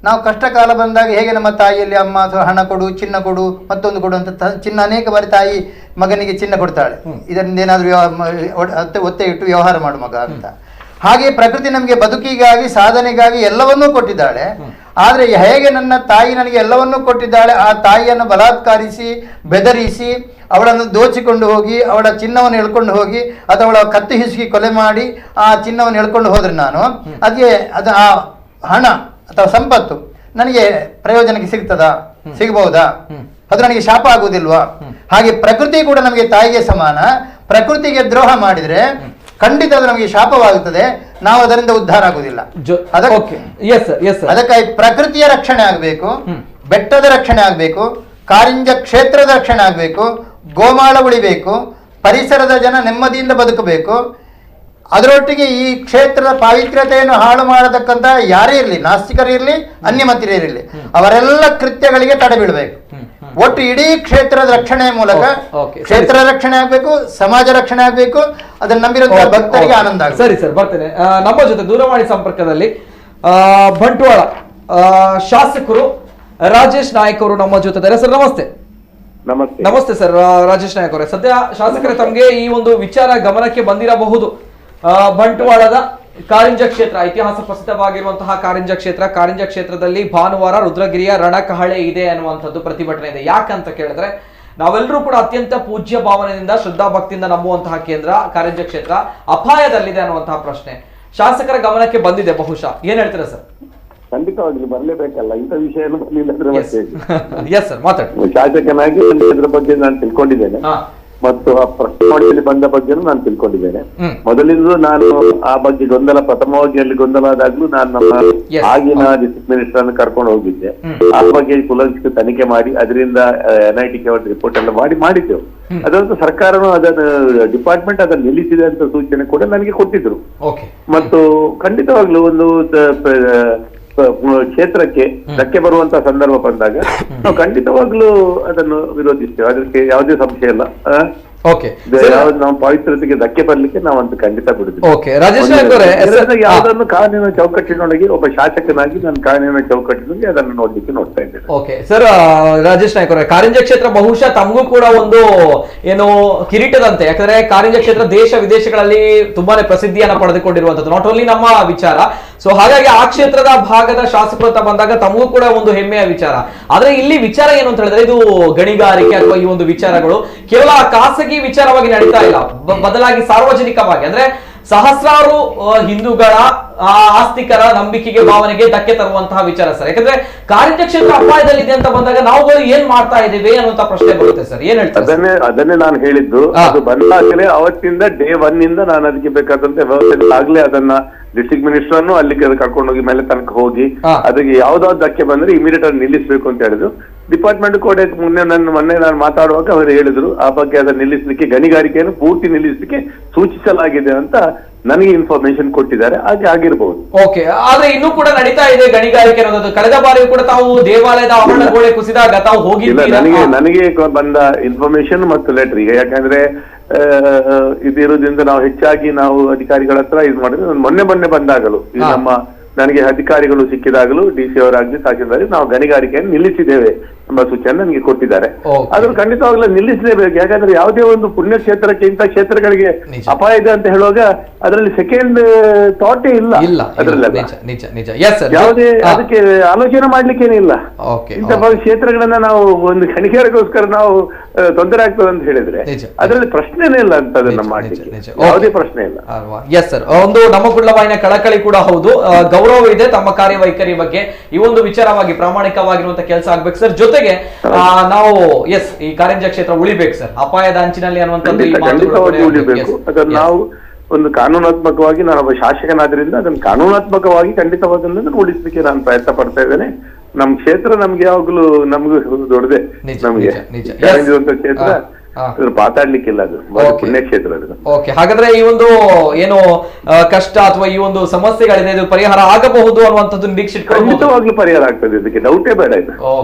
ನಾವು ಕಷ್ಟ ಕಾಲ ಬಂದಾಗ ಹೇಗೆ ನಮ್ಮ ತಾಯಿಯಲ್ಲಿ ಅಮ್ಮ ಅಥವಾ ಹಣ ಕೊಡು, ಚಿನ್ನ ಕೊಡು, ಮತ್ತೊಂದು ಕೊಡು ಅಂತ ಚಿನ್ನ ಅನೇಕ ಬಾರಿ ತಾಯಿ ಮಗನಿಗೆ ಚಿನ್ನ ಕೊಡ್ತಾಳೆ, ಇದರಿಂದ ಏನಾದರೂ ಒತ್ತೆ ಇಟ್ಟು ವ್ಯವಹಾರ ಮಾಡು ಮಗ ಅಂತ. ಹಾಗೆ ಪ್ರಕೃತಿ ನಮಗೆ ಬದುಕಿಗಾಗಿ, ಸಾಧನೆಗಾಗಿ ಎಲ್ಲವನ್ನೂ ಕೊಟ್ಟಿದ್ದಾಳೆ. ಆದರೆ ಹೇಗೆ ನನ್ನ ತಾಯಿ ನನಗೆ ಎಲ್ಲವನ್ನೂ ಕೊಟ್ಟಿದ್ದಾಳೆ, ಆ ತಾಯಿಯನ್ನು ಬಲಾತ್ಕಾರಿಸಿ, ಬೆದರಿಸಿ, ಅವಳನ್ನು ದೋಚಿಕೊಂಡು ಹೋಗಿ, ಅವಳ ಚಿನ್ನವನ್ನು ಎಳ್ಕೊಂಡು ಹೋಗಿ, ಅಥವಾ ಅವಳ ಕತ್ತಿ ಹಿಸುಕಿ ಕೊಲೆ ಮಾಡಿ ಆ ಚಿನ್ನವನ್ನು ಎಳ್ಕೊಂಡು ಹೋದ್ರೆ ನಾನು ಅದು ಆ ಹಣ ಅಥವಾ ಸಂಪತ್ತು ನನಗೆ ಪ್ರಯೋಜನಕ್ಕೆ ಸಿಗ್ತದಾ? ಸಿಗಬಹುದಾ? ಅದು ನನಗೆ ಶಾಪ ಆಗುವುದಿಲ್ವಾ? ಹಾಗೆ ಪ್ರಕೃತಿ ಕೂಡ ನಮಗೆ ತಾಯಿಗೆ ಸಮಾನ. ಪ್ರಕೃತಿಗೆ ದ್ರೋಹ ಮಾಡಿದ್ರೆ ಖಂಡಿತ ಅದು ನಮಗೆ ಶಾಪವಾಗುತ್ತದೆ, ನಾವು ಅದರಿಂದ ಉದ್ಧಾರ ಆಗುವುದಿಲ್ಲ. ಅದಕ್ಕಾಗಿ ಪ್ರಕೃತಿಯ ರಕ್ಷಣೆ ಆಗಬೇಕು, ಬೆಟ್ಟದ ರಕ್ಷಣೆ ಆಗಬೇಕು, ಕಾರಿಂಜ ಕ್ಷೇತ್ರದ ರಕ್ಷಣೆ ಆಗಬೇಕು, ಗೋಮಾಳ ಉಳಿಬೇಕು, ಪರಿಸರದ ಜನ ನೆಮ್ಮದಿಯಿಂದ ಬದುಕಬೇಕು. ಅದರೊಟ್ಟಿಗೆ ಈ ಕ್ಷೇತ್ರದ ಪಾವಿತ್ರ್ಯತೆಯನ್ನು ಹಾಳು ಮಾಡತಕ್ಕಂತ ಯಾರೇ ಇರಲಿ, ನಾಸ್ತಿಕರಿರಲಿ, ಅನ್ಯಮತಿರಿರಲಿ, ಅವರೆಲ್ಲ ಕೃತ್ಯಗಳಿಗೆ ತಡೆ ಬೀಳಬೇಕು. ಒಟ್ಟು ಇಡೀ ಕ್ಷೇತ್ರದ ರಕ್ಷಣೆಯ ಮೂಲಕ ಕ್ಷೇತ್ರ ರಕ್ಷಣೆ ಆಗಬೇಕು, ಸಮಾಜ ರಕ್ಷಣೆ ಆಗಬೇಕು, ಅದನ್ನು ನಂಬಿರುವಂತಹ ಭಕ್ತರಿಗೆ ಆನಂದ ಆಗುತ್ತೆ. ಸರಿ ಸರ್, ಬರ್ತೇನೆ. ನಮ್ಮ ಜೊತೆ ದೂರವಾಣಿ ಸಂಪರ್ಕದಲ್ಲಿ ಬಂಟ್ವಾಳ ಶಾಸಕರು ರಾಜೇಶ್ ನಾಯಕ್ ಅವರು ನಮ್ಮ ಜೊತೆ ಇದ್ದಾರೆ. ಸರ್ ನಮಸ್ತೆ. ನಮಸ್ತೆ ಸರ್ ರಾಜೇಶ್ ನಾಯಕ್ ಅವರೇ. ಸದ್ಯ ಶಾಸಕರೇ, ತಮಗೆ ಈ ಒಂದು ವಿಚಾರ ಗಮನಕ್ಕೆ ಬಂದಿರಬಹುದು. ಬಂಟ್ವಾಳದ ಕಾರಿಂಜ ಕ್ಷೇತ್ರ, ಇತಿಹಾಸ ಪ್ರಸಿದ್ಧವಾಗಿರುವಂತಹ ಕಾರಿಂಜ ಕ್ಷೇತ್ರದಲ್ಲಿ ಭಾನುವಾರ ರುದ್ರಗಿರಿಯ ರಣಕಹಳೆ ಇದೆ ಅನ್ನುವಂಥದ್ದು ಪ್ರತಿಭಟನೆ ಇದೆ. ಯಾಕಂತ ಕೇಳಿದ್ರೆ, ನಾವೆಲ್ಲರೂ ಕೂಡ ಅತ್ಯಂತ ಪೂಜ್ಯ ಭಾವನೆಯಿಂದ, ಶ್ರದ್ಧಾ ಭಕ್ತಿಯಿಂದ ನಂಬುವಂತಹ ಕೇಂದ್ರ ಕಾರಿಂಜ ಕ್ಷೇತ್ರ ಅಪಾಯದಲ್ಲಿದೆ ಅನ್ನುವಂತಹ ಪ್ರಶ್ನೆ ಶಾಸಕರ ಗಮನಕ್ಕೆ ಬಂದಿದೆ. ಬಹುಶಃ ಏನ್ ಹೇಳ್ತೀರಾ ಸರ್? ಖಂಡಿತವಾಗಿ ಬರಲೇಬೇಕಲ್ಲ, ಇಂಥ ವಿಷಯ ಎಸ್ ಸರ್, ಮಾತಾಡಿ. ಶಾಸಕನಾಗಿ ಇದ್ರ ಬಗ್ಗೆ ನಾನು ತಿಳ್ಕೊಂಡಿದ್ದೇನೆ ಮತ್ತು ಆ ಪ್ರಶ್ನೆ ಬಂದ ಬಗ್ಗೆ ನಾನು ತಿಳ್ಕೊಂಡಿದ್ದೇನೆ. ಮೊದಲಿಂದಲೂ ನಾನು ಆ ಬಗ್ಗೆ ಪ್ರಥಮವಾಗಿ ಅಲ್ಲಿ ಗೊಂದಲ ಆದಾಗ್ಲೂ ನಾನು ನಮ್ಮ ಆಗಿನ ಡಿಸ್ಟ್ರಿಕ್ಟ್ ಮಿನಿಸ್ಟರ್ ಅನ್ನು ಕರ್ಕೊಂಡು ಹೋಗಿದ್ದೆ. ಆ ಬಗ್ಗೆ ಕುಲಂಕಷ ತನಿಖೆ ಮಾಡಿ ಅದರಿಂದ NITಗೆ ಒಂದು ರಿಪೋರ್ಟ್ ಎಲ್ಲ ಮಾಡಿದ್ದೆವು. ಅದಂತೂ ಸರ್ಕಾರನು ಅದನ್ನು ಡಿಪಾರ್ಟ್ಮೆಂಟ್ ಅದನ್ನು ನಿಲ್ಲಿಸಿದೆ ಅಂತ ಸೂಚನೆ ಕೂಡ ನನಗೆ ಕೊಟ್ಟಿದ್ರು. ಮತ್ತು ಖಂಡಿತವಾಗ್ಲೂ ಒಂದು ಕ್ಷೇತ್ರಕ್ಕೆ ಧಕ್ಕೆ ಬರುವಂತಹ ಸಂದರ್ಭ ಬಂದಾಗ ನಾವು ಖಂಡಿತವಾಗ್ಲೂ ಅದನ್ನು ವಿರೋಧಿಸ್ತೇವೆ. ಅದಕ್ಕೆ ಯಾವುದೇ ಸಂಶಯ ಇಲ್ಲ. ಓಕೆ ಯಾವ್ದು ನಾವು ಪವಿತ್ರತೆಗೆ ಧಕ್ಕೆ ಬರ್ಲಿಕ್ಕೆ ನಾವಂತೂ ಖಂಡಿತ ಬಿಡುದಿಲ್ಲ. ಓಕೆ ರಾಜೇಶ್ ನಾಯ್ಕ ಅವರೇ, ಯಾವ್ದನ್ನು ಕಾನೂನಿನ ಚೌಕಟ್ಟಿನೊಳಗೆ ಒಬ್ಬ ಶಾಸಕನಾಗಿ ನಾನು ಕಾನೂನಿನ ಚೌಕಟ್ಟಿನಲ್ಲಿ ಅದನ್ನು ನೋಡ್ತಾ ಇದ್ದೇನೆ. ಓಕೆ ಸರ್, ರಾಜೇಶ್ ನಾಯ್ಕ ಅವರೇ, ಕಾರಿಂಜ ಕ್ಷೇತ್ರ ಬಹುಶಃ ತಮಗೂ ಕೂಡ ಒಂದು ಏನು ಕಿರೀಟದಂತೆ, ಯಾಕಂದ್ರೆ ಕಾರಿಂಜ ಕ್ಷೇತ್ರ ದೇಶ ವಿದೇಶಗಳಲ್ಲಿ ತುಂಬಾನೇ ಪ್ರಸಿದ್ಧಿಯನ್ನ ಪಡೆದುಕೊಂಡಿರುವಂತದ್ದು, ನಾಟ್ ಓನ್ಲಿ ನಮ್ಮ ವಿಚಾರ. ಸೊ ಹಾಗಾಗಿ ಆ ಕ್ಷೇತ್ರದ ಭಾಗದ ಶಾಸಕರು ಅಂತ ಬಂದಾಗ ತಮಗೂ ಕೂಡ ಒಂದು ಹೆಮ್ಮೆಯ ವಿಚಾರ. ಆದ್ರೆ ಇಲ್ಲಿ ವಿಚಾರ ಏನು ಅಂತ ಹೇಳಿದ್ರೆ, ಇದು ಗಣಿಗಾರಿಕೆ ಅಥವಾ ಈ ಒಂದು ವಿಚಾರಗಳು ಕೇವಲ ಖಾಸಗಿ ವಿಚಾರವಾಗಿ ನಡೀತಾ ಇಲ್ಲ, ಬದಲಾಗಿ ಸಾರ್ವಜನಿಕವಾಗಿ, ಅಂದ್ರೆ ಸಹಸ್ರಾರು ಹಿಂದೂಗಳ ಆಸ್ತಿಕರ ನಂಬಿಕೆಗೆ ಭಾವನೆಗೆ ಧಕ್ಕೆ ತರುವಂತಹ ವಿಚಾರ ಸರ್. ಯಾಕಂದ್ರೆ ಕಾರಿಂಜ ಕ್ಷೇತ್ರ ಅಪಾಯದಲ್ಲಿದೆ ಅಂತ ಬಂದಾಗ ನಾವುಗಳು ಏನ್ ಮಾಡ್ತಾ ಇದ್ದೇವೆ ಅನ್ನುವಂತ ಪ್ರಶ್ನೆ ಬರುತ್ತೆ ಸರ್. ಏನ್ ಹೇಳ್ತಾರೆ? ಅದನ್ನೇ ನಾನು ಹೇಳಿದ್ದು. ಅದು ಬಂದಾಗಲೇ ಅವತ್ತಿಂದ ಡೇ 1 ಇಂದ ನಾನು ಅದಕ್ಕೆ ಬೇಕಾದಂತ ವ್ಯವಸ್ಥೆ ಆಗ್ಲೇ ಅದನ್ನ ಡಿಸ್ಟ್ರಿಕ್ಟ್ ಮಿನಿಸ್ಟರ್ ಅನ್ನು ಅಲ್ಲಿಗೆ ಕರ್ಕೊಂಡು ಹೋಗಿ ಮೇಲೆ ತನಕ ಹೋಗಿ ಅದಕ್ಕೆ ಯಾವ್ದಾವ್ದು ಧಕ್ಕೆ ಬಂದ್ರೆ ಇಮಿಡಿಯೇಟ್ ಆಗಿ ನಿಲ್ಲಿಸಬೇಕು ಅಂತ ಹೇಳಿದ್ರು. ಡಿಪಾರ್ಟ್ಮೆಂಟ್ ಕೂಡ ಮೊನ್ನೆ ನಾನು ಮಾತಾಡುವಾಗ ಅವರು ಹೇಳಿದ್ರು ಆ ಬಗ್ಗೆ ಅದನ್ನ ನಿಲ್ಲಿಸಲಿಕ್ಕೆ, ಗಣಿಗಾರಿಕೆಯನ್ನು ಪೂರ್ತಿ ನಿಲ್ಲಿಸಲಿಕ್ಕೆ ಸೂಚಿಸಲಾಗಿದೆ ಅಂತ ನನಗೆ ಇನ್ಫಾರ್ಮೇಶನ್ ಕೊಟ್ಟಿದ್ದಾರೆ. ಹಾಗೆ ಆಗಿರಬಹುದು. ಓಕೆ, ಆದ್ರೆ ಇನ್ನೂ ಕೂಡ ನಡೀತಾ ಇದೆ ಗಣಿಗಾರಿಕೆ ಅನ್ನೋದು. ಕಳೆದ ಬಾರಿ ಕೂಡ ತಾವು ದೇವಾಲಯದ ಆವರಣ ಗೋಡೆ ಕುಸಿದಾಗ ತಾವು ಹೋಗಿದ್ದೀರಾ? ನನಗೆ ಬಂದ ಇನ್ಫಾರ್ಮೇಶನ್ ಮತ್ತು ಲೆಟರ್, ಈಗ ಯಾಕಂದ್ರೆ ಇದಿರೋದ್ರಿಂದ ನಾವು ಹೆಚ್ಚಾಗಿ ನಾವು ಅಧಿಕಾರಿಗಳ ಹತ್ರ ಇದು ಮಾಡಿದ್ರೆ, ಮೊನ್ನೆ ಬಂದಾಗಲೂ ನನಗೆ ಅಧಿಕಾರಿಗಳು ಸಿಕ್ಕಿದಾಗಲೂ DC ಅವರಾಗ್ಲಿ ತಹಶೀಲ್ದಾರ್ ನಾವು ಗಣಿಗಾರಿಕೆಯನ್ನು ನಿಲ್ಲಿಸಿದ್ದೇವೆ ಎಂಬ ಸೂಚನೆ ನನಗೆ ಕೊಟ್ಟಿದ್ದಾರೆ. ಆದ್ರೂ ಖಂಡಿತವಾಗ್ಲೂ ನಿಲ್ಲಿಸಲೇಬೇಕು. ಯಾಕಂದ್ರೆ ಯಾವುದೇ ಒಂದು ಪುಣ್ಯಕ್ಷೇತ್ರಕ್ಕೆ ಇಂಥ ಕ್ಷೇತ್ರಗಳಿಗೆ ಅಪಾಯ ಇದೆ ಅಂತ ಹೇಳುವಾಗ ಅದರಲ್ಲಿ ಸೆಕೆಂಡ್ ಥಾಟೇ ಇಲ್ಲ. ಅದರಲ್ಲಿ ಯಾವುದೇ ಅದಕ್ಕೆ ಆಲೋಚನೆ ಮಾಡ್ಲಿಕ್ಕೇನಿಲ್ಲ. ಇಂಥ ಕ್ಷೇತ್ರಗಳನ್ನ ನಾವು ಒಂದು ಗಣಿಗಾರಿಕೆಗೋಸ್ಕರ ನಾವು ತೊಂದರೆ ಆಗ್ತದೆ ಅಂತ ಹೇಳಿದ್ರೆ ಅದರಲ್ಲಿ ಪ್ರಶ್ನೆನೇ ಇಲ್ಲ ಅಂತ ಅದನ್ನ ಮಾಡ್ಲಿಕ್ಕೆ ಯಾವುದೇ ಪ್ರಶ್ನೆ ಇಲ್ಲ. ಎಸ್ ಸರ್, ಒಂದು ನಮ್ಮ ಕುಳ್ಳವಾಯಿನ ಕಳಕಳಿ ಕೂಡ ಹೌದು, ಗೌರವ ಇದೆ ತಮ್ಮ ಕಾರ್ಯವೈಖರಿ ಬಗ್ಗೆ. ಈ ಒಂದು ವಿಚಾರವಾಗಿ ಪ್ರಾಮಾಣಿಕವಾಗಿರುವಂತ ಕೆಲಸ ಆಗ್ಬೇಕು ಸರ್. ಜೊತೆಗೆ ನಾವು ಈ ಕಾರಿಂಜ ಕ್ಷೇತ್ರ ಉಳಿಬೇಕು ಸರ್, ಅಪಾಯದ ಅಂಚಿನಲ್ಲಿ ಅನ್ನುವಂಥದ್ದು ಉಳಿಬೇಕು. ಅದನ್ನು ನಾವು ಒಂದು ಕಾನೂನಾತ್ಮಕವಾಗಿ, ನಾನೊಬ್ಬ ಶಾಸಕನಾದ್ರಿಂದ ಅದನ್ನು ಕಾನೂನಾತ್ಮಕವಾಗಿ ಖಂಡಿತವಾದನ್ನು ಉಳಿಸಲಿಕ್ಕೆ ನಾನು ಪ್ರಯತ್ನ ಪಡ್ತಾ ಇದ್ದೇನೆ. ನಮ್ ಕ್ಷೇತ್ರ ನಮ್ಗೆ ಯಾವಾಗ್ಲೂ ನಮಗೂ ದೊಡ್ಡದೆ. ನಮ್ಗೆ ಕ್ಷೇತ್ರ ಮಾತಾಡ್ಲಿಕ್ಕಿಲ್ಲ, ಅದು ಪುಣ್ಯಕ್ಷೇತ್ರ ಅದು. ಓಕೆ, ಹಾಗಾದ್ರೆ ಈ ಒಂದು ಏನು ಕಷ್ಟ ಅಥವಾ ಈ ಒಂದು ಸಮಸ್ಯೆಗಳಿದೆ ಇದು ಪರಿಹಾರ ಆಗಬಹುದು ಅನ್ನುವಂಥದ್ದು ನಿರೀಕ್ಷೆ ಖಂಡಿತವಾಗ್ಲೂ ಪರಿಹಾರ ಆಗ್ತದೆ, ಇದಕ್ಕೆ ಡೌಟೇ ಬೇಡ. ಇದು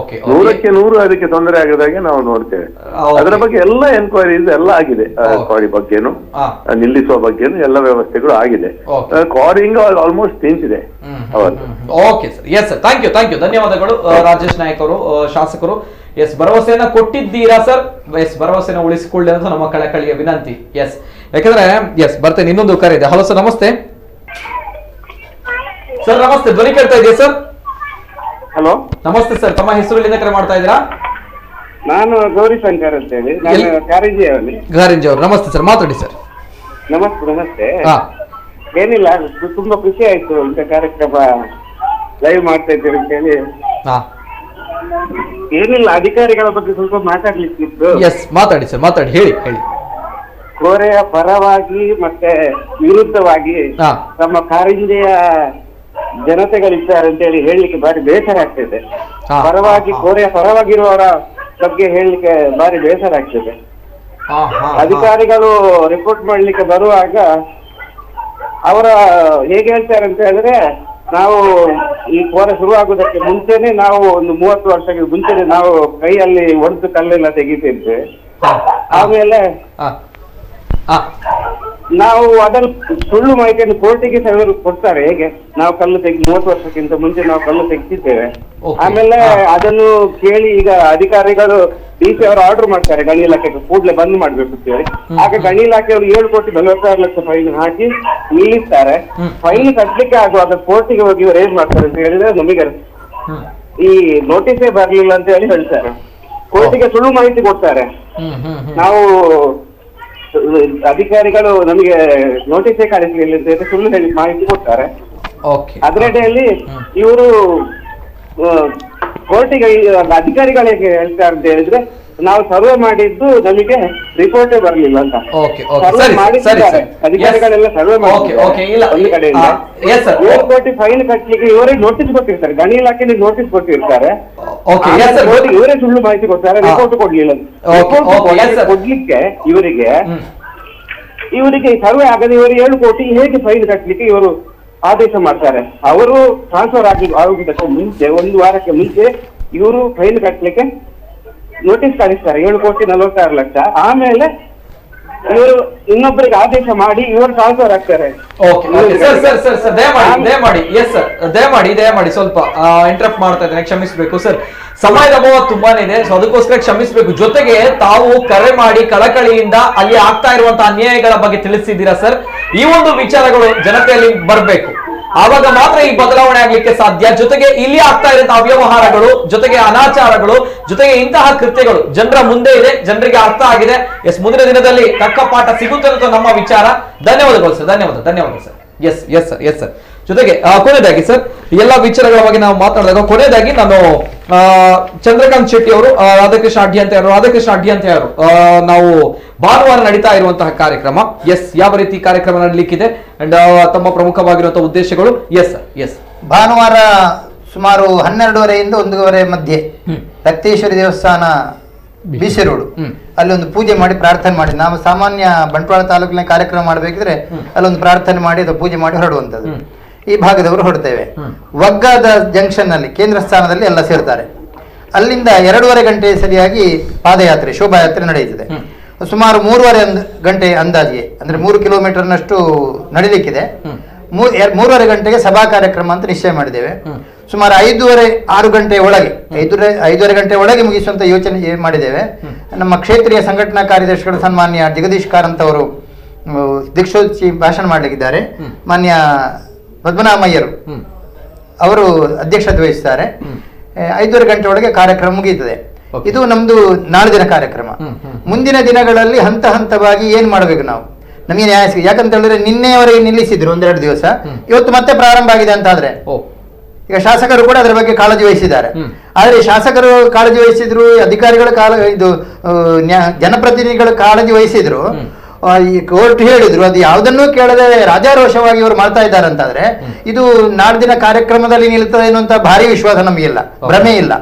100ಕ್ಕೆ 100 ಅದಕ್ಕೆ ತೊಂದರೆ ಆಗದಾಗೆ ನಾವು ನೋಡ್ತೇವೆ. ಅದರ ಬಗ್ಗೆ ಎಲ್ಲ ಎನ್ಕ್ವೈರೀಸ್ ಎಲ್ಲ ಆಗಿದೆ. ಕ್ವಾರಿ ಬಗ್ಗೆನು ನಿಲ್ಲಿಸುವ ಬಗ್ಗೆನು ಎಲ್ಲ ವ್ಯವಸ್ಥೆಗಳು ಆಗಿದೆ. ಕ್ವಾರಿಂಗ್ ಆಲ್ಮೋಸ್ಟ್ ನಿಂತಿದೆ. Okay sir, yes sir, thank you ಧನ್ಯವಾದಗಳು ರಾಜೇಶ್ ನಾಯ್ಕ ಅವರು, ಶಾಸಕರು. ಎಸ್, ಭರವಸೆಯನ್ನ ಕೊಟ್ಟಿದ್ದೀರಾ ಸರ್. ಎಸ್, ಭರವಸೆನ ಉಳಿಸಿಕೊಳ್ಳಿ ಅಂತ ನಮ್ಮ ಕಳಕಳಿಯ ವಿನಂತಿ. ಎಸ್, ಯಾಕಂದ್ರೆ ಬರ್ತೇನೆ. ಇನ್ನೊಂದು ಕರೆ ಇದೆ. ಹಲೋ ಸರ್, ನಮಸ್ತೆ ಸರ್. ನಮಸ್ತೆ, ಧ್ವನಿ ಕೇಳ್ತಾ ಇದೆಯಾ ಸರ್? ಹಲೋ, ನಮಸ್ತೆ ಸರ್. ತಮ್ಮ ಹೆಸರುಗಳಿಂದ ಕರೆ ಮಾಡ್ತಾ ಇದ್ದೀರಾ? ನಾನು ಗೌರಿ ಶಂಕರ್ ಅಂತ ಹೇಳಿ, ಕಾರಿಂಜಿ ಅವರು. ನಮಸ್ತೆ ಸರ್, ಮಾತಾಡಿ ಸರ್. ನಮಸ್ತೆ. ಏನಿಲ್ಲ, ತುಂಬಾ ಖುಷಿ ಆಯ್ತು ಇಂಥ ಕಾರ್ಯಕ್ರಮ ಲೈವ್ ಮಾಡ್ತಾ ಇದ್ದೀರಿ ಅಂತ ಹೇಳಿ. ಏನಿಲ್ಲ, ಅಧಿಕಾರಿಗಳ ಬಗ್ಗೆ ಸ್ವಲ್ಪ ಮಾತಾಡ್ಲಿಕ್ಕಿತ್ತು. ಮಾತಾಡಿ ಸರ್, ಮಾತಾಡಿ, ಹೇಳಿ. ಕೋರೆಯ ಪರವಾಗಿ ಮತ್ತೆ ವಿರುದ್ಧವಾಗಿ ನಮ್ಮ ಕಾರಿಂಜೆಯ ಜನತೆಗಳಿದ್ದಾರೆ ಅಂತ ಹೇಳಿ ಹೇಳಲಿಕ್ಕೆ ಬಾರಿ ಬೇಸರ ಆಗ್ತಿದೆ. ಕೋರೆಯ ಪರವಾಗಿರುವವರ ಬಗ್ಗೆ ಹೇಳಲಿಕ್ಕೆ ಬಾರಿ ಬೇಸರ ಆಗ್ತಿದೆ. ಅಧಿಕಾರಿಗಳು ರಿಪೋರ್ಟ್ ಮಾಡ್ಲಿಕ್ಕೆ ಬರುವಾಗ ಅವರ ಹೇಗೆ ಹೇಳ್ತಾರೆ ಅಂತ ಹೇಳಿದ್ರೆ, ನಾವು ಈ ಕೋರೆ ಶುರುವಾಗುವುದಕ್ಕೆ ಮುಂಚೆನೆ ನಾವು ಒಂದು 30 ವರ್ಷಕ್ಕೆ ಮುಂಚೆನೆ ನಾವು ಕೈಯಲ್ಲಿ ಒಡೆದು ಕಲ್ಲೆಲ್ಲ ತೆಗಿತಿದ್ವಿ. ಆಮೇಲೆ ನಾವು ಅದನ್ನು ಸುಳ್ಳು ಮಾಹಿತಿಯನ್ನು ಕೋರ್ಟಿಗೆ ಕೊಡ್ತಾರೆ. ಹೇಗೆ ನಾವು ಕಲ್ಲು 30 ವರ್ಷಕ್ಕಿಂತ ಮುಂಚೆ ನಾವು ಕಲ್ಲು ತೆಗೆದಿದ್ದೇವೆ. ಆಮೇಲೆ ಅದನ್ನು ಕೇಳಿ ಈಗ ಅಧಿಕಾರಿಗಳು DC ಅವರು ಆರ್ಡರ್ ಮಾಡ್ತಾರೆ ಗಣಿ ಇಲಾಖೆಗೆ ಕೂಡಲೇ ಬಂದ್ ಮಾಡ್ಬೇಕು ಅಂತ ಹೇಳಿ. ಆಗ ಗಣಿ ಇಲಾಖೆಯವರು 7,46,00,000 ಫೈನ್ ಹಾಕಿ ನಿಲ್ಲಿಸ್ತಾರೆ. ಫೈನ್ ಕಟ್ಲಿಕ್ಕೆ ಆಗುವಾಗ ಕೋರ್ಟಿಗೆ ಹೋಗಿ ರೇಸ್ ಮಾಡ್ತಾರೆ ಅಂತ ಹೇಳಿದ್ರೆ ನಮಗೆ ಈ ನೋಟಿಸೇ ಬರ್ಲಿಲ್ಲ ಅಂತ ಹೇಳಿ ಹೇಳ್ತಾರೆ. ಕೋರ್ಟಿಗೆ ಸುಳ್ಳು ಮಾಹಿತಿ ಕೊಡ್ತಾರೆ. ನಾವು ಅಧಿಕಾರಿಗಳು ನಮಗೆ ನೋಟಿಸೇ ಕಳಿಸಲಿಲ್ಲ ಅಂತ ಹೇಳಿ ಸುಳ್ಳು ಹೇಳಿ ಮಾಹಿತಿ ಕೊಡ್ತಾರೆ. ಅದರಡಿಯಲ್ಲಿ ಇವರು ಕೋರ್ಟಿಗೆ ಅಧಿಕಾರಿಗಳಿಗೆ ಹೇಳ್ತಾರೆ ಅಂತ ಹೇಳಿದ್ರೆ, ನಾವು ಸರ್ವೆ ಮಾಡಿದ್ದು ನಮಗೆ ರಿಪೋರ್ಟೇ ಬರ್ಲಿಲ್ಲ ಅಂತ. ಸರ್ವೆ ಮಾಡಿದ್ದಾರೆ ಅಧಿಕಾರಿಗಳೆಲ್ಲ, ಸರ್ವೆ ಮಾಡಿದ್ದಾರೆ. ಒಂದು ಕಡೆಯಿಂದ 7 ಕೋಟಿ ಫೈನ್ ಕಟ್ಲಿಕ್ಕೆ ಇವರೇ ನೋಟಿಸ್ ಕೊಟ್ಟಿರ್ತಾರೆ, ಗಣಿ ಇಲಾಖೆಗೆ ನೋಟಿಸ್ ಕೊಟ್ಟಿರ್ತಾರೆ. ಇವರೇ ಸುಳ್ಳು ಮಾಹಿತಿ ಕೊಡ್ತಾರೆ, ರಿಪೋರ್ಟ್ ಕೊಡ್ಲಿಲ್ಲ. ಕೊಡ್ಲಿಕ್ಕೆ ಇವರಿಗೆ ಸರ್ವೆ ಆಗದೆ ಇವರು 7 ಕೋಟಿ ಹೇಗೆ ಫೈನ್ ಕಟ್ಲಿಕ್ಕೆ ಇವರು ಆದೇಶ ಮಾಡ್ತಾರೆ. ಅವರು ಟ್ರಾನ್ಸ್ಫರ್ ಆಗುವುದಕ್ಕೆ ಮುಂಚೆ 1 ವಾರಕ್ಕೆ ಮುಂಚೆ ಇವರು ಫೈನ್ ಕಟ್ಲಿಕ್ಕೆ ನೋಟಿಸ್ ಕಳಿಸ್ತಾರೆ 7,46,00,000. ಆಮೇಲೆ ಇವರು ಇನ್ನೊಬ್ಬರಿಗೆ ಆದೇಶ ಮಾಡಿ ಇವರು ಟ್ರಾನ್ಸ್ಫರ್ ಆಗ್ತಾರೆ. ಸರ್ ದಯಮಾಡಿ ಸ್ವಲ್ಪ ಇಂಟರಪ್ಟ್ ಮಾಡ್ತಾ ಇದ್ದೇನೆ, ಕ್ಷಮಿಸಬೇಕು ಸರ್. ಸಮಯದ ಅಭಾವ ತುಂಬಾನೇ ಇದೆ, ಸೊ ಅದಕ್ಕೋಸ್ಕರ ಕ್ಷಮಿಸಬೇಕು. ಜೊತೆಗೆ ತಾವು ಕರೆ ಮಾಡಿ ಕಳಕಳಿಯಿಂದ ಅಲ್ಲಿ ಆಗ್ತಾ ಇರುವಂತಹ ಅನ್ಯಾಯಗಳ ಬಗ್ಗೆ ತಿಳಿಸಿದ್ದೀರಾ ಸರ್. ಈ ಒಂದು ವಿಚಾರಗಳು ಜನತೆಯಲ್ಲಿ ಬರಬೇಕು, ಆವಾಗ ಮಾತ್ರ ಈ ಬದಲಾವಣೆ ಆಗ್ಲಿಕ್ಕೆ ಸಾಧ್ಯ. ಜೊತೆಗೆ ಇಲ್ಲಿ ಆಗ್ತಾ ಇರುವಂತಹ ಅವ್ಯವಹಾರಗಳು, ಜೊತೆಗೆ ಅನಾಚಾರಗಳು, ಜೊತೆಗೆ ಇಂತಹ ಕೃತ್ಯಗಳು ಜನರ ಮುಂದೆ ಇದೆ, ಜನರಿಗೆ ಅರ್ಥ ಆಗಿದೆ. ಮುಂದಿನ ದಿನದಲ್ಲಿ ತಕ್ಕ ಪಾಠ ಸಿಗುತ್ತೆ ಅಂತ ನಮ್ಮ ವಿಚಾರ. ಧನ್ಯವಾದಗಳು ಸರ್, ಧನ್ಯವಾದ ಸರ್. Yes sir. ಜೊತೆಗೆ ಕೊನೆಯದಾಗಿ ಸರ್, ಎಲ್ಲ ವಿಚಾರಗಳ ಬಗ್ಗೆ ನಾವು ಮಾತನಾಡಿದಾಗ ಕೊನೆಯದಾಗಿ ನಾನು ಚಂದ್ರಕಾಂತ್ ಶೆಟ್ಟಿ ಅವರು, ರಾಧಾಕೃಷ್ಣ ಅಡ್ಡಿ ಅವರು ನಾವು ಭಾನುವಾರ ನಡೀತಾ ಇರುವಂತಹ ಕಾರ್ಯಕ್ರಮ, ಯಾವ ರೀತಿ ಕಾರ್ಯಕ್ರಮ ನಡೀಲಿಕ್ಕಿದೆ ಅಂಡ್ ತಮ್ಮ ಪ್ರಮುಖವಾಗಿರುವಂತಹ ಉದ್ದೇಶಗಳು? ಎಸ್ ಭಾನುವಾರ ಸುಮಾರು 12:30ಯಿಂದ 1:15 ಮಧ್ಯೆ ರಕ್ತೇಶ್ವರಿ ದೇವಸ್ಥಾನ ಬಿಸಿ ರೋಡ್ ಅಲ್ಲಿ ಒಂದು ಪೂಜೆ ಮಾಡಿ ಪ್ರಾರ್ಥನೆ ಮಾಡಿ, ನಾವು ಸಾಮಾನ್ಯ ಬಂಟ್ವಾಳ ತಾಲೂಕಿನ ಕಾರ್ಯಕ್ರಮ ಮಾಡಬೇಕಿದ್ರೆ ಅಲ್ಲೊಂದು ಪ್ರಾರ್ಥನೆ ಮಾಡಿ ಅಥವಾ ಪೂಜೆ ಮಾಡಿ ಹೊರಡುವಂಥದ್ದು. ಈ ಭಾಗದವರು ಹೊರಡ್ತೇವೆ. ವಗ್ಗಾದ ಜಂಕ್ಷನ್ ನಲ್ಲಿ ಕೇಂದ್ರ ಸ್ಥಾನದಲ್ಲಿ ಎಲ್ಲ ಸೇರ್ತಾರೆ. ಅಲ್ಲಿಂದ 2:30 ಗಂಟೆ ಸರಿಯಾಗಿ ಪಾದಯಾತ್ರೆ, ಶೋಭಾಯಾತ್ರೆ ನಡೆಯುತ್ತದೆ. ಸುಮಾರು 3:30 ಗಂಟೆ ಅಂದಾಜಿಗೆ, ಅಂದ್ರೆ 3 ಕಿಲೋಮೀಟರ್ನಷ್ಟು ನಡೀಲಿಕ್ಕಿದೆ. 3:30 ಗಂಟೆಗೆ ಸಭಾ ಕಾರ್ಯಕ್ರಮ ಅಂತ ನಿಶ್ಚಯ ಮಾಡಿದ್ದೇವೆ. ಸುಮಾರು 5:30-6 ಗಂಟೆ ಒಳಗೆ 5:30 ಗಂಟೆ ಒಳಗೆ ಮುಗಿಸುವಂತ ಯೋಚನೆ ಮಾಡಿದ್ದೇವೆ. ನಮ್ಮ ಕ್ಷೇತ್ರೀಯ ಸಂಘಟನಾ ಕಾರ್ಯದರ್ಶಿಗಳು ಸನ್ಮಾನ್ಯ ಜಗದೀಶ್ ಕಾರಂತ್ ಅವರು ದೀಕ್ಷೋತ್ಸಿ ಭಾಷಣ ಮಾಡಲಿಕ್ಕಿದ್ದಾರೆ. ಮಾನ್ಯ ಪದ್ಮನಾಭಯ್ಯರು ಅವರು ಅಧ್ಯಕ್ಷತೆ ವಹಿಸ್ತಾರೆ. 5:30 ಗಂಟೆ ಒಳಗೆ ಕಾರ್ಯಕ್ರಮ ಮುಗಿಯುತ್ತದೆ. ಇದು ನಮ್ದು ನಾಳಿನ ಕಾರ್ಯಕ್ರಮ. ಮುಂದಿನ ದಿನಗಳಲ್ಲಿ ಹಂತ ಹಂತವಾಗಿ ಏನ್ ಮಾಡ್ಬೇಕು ನಾವು, ನಮಗೆ ನ್ಯಾಯ ಸಿಗ, ಯಾಕಂತ ಹೇಳಿದ್ರೆ ನಿನ್ನೆಯವರೆಗೆ ನಿಲ್ಲಿಸಿದ್ರು 1-2 ದಿವಸ, ಇವತ್ತು ಮತ್ತೆ ಪ್ರಾರಂಭ ಆಗಿದೆ ಅಂತ ಆದ್ರೆ ಈಗ ಶಾಸಕರು ಕೂಡ ಅದರ ಬಗ್ಗೆ ಕಾಳಜಿ ವಹಿಸಿದ್ದಾರೆ. ಆದ್ರೆ ಶಾಸಕರು ಕಾಳಜಿ ವಹಿಸಿದ್ರು, ಅಧಿಕಾರಿಗಳು ಜನಪ್ರತಿನಿಧಿಗಳು ಕಾಳಜಿ ವಹಿಸಿದ್ರು, ಈ ಕೋರ್ಟ್ ಹೇಳಿದ್ರು, ಅದು ಯಾವುದನ್ನೂ ಕೇಳದೆ ರಾಜಾರೋಷವಾಗಿ ಇವರು ಮಾಡ್ತಾ ಇದ್ದಾರೆ ಅಂತಾದ್ರೆ ಇದು ನಾಡಿನ ಕಾರ್ಯಕ್ರಮದಲ್ಲಿ ನಿಲ್ತದೆ ಅನ್ನುವಂತ ಭಾರಿ ವಿಶ್ವಾಸ ನಮಗಿಲ್ಲ, ಭ್ರಮೆ ಇಲ್ಲ.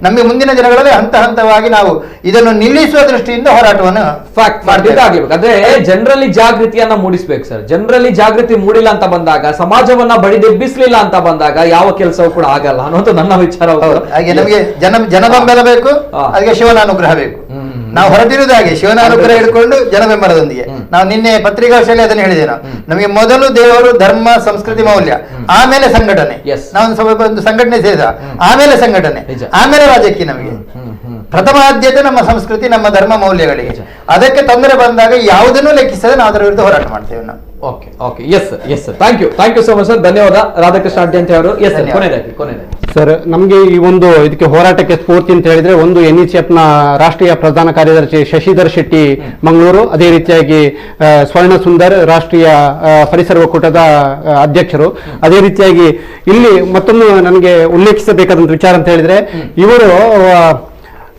ನಮಗೆ ಮುಂದಿನ ದಿನಗಳಲ್ಲಿ ಹಂತ ಹಂತವಾಗಿ ನಾವು ಇದನ್ನು ನಿಲ್ಲಿಸುವ ದೃಷ್ಟಿಯಿಂದ ಹೋರಾಟವನ್ನು ಅದೇ ಜನರಲ್ಲಿ ಜಾಗೃತಿಯನ್ನ ಮೂಡಿಸ್ಬೇಕು ಸರ್. ಜನರಲ್ಲಿ ಜಾಗೃತಿ ಮೂಡಿಲ್ಲ ಅಂತ ಬಂದಾಗ, ಸಮಾಜವನ್ನ ಬಡಿದೆಬ್ಬಿಸ್ಲಿಲ್ಲ ಅಂತ ಬಂದಾಗ ಯಾವ ಕೆಲಸವೂ ಕೂಡ ಆಗಲ್ಲ ಅನ್ನೋದು ನನ್ನ ವಿಚಾರ. ಹಾಗೆ ನಮಗೆ ಜನ ಬೆಂಬಲ ಬೇಕು, ಅದಕ್ಕೆ ಶಿವನ ಅನುಗ್ರಹ ಬೇಕು. ನಾವು ಹೊರಟಿರುವುದು ಹಾಗೆ ಶಿವನ ಅನುಗ್ರಹ ಹಿಡ್ಕೊಂಡು ಜನ ಬೆಂಬಲದೊಂದಿಗೆ. ನಾವು ನಿನ್ನೆ ಪತ್ರಿಕಾಶಾಲೆ ಅದನ್ನು ಹೇಳಿದೆ, ನಮಗೆ ಮೊದಲು ದೇವರು, ಧರ್ಮ, ಸಂಸ್ಕೃತಿ, ಮೌಲ್ಯ, ಆಮೇಲೆ ಸಂಘಟನೆ. ನಾವು ಒಂದು ಸಂಘಟನೆ ಸೇರಿದ ಆಮೇಲೆ ಸಂಘಟನೆ, ಆಮೇಲೆ ರಾಜಕೀಯ. ನಮಗೆ ಪ್ರಥಮ ಆದ್ಯತೆ ನಮ್ಮ ಸಂಸ್ಕೃತಿ, ನಮ್ಮ ಧರ್ಮ, ಮೌಲ್ಯಗಳಿಗೆ. ಅದಕ್ಕೆ ತೊಂದರೆ ಬಂದಾಗ ಯಾವುದನ್ನು ಲೆಕ್ಕಿಸದೆ ನಾವು ಅದರ ವಿರುದ್ಧ ಹೋರಾಟ ಮಾಡ್ತೇವೆ ನಾವು. Thank you so much sir. ಧನ್ಯವಾದ ರಾಧಾಕೃಷ್ಣ ಅಡ್ಡಿ ಅವರು. ಕೊನೆಯದಾಗಿ ಸರ್, ನಮಗೆ ಈ ಒಂದು ಇದಕ್ಕೆ ಹೋರಾಟಕ್ಕೆ ಸ್ಫೂರ್ತಿ ಅಂತ ಹೇಳಿದ್ರೆ ಒಂದು NECFನ ರಾಷ್ಟ್ರೀಯ ಪ್ರಧಾನ ಕಾರ್ಯದರ್ಶಿ ಶಶಿಧರ್ ಶೆಟ್ಟಿ ಮಂಗಳೂರು, ಅದೇ ರೀತಿಯಾಗಿ ಸ್ವರ್ಣ ಸುಂದರ್ ರಾಷ್ಟ್ರೀಯ ಪರಿಸರ ಒಕ್ಕೂಟದ ಅಧ್ಯಕ್ಷರು. ಅದೇ ರೀತಿಯಾಗಿ ಇಲ್ಲಿ ಮತ್ತೊಂದು ನನಗೆ ಉಲ್ಲೇಖಿಸಬೇಕಾದಂತ ವಿಚಾರ ಅಂತ ಹೇಳಿದ್ರೆ, ಇವರು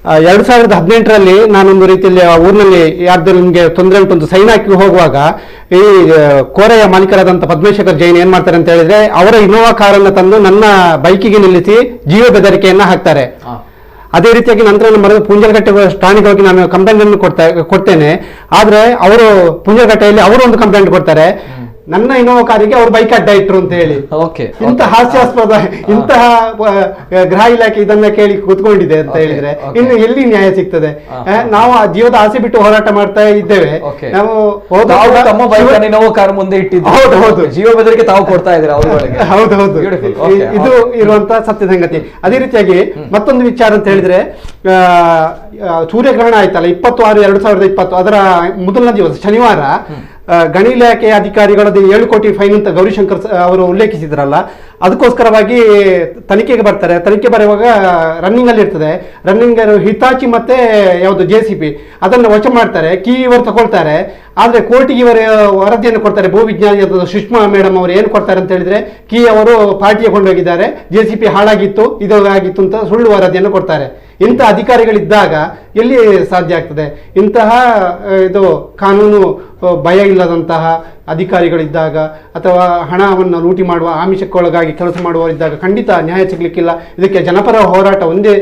2018ರಲ್ಲಿ ನಾನೊಂದು ರೀತಿಯಲ್ಲಿ ಊರಿನಲ್ಲಿ ಯಾರ್ದು ನಿಮಗೆ ತೊಂದರೆ ಉಂಟು ಸೈನ್ ಹಾಕಿ ಹೋಗುವಾಗ ಈ ಕೋರೆಯ ಮಾಲೀಕರಾದಂಥ ಪದ್ಮೇಶ್ವರ್ ಜೈನ್ ಏನ್ ಮಾಡ್ತಾರೆ ಅಂತ ಹೇಳಿದ್ರೆ, ಅವರ ಇನೋವಾ ಕಾರನ್ನ ತಂದು ನನ್ನ ಬೈಕಿಗೆ ನಿಲ್ಲಿಸಿ ಜೀವ ಬೆದರಿಕೆಯನ್ನ ಹಾಕ್ತಾರೆ. ಅದೇ ರೀತಿಯಾಗಿ ನಂತರ ನಮ್ಮ ಪುಂಜಲಗಟ್ಟೆ ಠಾಣೆಗೆ ನಾನು ಕಂಪ್ಲೇಂಟ್ ಅನ್ನು ಕೊಡ್ತೇನೆ. ಆದ್ರೆ ಅವರು ಪುಂಜಲಗಟ್ಟೆಯಲ್ಲಿ ಅವರು ಒಂದು ಕಂಪ್ಲೇಂಟ್ ಕೊಡ್ತಾರೆ, ನನ್ನ ಇನೋವಾ ಕಾರಿಗೆ ಅವ್ರ ಬೈಕ್ ಅಡ್ಡ ಇಟ್ರು ಅಂತ ಹೇಳಿ. ಇಂತಹ ಹಾಸ್ಯಾಸ್ಪದ, ಇಂತಹ ಗೃಹ ಇಲಾಖೆ ಇದನ್ನ ಕೇಳಿ ಕೂತ್ಕೊಂಡಿದೆ ಅಂತ ಹೇಳಿದ್ರೆ ಇನ್ನು ಎಲ್ಲಿ ನ್ಯಾಯ ಸಿಗ್ತದೆ? ನಾವು ಆ ಜೀವದ ಆಸೆ ಬಿಟ್ಟು ಹೋರಾಟ ಮಾಡ್ತಾ ಇದ್ದೇವೆ. ನಾವು ಮುಂದೆ ಇಟ್ಟಿದ್ದು ಹೌದು, ಜೀವ ಬೆದರಿಕೆ ತಾವು ಕೊಡ್ತಾ ಇದ್ದಾರೆ. ಹೌದು, ಇದು ಇರುವಂತಹ ಸತ್ಯ ಸಂಗತಿ. ಅದೇ ರೀತಿಯಾಗಿ ಮತ್ತೊಂದು ವಿಚಾರ ಅಂತ ಹೇಳಿದ್ರೆ, ಸೂರ್ಯಗ್ರಹಣ ಆಯ್ತಲ್ಲ 26/2020, ಅದರ ಮೊದಲನೇ ದಿವಸ ಶನಿವಾರ ಗಣಿ ಇಲಾಖೆಯ ಅಧಿಕಾರಿಗಳದ್ದು 7 ಕೋಟಿ ಫೈನ್ ಅಂತ ಗೌರಿಶಂಕರ್ ಅವರು ಉಲ್ಲೇಖಿಸಿದ್ರಲ್ಲ, ಅದಕ್ಕೋಸ್ಕರವಾಗಿ ತನಿಖೆಗೆ ಬರ್ತಾರೆ. ತನಿಖೆ ಬರುವಾಗ ರನ್ನಿಂಗ್ ಅಲ್ಲಿ ಇರ್ತದೆ. ರನ್ನಿಂಗ್ ಹಿತಾಚಿ ಮತ್ತೆ ಯಾವುದು JCB ಅದನ್ನು ವಶ ಮಾಡ್ತಾರೆ. ಕೀ ಇವರು ತಗೊಳ್ತಾರೆ. ಆದ್ರೆ ಕೋರ್ಟಿಗೆ ಇವರ ವರದಿಯನ್ನು ಕೊಡ್ತಾರೆ. ಭೂವಿಜ್ಞಾನಿ ಸುಷ್ಮಾ ಮೇಡಮ್ ಅವರು ಏನು ಕೊಡ್ತಾರೆ ಅಂತ ಹೇಳಿದ್ರೆ, ಕೀ ಅವರು ಪಾರ್ಟಿಗೆ ಕೊಂಡೋಗಿದ್ದಾರೆ, JCB ಹಾಳಾಗಿತ್ತು, ಇದು ಆಗಿತ್ತು ಅಂತ ಸುಳ್ಳು ವರದಿಯನ್ನು ಕೊಡ್ತಾರೆ. ಇಂಥ ಅಧಿಕಾರಿಗಳಿದ್ದಾಗ ಎಲ್ಲಿ ಸಾಧ್ಯ ಆಗ್ತದೆ? ಇಂತಹ ಇದು ಕಾನೂನು ಭಯ ಇಲ್ಲದಂತಹ ಅಧಿಕಾರಿಗಳಿದ್ದಾಗ ಅಥವಾ ಹಣವನ್ನು ಲೂಟಿ ಮಾಡುವ ಆಮಿಷಕ್ಕೊಳಗಾಗಿ ಕೆಲಸ ಮಾಡುವವರಿದ್ದಾಗ ಖಂಡಿತ ನ್ಯಾಯ ಸಿಗ್ಲಿಕ್ಕಿಲ್ಲ. ಇದಕ್ಕೆ ಜನಪರ ಹೋರಾಟ ಒಂದೇ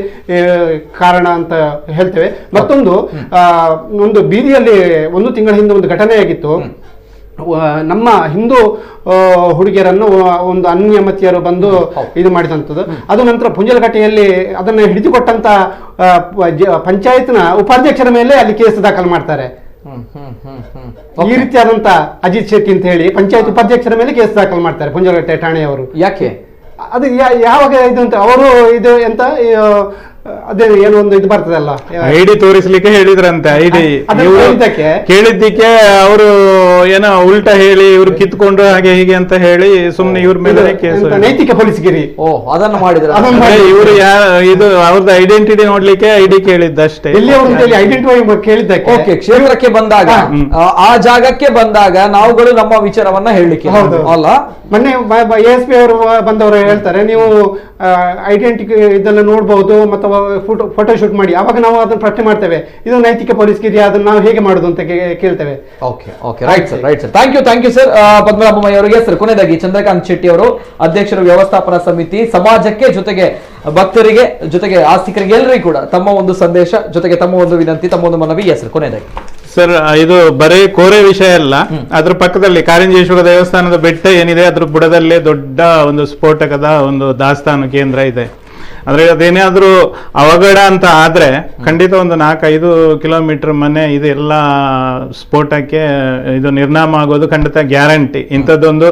ಕಾರಣ ಅಂತ ಹೇಳ್ತೇವೆ. ಮತ್ತೊಂದು ಒಂದು ಬೀದಿಯಲ್ಲಿ 1 ತಿಂಗಳ ಹಿಂದೆ ಒಂದು ಘಟನೆಯಾಗಿತ್ತು. ನಮ್ಮ ಹಿಂದೂ ಹುಡುಗಿಯರನ್ನು ಒಂದು ಅನ್ಯಮತಿಯರು ಬಂದು ಇದು ಮಾಡಿದಂಥದ್ದು. ಅದು ನಂತರ ಪುಂಜಲಗಟ್ಟೆಯಲ್ಲಿ ಅದನ್ನು ಹಿಡಿದುಕೊಟ್ಟಂತ ಪಂಚಾಯತ್ನ ಉಪಾಧ್ಯಕ್ಷರ ಮೇಲೆ ಅಲ್ಲಿ ಕೇಸ್ ದಾಖಲು ಮಾಡ್ತಾರೆ. ಈ ರೀತಿಯಾದಂತ ಅಜಿತ್ ಶೆಟ್ಟಿ ಅಂತ ಹೇಳಿ ಪಂಚಾಯತ್ ಉಪಾಧ್ಯಕ್ಷರ ಮೇಲೆ ಕೇಸ್ ದಾಖಲು ಮಾಡ್ತಾರೆ ಪುಂಜಲಗಟ್ಟೆ ಠಾಣೆಯವರು. ಯಾಕೆ ಅದು ಯಾವಾಗ ಇದು ಅಂತ ಅವರು ಇದು ಎಂತ ಅದೇ ಏನೋ ಒಂದು ಇದು ಬರ್ತದಲ್ಲ, ಐಡಿ ತೋರಿಸ್ಲಿಕ್ಕೆ ಹೇಳಿದ್ರಂತೆ. ಐಡಿ ಕೇಳಿದ್ದಕ್ಕೆ ಅವರು ಏನೋ ಉಲ್ಟಾ ಹೇಳಿ ಇವ್ರು ಕಿತ್ಕೊಂಡು ಹಾಗೆ ಹೀಗೆ ಅಂತ ಹೇಳಿ ಸುಮ್ನೆ ಇವ್ರ ಮೇಲೆ ನೈತಿಕ ಪೊಲೀಸ್ಗಿರಿ ಅದನ್ನು ಮಾಡಿದ್ರೆ ಇವರು ಇದು ಅವ್ರದ್ದು ಐಡೆಂಟಿಟಿ ನೋಡ್ಲಿಕ್ಕೆ ಐಡಿ ಕೇಳಿದ್ದಷ್ಟೇ. ಎಲ್ಲಿ ಅವರು ಐಡೆಂಟಿಫೈ ಕೇಳಿದ್ದಕ್ಕೆ. ಓಕೆ, ಕ್ಷೇತ್ರಕ್ಕೆ ಬಂದಾಗ ಆ ಜಾಗಕ್ಕೆ ಬಂದಾಗ ನಾವುಗಳು ನಮ್ಮ ವಿಚಾರವನ್ನ ಹೇಳಲಿಕ್ಕೆ ಅಲ್ಲ. ಮೊನ್ನೆ ASP ಅವರು ಬಂದವರು ಹೇಳ್ತಾರೆ ನೀವು ಐಡೆಂಟಿ ಇದೆಲ್ಲ ನೋಡ್ಬಹುದು ಮತ್ತು ಫೋಟೋ ಶೂಟ್ ಮಾಡಿ, ಅವಾಗ ನಾವು ಅದನ್ನ ಪ್ರಶ್ನೆ ಮಾಡ್ತೇವೆ ಇದು ನೈತಿಕ ಪೊಲೀಸ್ಗಿರಿ, ಅದನ್ನ ನಾವು ಹೇಗೆ ಮಾಡುದು ಅಂತ ಕೇಳ್ತೇವೆ. Right sir, thank you sir. Padmanabhamayya ಅವರಿಗೆ ಸರ್, ಕೊನೆಯದಾಗಿ ಚಂದ್ರಕಾಂತ್ ಶೆಟ್ಟಿ ಅವರು ಅಧ್ಯಕ್ಷರು ವ್ಯವಸ್ಥಾಪನಾ ಸಮಿತಿ, ಸಮಾಜಕ್ಕೆ ಜೊತೆಗೆ ಭಕ್ತರಿಗೆ ಜೊತೆಗೆ ಆಸ್ತಿಕರಿಗೆ ಎಲ್ಲರಿಗೂ ಕೂಡ ತಮ್ಮ ಒಂದು ಸಂದೇಶ ಜೊತೆಗೆ ತಮ್ಮ ಒಂದು ವಿನಂತಿ, ತಮ್ಮ ಒಂದು ಮನವಿ. ಸರ್, ಕೊನೆಯದಾಗಿ ಸರ್, ಇದು ಬರೀ ಕೋರೆ ವಿಷಯ ಅಲ್ಲ, ಅದ್ರ ಪಕ್ಕದಲ್ಲಿ ಕಾರಿಂಜೇಶ್ವರ ದೇವಸ್ಥಾನದ ಬೆಟ್ಟ ಏನಿದೆ ಅದ್ರ ಬುಡದಲ್ಲೇ ದೊಡ್ಡ ಒಂದು ಸ್ಫೋಟಕದ ಒಂದು ದಾಸ್ತಾನು ಕೇಂದ್ರ ಇದೆ. ಅಂದ್ರೆ ಅದೇನಾದ್ರೂ ಅವಘಡ ಅಂತ ಆದ್ರೆ ಖಂಡಿತ ಒಂದು 4-5 ಕಿಲೋಮೀಟರ್ ಮನೆ ಇದೆಲ್ಲ ಸ್ಫೋಟಕ್ಕೆ ಇದು ನಿರ್ನಾಮ ಆಗೋದು ಖಂಡಿತ ಗ್ಯಾರಂಟಿ. ಇಂಥದ್ದೊಂದು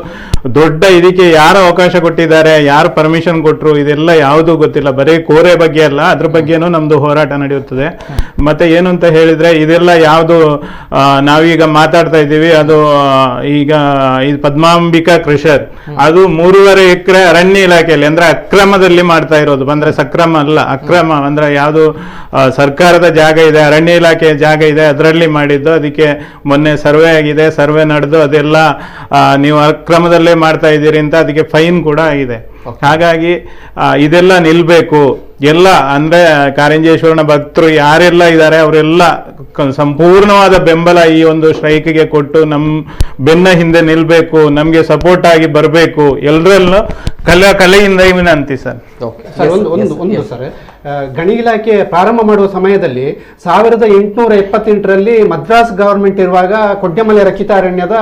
ದೊಡ್ಡ ಇದಕ್ಕೆ ಯಾರು ಅವಕಾಶ ಕೊಟ್ಟಿದ್ದಾರೆ, ಯಾರು ಪರ್ಮಿಷನ್ ಕೊಟ್ಟರು, ಇದೆಲ್ಲ ಯಾವುದೂ ಗೊತ್ತಿಲ್ಲ. ಬರೀ ಕೋರೆ ಬಗ್ಗೆ ಅಲ್ಲ, ಅದ್ರ ಬಗ್ಗೆನೂ ನಮ್ದು ಹೋರಾಟ ನಡೆಯುತ್ತದೆ. ಮತ್ತೆ ಏನು ಅಂತ ಹೇಳಿದ್ರೆ ಇದೆಲ್ಲ ಯಾವುದು ನಾವೀಗ ಮಾತಾಡ್ತಾ ಇದ್ದೀವಿ, ಅದು ಈಗ ಈ ಪದ್ಮಾಂಬಿಕಾ ಕ್ರಷರ್ ಅದು 3.5 ಎಕರೆ ಅರಣ್ಯ ಇಲಾಖೆಯಲ್ಲಿ ಅಂದ್ರೆ ಅಕ್ರಮದಲ್ಲಿ ಮಾಡ್ತಾ ಇರೋದು. ಅಂದ್ರೆ ಸಕ್ರಮ ಅಲ್ಲ, ಅಕ್ರಮ ಅಂದ್ರೆ ಯಾವುದು ಸರ್ಕಾರದ ಜಾಗ ಇದೆ, ಅರಣ್ಯ ಇಲಾಖೆಯ ಜಾಗ ಇದೆ, ಅದರಲ್ಲಿ ಮಾಡಿದ್ದು. ಅದಕ್ಕೆ ಮೊನ್ನೆ ಸರ್ವೆ ಆಗಿದೆ, ಸರ್ವೆ ನಡೆದು ಅದೆಲ್ಲ ನೀವು ಅಕ್ರಮದಲ್ಲೇ ಮಾಡ್ತಾ ಇದ್ದೀರಿ ಅಂತ ಅದಕ್ಕೆ ಫೈನ್ ಕೂಡ ಆಗಿದೆ. ಹಾಗಾಗಿ ಇದೆಲ್ಲ ನಿಲ್ಬೇಕು. ಎಲ್ಲ ಅಂದ್ರೆ ಕಾರಿಂಜೇಶ್ವರನ ಭಕ್ತರು ಯಾರೆಲ್ಲ ಇದ್ದಾರೆ ಅವರೆಲ್ಲ ಸಂಪೂರ್ಣವಾದ ಬೆಂಬಲ ಈ ಒಂದು ಸ್ಟ್ರೈಕ್ಗೆ ಕೊಟ್ಟು ನಮ್ಮ ಬೆನ್ನ ಹಿಂದೆ ನಿಲ್ಬೇಕು, ನಮ್ಗೆ ಸಪೋರ್ಟ್ ಆಗಿ ಬರಬೇಕು. ಎಲ್ಲರಲ್ಲೂ ಕಲೆಯಿಂದ ವಿನಂತಿ ಸರ್. ಒಂದು ಸರ್, ಗಣಿ ಇಲಾಖೆ ಪ್ರಾರಂಭ ಮಾಡುವ ಸಮಯದಲ್ಲಿ 1878ರಲ್ಲಿ ಮದ್ರಾಸ್ ಗವರ್ಮೆಂಟ್ ಇರುವಾಗ ಕೊಡ್ಯಮಲೆ ರಕ್ಷಿತಾರಣ್ಯದ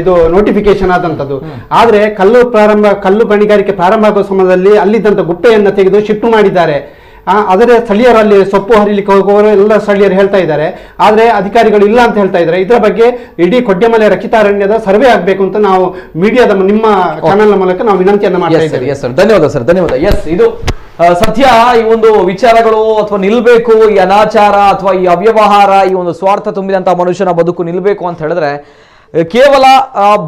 ಇದು ನೋಟಿಫಿಕೇಶನ್ ಆದಂಥದ್ದು. ಆದ್ರೆ ಕಲ್ಲು ಗಣಿಗಾರಿಕೆ ಪ್ರಾರಂಭ ಆಗುವ ಸಮಯದಲ್ಲಿ ಅಲ್ಲಿದ್ದಂಥ ಗುಪ್ಪೆಯನ್ನು ತೆಗೆದು ಶಿಫ್ಟ್ ಮಾಡಿದ್ದಾರೆ. ಆದರೆ ಸ್ಥಳೀಯರು ಅಲ್ಲಿ ಸೊಪ್ಪು ಹರಿಲಿಕ್ಕೆ ಹೋಗುವವರು ಎಲ್ಲ ಸ್ಥಳೀಯರು ಹೇಳ್ತಾ ಇದ್ದಾರೆ, ಆದರೆ ಅಧಿಕಾರಿಗಳು ಇಲ್ಲ ಅಂತ ಹೇಳ್ತಾ ಇದ್ದಾರೆ. ಇದರ ಬಗ್ಗೆ ಇಡೀ ಕೊಡ್ಯಮಲೆ ರಕ್ಷಿತಾರಣ್ಯದ ಸರ್ವೆ ಆಗಬೇಕು ಅಂತ ನಾವು ಮೀಡಿಯಾದ ನಿಮ್ಮ ಚಾನೆಲ್ ಮೂಲಕ ನಾವು ವಿನಂತಿಯನ್ನು ಮಾಡ್ತಾ ಇದ್ದೇವೆ. ಧನ್ಯವಾದ ಸರ್, ಧನ್ಯವಾದ. ಇದು ಸದ್ಯ ಈ ಒಂದು ವಿಚಾರಗಳು ಅಥವಾ ನಿಲ್ಬೇಕು, ಈ ಅನಾಚಾರ ಅಥವಾ ಈ ಅವ್ಯವಹಾರ, ಈ ಒಂದು ಸ್ವಾರ್ಥ ತುಂಬಿದಂತಹ ಮನುಷ್ಯನ ಬದುಕು ನಿಲ್ಬೇಕು ಅಂತ ಹೇಳಿದ್ರೆ ಕೇವಲ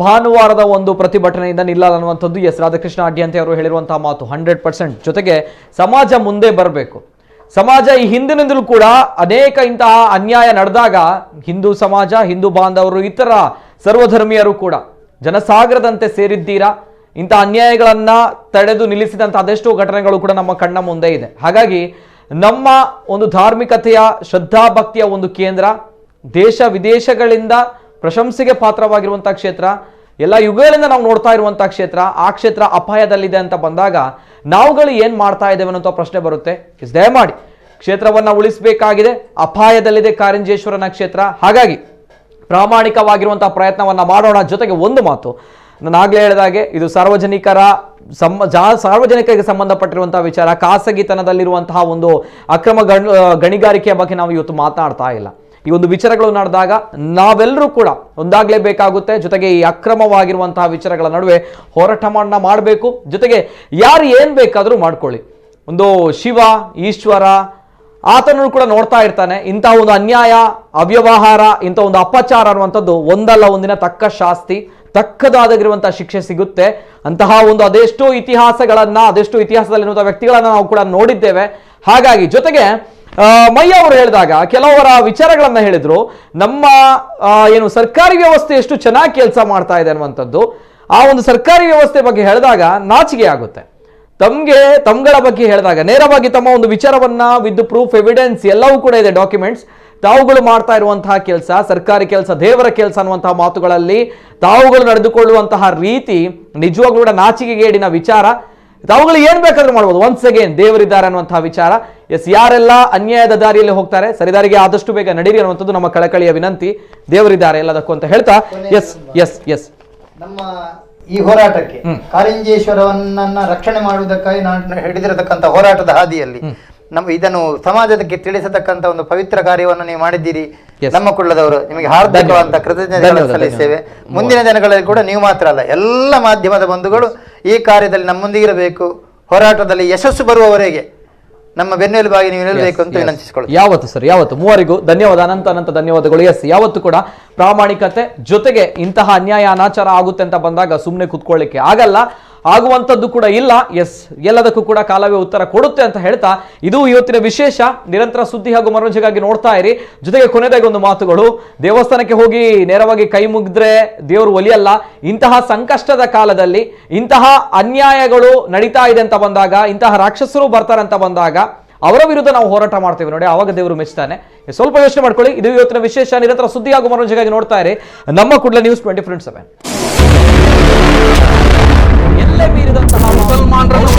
ಭಾನುವಾರದ ಒಂದು ಪ್ರತಿಭಟನೆಯಿಂದ ನಿಲ್ಲಲ್ಲ ಅನ್ನುವಂಥದ್ದು ರಾಧಾಕೃಷ್ಣ ಅಡ್ಯಂತೆ ಅವರು ಹೇಳಿರುವಂತಹ ಮಾತು 100%. ಜೊತೆಗೆ ಸಮಾಜ ಮುಂದೆ ಬರಬೇಕು. ಸಮಾಜ ಈ ಹಿಂದಿನಿಂದಲೂ ಕೂಡ ಅನೇಕ ಇಂತಹ ಅನ್ಯಾಯ ನಡೆದಾಗ ಹಿಂದೂ ಸಮಾಜ, ಹಿಂದೂ ಬಾಂಧವರು, ಇತರ ಸರ್ವಧರ್ಮೀಯರು ಕೂಡ ಜನಸಾಗರದಂತೆ ಸೇರಿದ್ದೀರಾ. ಇಂಥ ಅನ್ಯಾಯಗಳನ್ನ ತಡೆದು ನಿಲ್ಲಿಸಿದಂಥ ಅದೆಷ್ಟೋ ಘಟನೆಗಳು ಕೂಡ ನಮ್ಮ ಕಣ್ಣ ಮುಂದೆ ಇದೆ. ಹಾಗಾಗಿ ನಮ್ಮ ಒಂದು ಧಾರ್ಮಿಕತೆಯ ಶ್ರದ್ಧಾಭಕ್ತಿಯ ಒಂದು ಕೇಂದ್ರ, ದೇಶ ವಿದೇಶಗಳಿಂದ ಪ್ರಶಂಸೆಗೆ ಪಾತ್ರವಾಗಿರುವಂತಹ ಕ್ಷೇತ್ರ, ಎಲ್ಲ ಯುಗಗಳಿಂದ ನಾವು ನೋಡ್ತಾ ಇರುವಂತಹ ಕ್ಷೇತ್ರ, ಆ ಕ್ಷೇತ್ರ ಅಪಾಯದಲ್ಲಿದೆ ಅಂತ ಬಂದಾಗ ನಾವುಗಳು ಏನ್ ಮಾಡ್ತಾ ಇದ್ದೇವೆ ಅನ್ನೋ ಪ್ರಶ್ನೆ ಬರುತ್ತೆ. ದಯಮಾಡಿ ಕ್ಷೇತ್ರವನ್ನ ಉಳಿಸಬೇಕಾಗಿದೆ. ಅಪಾಯದಲ್ಲಿದೆ ಕಾರಿಂಜೇಶ್ವರನ ಕ್ಷೇತ್ರ. ಹಾಗಾಗಿ ಪ್ರಾಮಾಣಿಕವಾಗಿರುವಂತಹ ಪ್ರಯತ್ನವನ್ನ ಮಾಡೋಣ. ಜೊತೆಗೆ ಒಂದು ಮಾತು, ನಾನು ಆಗ್ಲೇ ಹೇಳಿದಾಗೆ ಇದು ಸಾರ್ವಜನಿಕರಿಗೆ ಸಂಬಂಧಪಟ್ಟಿರುವಂತಹ ವಿಚಾರ. ಖಾಸಗಿತನದಲ್ಲಿರುವಂತಹ ಒಂದು ಅಕ್ರಮ ಗಣಿಗಾರಿಕೆಯ ಬಗ್ಗೆ ನಾವು ಇವತ್ತು ಮಾತನಾಡ್ತಾ ಇಲ್ಲ. ಈ ಒಂದು ವಿಚಾರಗಳು ನಡೆದಾಗ ನಾವೆಲ್ಲರೂ ಕೂಡ ಒಂದಾಗಲೇಬೇಕಾಗುತ್ತೆ. ಜೊತೆಗೆ ಈ ಅಕ್ರಮವಾಗಿರುವಂತಹ ವಿಚಾರಗಳ ನಡುವೆ ಹೋರಾಟ ಮಾಡಬೇಕು. ಜೊತೆಗೆ ಯಾರು ಏನ್ ಬೇಕಾದರೂ ಮಾಡ್ಕೊಳ್ಳಿ, ಒಂದು ಶಿವ ಈಶ್ವರ ಆತನೂ ಕೂಡ ನೋಡ್ತಾ ಇರ್ತಾನೆ. ಇಂತಹ ಒಂದು ಅನ್ಯಾಯ, ಅವ್ಯವಹಾರ, ಇಂಥ ಒಂದು ಅಪಚಾರ ಅನ್ನುವಂಥದ್ದು ಒಂದಲ್ಲ ಒಂದಿನ ತಕ್ಕ ಶಾಸ್ತಿ, ತಕ್ಕದಾಗಿರುವಂತಹ ಶಿಕ್ಷೆ ಸಿಗುತ್ತೆ. ಅಂತಹ ಒಂದು ಅದೆಷ್ಟೋ ಇತಿಹಾಸದಲ್ಲಿರುವಂತಹ ವ್ಯಕ್ತಿಗಳನ್ನ ನಾವು ಕೂಡ ನೋಡಿದ್ದೇವೆ. ಹಾಗಾಗಿ ಜೊತೆಗೆ ಮಯ್ಯ ಅವರು ಹೇಳಿದಾಗ ಕೆಲವರ ವಿಚಾರಗಳನ್ನ ಹೇಳಿದ್ರು. ನಮ್ಮ ಏನು ಸರ್ಕಾರಿ ವ್ಯವಸ್ಥೆ ಎಷ್ಟು ಚೆನ್ನಾಗಿ ಕೆಲಸ ಮಾಡ್ತಾ ಇದೆ ಅನ್ನುವಂಥದ್ದು, ಆ ಒಂದು ಸರ್ಕಾರಿ ವ್ಯವಸ್ಥೆ ಬಗ್ಗೆ ಹೇಳಿದಾಗ ನಾಚಿಕೆ ಆಗುತ್ತೆ. ತಮ್ಗಳ ಬಗ್ಗೆ ಹೇಳಿದಾಗ ನೇರವಾಗಿ ತಮ್ಮ ಒಂದು ವಿಚಾರವನ್ನ ವಿತ್ ಪ್ರೂಫ್ ಎವಿಡೆನ್ಸ್ ಎಲ್ಲವೂ ಕೂಡ ಇದೆ, ಡಾಕ್ಯುಮೆಂಟ್ಸ್, ತಾವುಗಳು ಮಾಡ್ತಾ ಇರುವಂತಹ ಕೆಲಸ ಸರ್ಕಾರಿ ಕೆಲಸ, ದೇವರ ಕೆಲಸ ಅನ್ನುವಂತಹ ಮಾತುಗಳಲ್ಲಿ ತಾವುಗಳು ನಡೆದುಕೊಳ್ಳುವಂತಹ ರೀತಿ ನಿಜವಾಗ್ಲೂ ಕೂಡ ನಾಚಿಕೆಗೇಡಿನ ವಿಚಾರ. ತಾವುಗಳು ಏನ್ ಬೇಕಾದ್ರೂ ಮಾಡ್ಬೋದು. ಒನ್ಸ್ ಅಗೇನ್ ದೇವರಿದ್ದಾರೆ ಅನ್ನುವಂತಹ ವಿಚಾರ. ಯಾರೆಲ್ಲ ಅನ್ಯಾಯದ ದಾರಿಯಲ್ಲಿ ಹೋಗ್ತಾರೆ ಸರಿದಾರಿಗೆ ಆದಷ್ಟು ಬೇಗ ನಡೀರಿ ಅನ್ನುವಂಥದ್ದು ನಮ್ಮ ಕಳಕಳಿಯ ವಿನಂತಿ. ದೇವರಿದ್ದಾರೆ ಎಲ್ಲದಕ್ಕೂ ಅಂತ ಹೇಳ್ತಾ ನಮ್ಮ ಈ ಹೋರಾಟಕ್ಕೆ ಕಾರಿಂಜೇಶ್ವರವನ್ನ ರಕ್ಷಣೆ ಮಾಡುವುದಕ್ಕಾಗಿ ನಾನು ಹಿಡಿದಿರತಕ್ಕಂಥ ಹೋರಾಟದ ಹಾದಿಯಲ್ಲಿ ಇದನ್ನು ಸಮಾಜಕ್ಕೆ ತಿಳಿಸತಕ್ಕಂಥ ಒಂದು ಪವಿತ್ರ ಕಾರ್ಯವನ್ನು ನೀವು ಮಾಡಿದ್ದೀರಿ. ನಮ್ಮ ಕುಳ್ಳದವರು ನಿಮಗೆ ಹಾರ್ದಿಕವಾದಂತಹ ಕೃತಜ್ಞತೆಗಳನ್ನು ಸಲ್ಲಿಸ್ತೇವೆ. ಮುಂದಿನ ದಿನಗಳಲ್ಲಿ ಕೂಡ ನೀವು ಮಾತ್ರ ಅಲ್ಲ, ಎಲ್ಲ ಮಾಧ್ಯಮದ ಬಂಧುಗಳು ಈ ಕಾರ್ಯದಲ್ಲಿ ನಮ್ಮೊಂದಿಗಿರಬೇಕು. ಹೋರಾಟದಲ್ಲಿ ಯಶಸ್ಸು ಬರುವವರೆಗೆ ನಮ್ಮ ಬೆನ್ನೆಲುಬಾಗಿ ನೀವು ನಿಲ್ಲಬೇಕು ಅಂತ ವಿನಂತಿಸಿಕೊಳ್ಳಿ. ಯಾವತ್ತು ಸರ್, ಯಾವತ್ತು ಮೂವರಿಗೂ ಧನ್ಯವಾದ, ಅನಂತ ಧನ್ಯವಾದಗಳು. ಎಸ್, ಯಾವತ್ತು ಕೂಡ ಪ್ರಾಮಾಣಿಕತೆ ಜೊತೆಗೆ ಇಂತಹ ಅನ್ಯಾಯ ಅನಾಚಾರ ಆಗುತ್ತೆ ಅಂತ ಬಂದಾಗ ಸುಮ್ಮನೆ ಕುತ್ಕೊಳ್ಳಿಕ್ಕೆ ಆಗಲ್ಲ, ಆಗುವಂಥದ್ದು ಕೂಡ ಇಲ್ಲ. ಎಸ್, ಎಲ್ಲದಕ್ಕೂ ಕೂಡ ಕಾಲವೇ ಉತ್ತರ ಕೊಡುತ್ತೆ ಅಂತ ಹೇಳ್ತಾ ಇದು ಇವತ್ತಿನ ವಿಶೇಷ. ನಿರಂತರ ಸುದ್ದಿ ಹಾಗೂ ಮನೋರಂಜನೆಗಾಗಿ ನೋಡ್ತಾ ಇರಿ. ಜೊತೆಗೆ ಕೊನೆಯದಾಗಿ ಒಂದು ಮಾತುಗಳು, ದೇವಸ್ಥಾನಕ್ಕೆ ಹೋಗಿ ನೇರವಾಗಿ ಕೈ ಮುಗಿದ್ರೆ ದೇವರು ಒಲಿಯಲ್ಲ. ಇಂತಹ ಸಂಕಷ್ಟದ ಕಾಲದಲ್ಲಿ ಇಂತಹ ಅನ್ಯಾಯಗಳು ನಡೀತಾ ಇದೆ ಅಂತ ಬಂದಾಗ, ಇಂತಹ ರಾಕ್ಷಸರು ಬರ್ತಾರೆ ಅಂತ ಬಂದಾಗ ಅವರ ವಿರುದ್ಧ ನಾವು ಹೋರಾಟ ಮಾಡ್ತೇವೆ ನೋಡಿ, ಆವಾಗ ದೇವರು ಮೆಚ್ತಾನೆ. ಸ್ವಲ್ಪ ಯೋಚನೆ ಮಾಡ್ಕೊಳ್ಳಿ. ಇದು ಇವತ್ತಿನ ವಿಶೇಷ. ನಿರಂತರ ಸುದ್ದಿ ಹಾಗೂ ಮನೋರಂಜನೆಗಾಗಿ ನೋಡ್ತಾ ಇರಿ ನಮ್ಮ ಕುಡ್ಲ ನ್ಯೂಸ್ 24/7. ಎಲ್ಲೇ ಮೀರಿದಂತಹ ಮುಸಲ್ಮಾನರನ್ನು